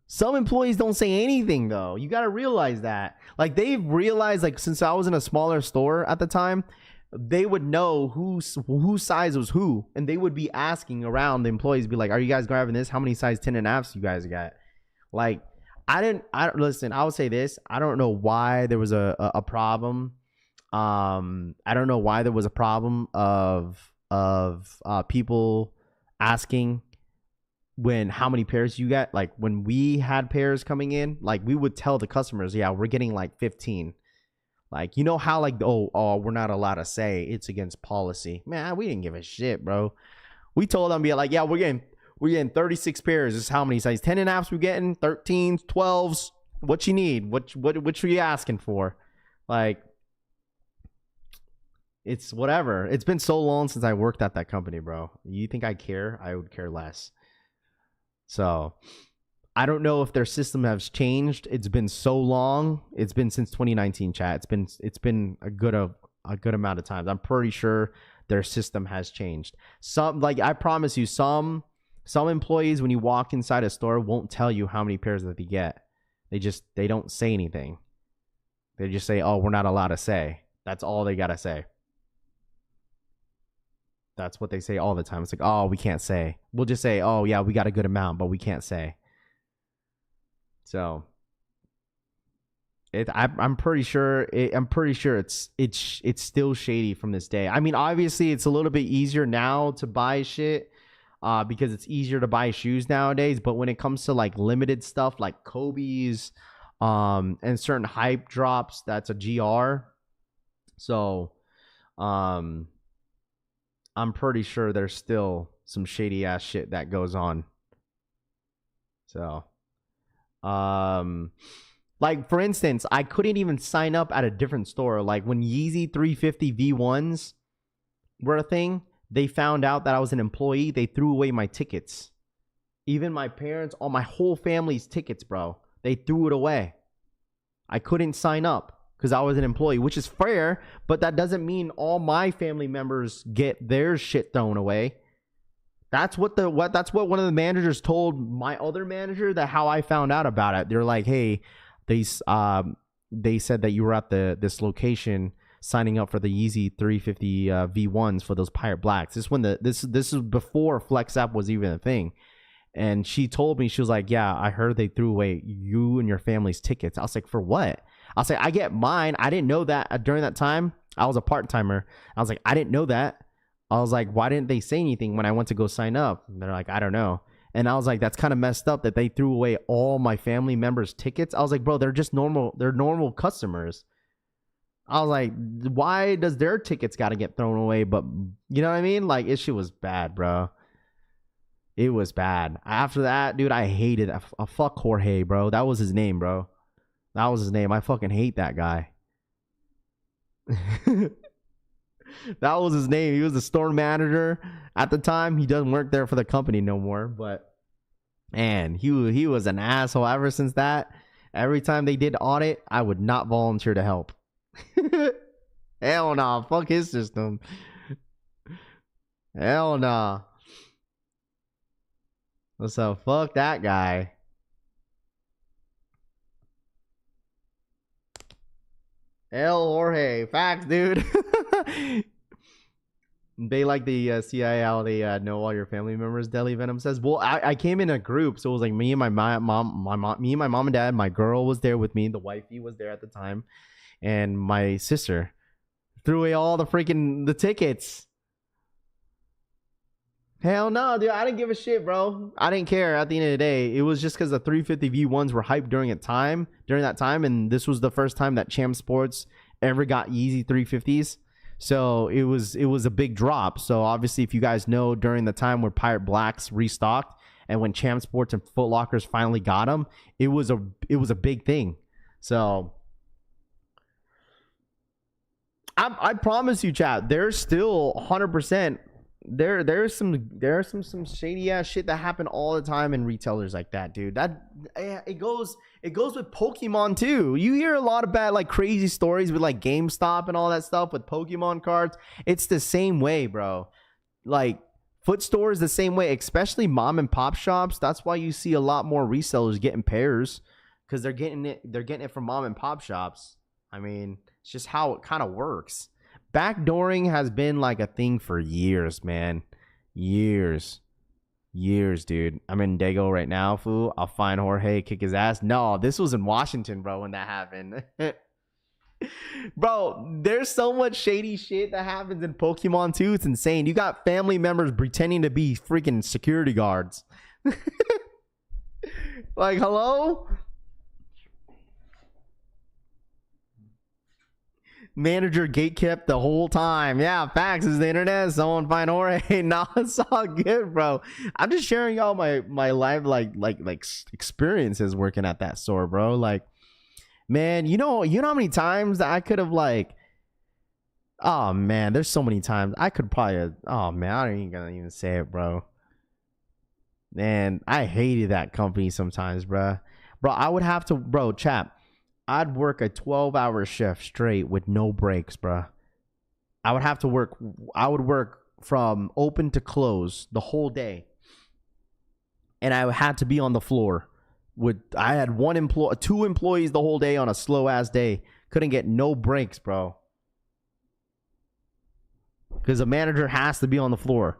S3: Some employees don't say anything, though. You got to realize that. Like, they've realized, like, since I was in a smaller store at the time, they would know whose size was who. And they would be asking around the employees, be like, are you guys grabbing this? How many size 10.5s you guys got? Like, listen, I would say this. I don't know why there was a problem. I don't know why there was a problem of people asking how many pairs you got. Like when we had pairs coming in, like we would tell the customers, yeah, we're getting like 15. Like, you know how like, oh, we're not allowed to say it's against policy. Man, we didn't give a shit, bro. We told them, be like, yeah, we're getting 36 pairs. This is how many size 10.5s we getting? 13s, 12s. What you need? What are you asking for? Like, it's whatever. It's been so long since I worked at that company, bro. You think I care? I would care less. So I don't know if their system has changed. It's been so long. It's been since 2019, chat. It's been a good amount of times. I'm pretty sure their system has changed. Some, like, I promise you, some employees when you walk inside a store won't tell you how many pairs that they get. They don't say anything. They just say, oh, we're not allowed to say. That's all they gotta say. That's what they say all the time. It's like, oh, we can't say. We'll just say, oh yeah, we got a good amount, but we can't say. So I'm pretty sure it's still shady from this day. I mean, obviously it's a little bit easier now to buy shit because it's easier to buy shoes nowadays. But when it comes to like limited stuff like Kobe's and certain hype drops, that's a GR. So I'm pretty sure there's still some shady ass shit that goes on. So, like for instance, I couldn't even sign up at a different store. Like when Yeezy 350 V1s were a thing, they found out that I was an employee. They threw away my tickets. Even my parents, all my whole family's tickets, bro. They threw it away. I couldn't sign up because I was an employee, which is fair, but that doesn't mean all my family members get their shit thrown away. That's what one of the managers told my other manager, that how I found out about it. They're like, hey, they said that you were at this location signing up for the Yeezy 350 V1s for those Pirate Blacks. This is before Flex App was even a thing. And she told me, she was like, yeah, I heard they threw away you and your family's tickets. I was like, for what? I'll say, I get mine. I didn't know that during that time. I was a part-timer. I was like, I didn't know that. I was like, why didn't they say anything when I went to go sign up? And they're like, I don't know. And I was like, that's kind of messed up that they threw away all my family members' tickets. I was like, bro, they're just normal. They're normal customers. I was like, why does their tickets got to get thrown away? But you know what I mean? Like, issue was bad, bro. It was bad. After that, dude, I hated it. Fuck Jorge, bro. That was his name, bro. That was his name. I fucking hate that guy. That was his name. He was the store manager at the time. He doesn't work there for the company no more. But, man, he was an asshole ever since that. Every time they did audit, I would not volunteer to help. Hell nah. Fuck his system. Hell nah. So, fuck that guy. El Jorge. Facts, dude. They like the CIA how they know all your family members. Deli Venom says, well, I came in a group, so it was like me and my mom, me and my mom and dad. My girl was there with me. The wifey was there at the time, and my sister threw away all the tickets. Hell no, dude. I didn't give a shit, bro. I didn't care at the end of the day. It was just because the 350 V1s were hyped during that time, and this was the first time that Champ Sports ever got Yeezy 350s. So it was a big drop. So obviously, if you guys know, during the time where Pirate Blacks restocked and when Champ Sports and Foot Lockers finally got them, it was a big thing. So I promise you, chat, there's still 100%. There's some shady ass shit that happen all the time in retailers like that, dude. It goes with Pokemon too. You hear a lot of bad, like, crazy stories with like GameStop and all that stuff with Pokemon cards. It's the same way, bro. Like, foot stores the same way, especially mom and pop shops. That's why you see a lot more resellers getting pairs, because they're getting it from mom and pop shops. I mean, it's just how it kind of works. Backdooring has been like a thing for years, man. Years, dude. I'm in Dago right now, fool. I'll find Jorge, kick his ass. No, this was in Washington, bro, when that happened. Bro, there's so much shady shit that happens in Pokemon too. It's insane. You got family members pretending to be freaking security guards. Like, hello? Manager gatekept the whole time. Yeah, facts. Is the internet. Someone find Jorge. No, it's all good, bro. I'm just sharing y'all my life, like experiences working at that store, bro. Like, man, you know how many times that I could have, like, oh man, there's so many times I could probably, oh man, I ain't gonna even say it, bro. Man, I hated that company sometimes, bro. I would have to, bro, chap. I'd work a 12-hour shift straight with no breaks, bruh. I would work from open to close the whole day. And I had to be on the floor. I had two employees the whole day on a slow-ass day. Couldn't get no breaks, bro. Because a manager has to be on the floor.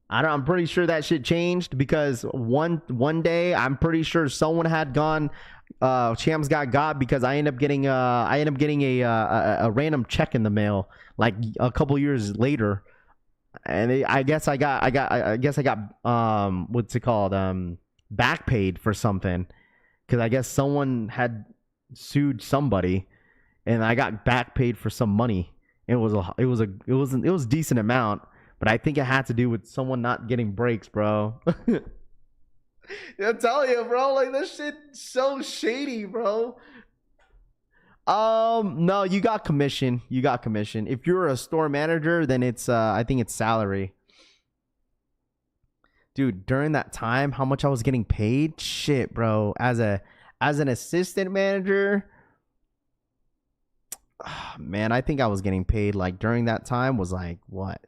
S3: I'm pretty sure that shit changed, because one day I'm pretty sure someone had gone... Champs got because I ended up getting a random check in the mail like a couple years later, and I guess I got what's it called, back paid for something, because I guess someone had sued somebody and I got back paid for some money. It was a decent amount, but I think it had to do with someone not getting breaks, bro. I'm telling you, bro, like, this shit so shady, bro. No, you got commission. If you're a store manager, then it's I think it's salary. Dude, during that time, how much I was getting paid? Shit, bro. As an assistant manager, man, I think I was getting paid, like, during that time was like, what?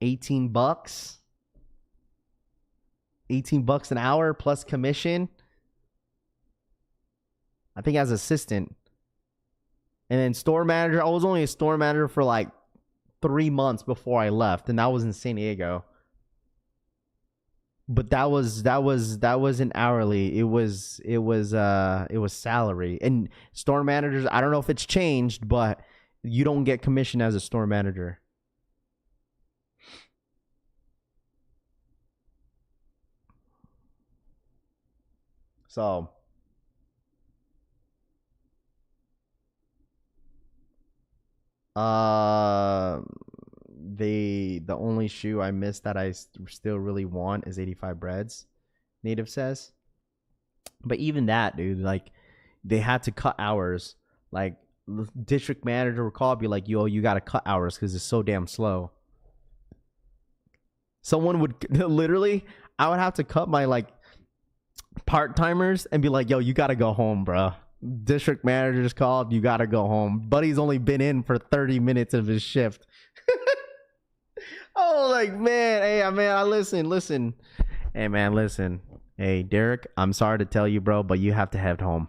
S3: $18? $18 an hour plus commission, I think, as assistant. And then store manager, I was only a store manager for like 3 months before I left, and that was in San Diego. But that wasn't hourly. It was salary. And store managers, I don't know if it's changed, but you don't get commission as a store manager. So, the only shoe I missed that I still really want is 85 Breads, Native says. But even that, dude, like, they had to cut hours. Like, the district manager would call, be like, yo, you got to cut hours because it's so damn slow. Someone would literally, I would have to cut my, like, part-timers and be like, yo, you gotta go home, bro. District manager's called, you gotta go home. Buddy's only been in for 30 minutes of his shift. Oh, like, man, hey, man, listen. Hey, man, listen. Hey, Derek, I'm sorry to tell you, bro, but you have to head home.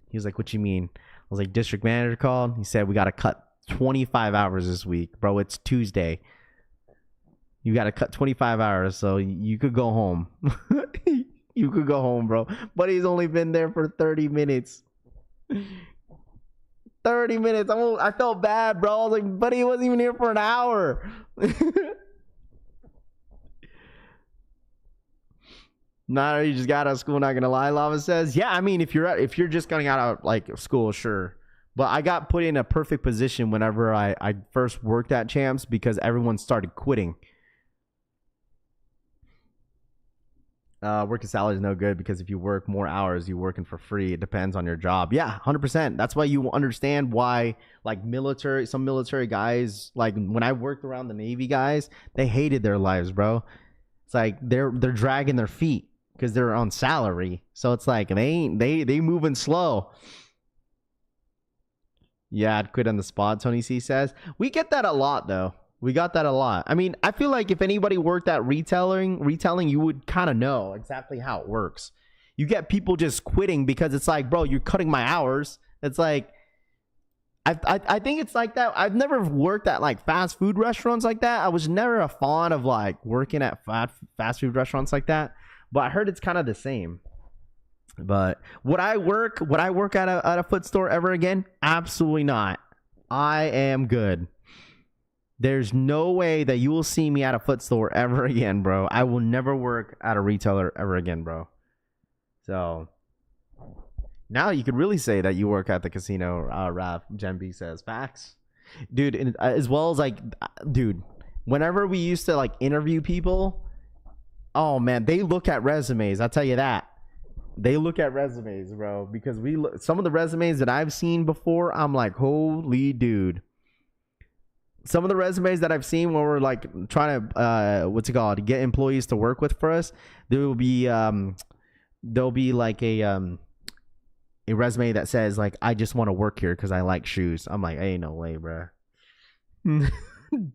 S3: He was like, what you mean? was like, district manager called. He said, we got to cut 25 hours this week. Bro, it's Tuesday. You got to cut 25 hours, so you could go home. You could go home, bro. But he's only been there for 30 minutes. 30 minutes. I felt bad, bro. I was like, buddy, he wasn't even here for an hour. Nah, you just got out of school, not gonna lie, Lava says. Yeah, I mean, if you're just getting out of like school, sure. But I got put in a perfect position whenever I first worked at Champs because everyone started quitting. Working salary is no good because if you work more hours, you're working for free. It depends on your job. Yeah, 100%. That's why you understand why like some military guys, like when I worked around the Navy guys, they hated their lives, bro. It's like they're dragging their feet because they're on salary. So it's like they moving slow. Yeah, I'd quit on the spot, Tony C says. We get that a lot though. We got that a lot. I mean, I feel like if anybody worked at retailing, you would kind of know exactly how it works. You get people just quitting because it's like, bro, you're cutting my hours. It's like, I think it's like that. I've never worked at like fast food restaurants like that. I was never a fan of like working at fast food restaurants like that. But I heard it's kind of the same. But would I work at a foot store ever again? Absolutely not. I am good. There's no way that you will see me at a foot store ever again, bro. I will never work at a retailer ever again, bro. So now you could really say that you work at the casino. Raph Gen B says facts, dude. And, as well as like, dude, whenever we used to like interview people, oh man, they look at resumes. I'll tell you that. They look at resumes, bro, because some of the resumes that I've seen before, I'm like, holy dude. Some of the resumes that I've seen when we're like trying to get employees to work with for us, there'll be like a resume that says like, I just want to work here because I like shoes. I'm like, ain't no way, bro.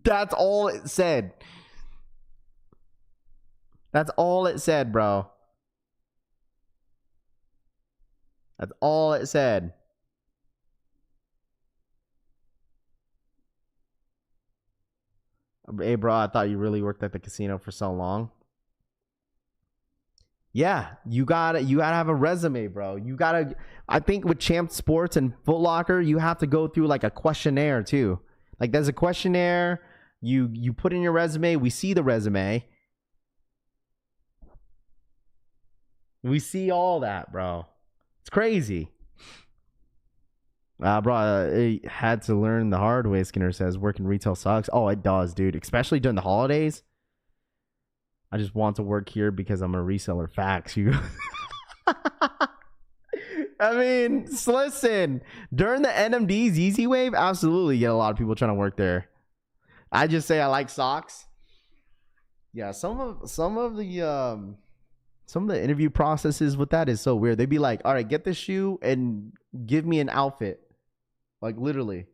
S3: That's all it said. That's all it said, bro. That's all it said. Hey, bro, I thought you really worked at the casino for so long. Yeah, you gotta have a resume, bro. I think with Champ Sports and Foot Locker, you have to go through like a questionnaire too. Like there's a questionnaire. You put in your resume. We see the resume. We see all that, bro. It's crazy. Bro, I had to learn the hard way. Skinner says working retail sucks. Oh, it does, dude. Especially during the holidays. I just want to work here because I'm a reseller. Facts, you. I mean, listen. During the NMD's Easy Wave, absolutely, you get a lot of people trying to work there. I just say I like socks. Yeah, some of the interview processes with that is so weird. They'd be like, all right, get this shoe and give me an outfit. Like literally.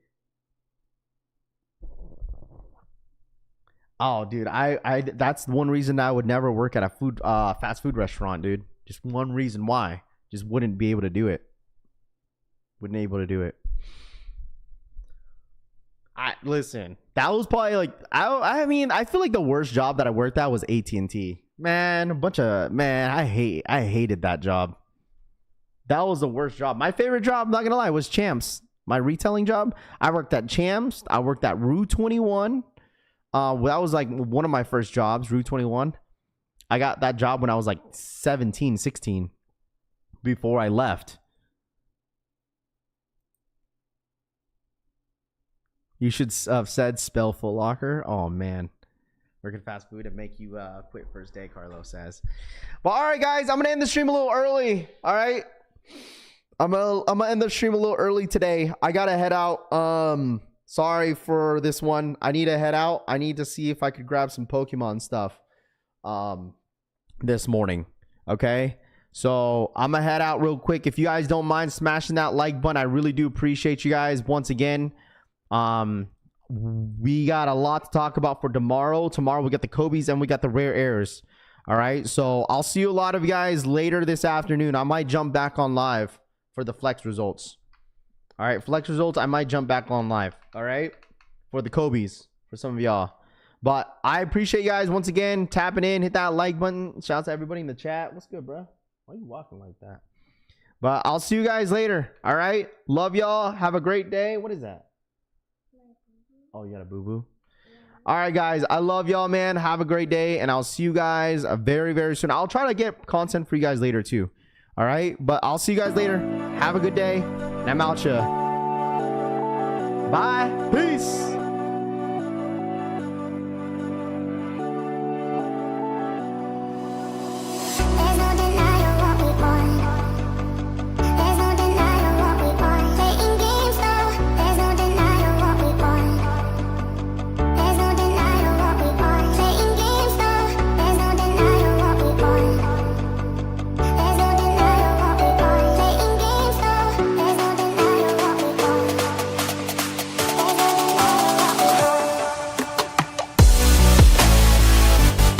S3: Oh, dude, I that's one reason I would never work at a fast food restaurant, dude. Just one reason why. Just wouldn't be able to do it. Wouldn't be able to do it. Listen, that was probably like I mean, I feel like the worst job that I worked at was AT&T. Man, I hated that job. That was the worst job. My favorite job, I'm not gonna lie, was Champs. My retailing job. I worked at Champs. I worked at Rue 21. That was like one of my first jobs, Rue 21. I got that job when I was like 17, 16 before I left. You should have said spell Foot Locker. Oh man. Working fast food and make you quit first day, Carlos says. But all right, guys, I'm gonna end the stream a little early. All right, I'm gonna end the stream a little early today. I gotta head out. Sorry for this one. I need to head out. I need to see if I could grab some Pokemon stuff this morning. Okay, so I'm gonna head out real quick. If you guys don't mind smashing that like button, I really do appreciate you guys once again. We got a lot to talk about for tomorrow. Tomorrow we got the Kobe's and we got the rare airs. All right, so I'll see you a lot of you guys later this afternoon. I might jump back on live for the flex results. All right, flex results. I might jump back on live. All right, for the Kobe's for some of y'all. But I appreciate you guys once again tapping in. Hit that like button. Shout out to everybody in the chat. What's good, bro? Why are you walking like that? But I'll see you guys later. All right. Love y'all. Have a great day. What is that? Oh, you got a boo-boo? All right, guys. I love y'all, man. Have a great day. And I'll see you guys very, very soon. I'll try to get content for you guys later, too. All right. But I'll see you guys later. Have a good day. And I'm out ya. Bye. Peace.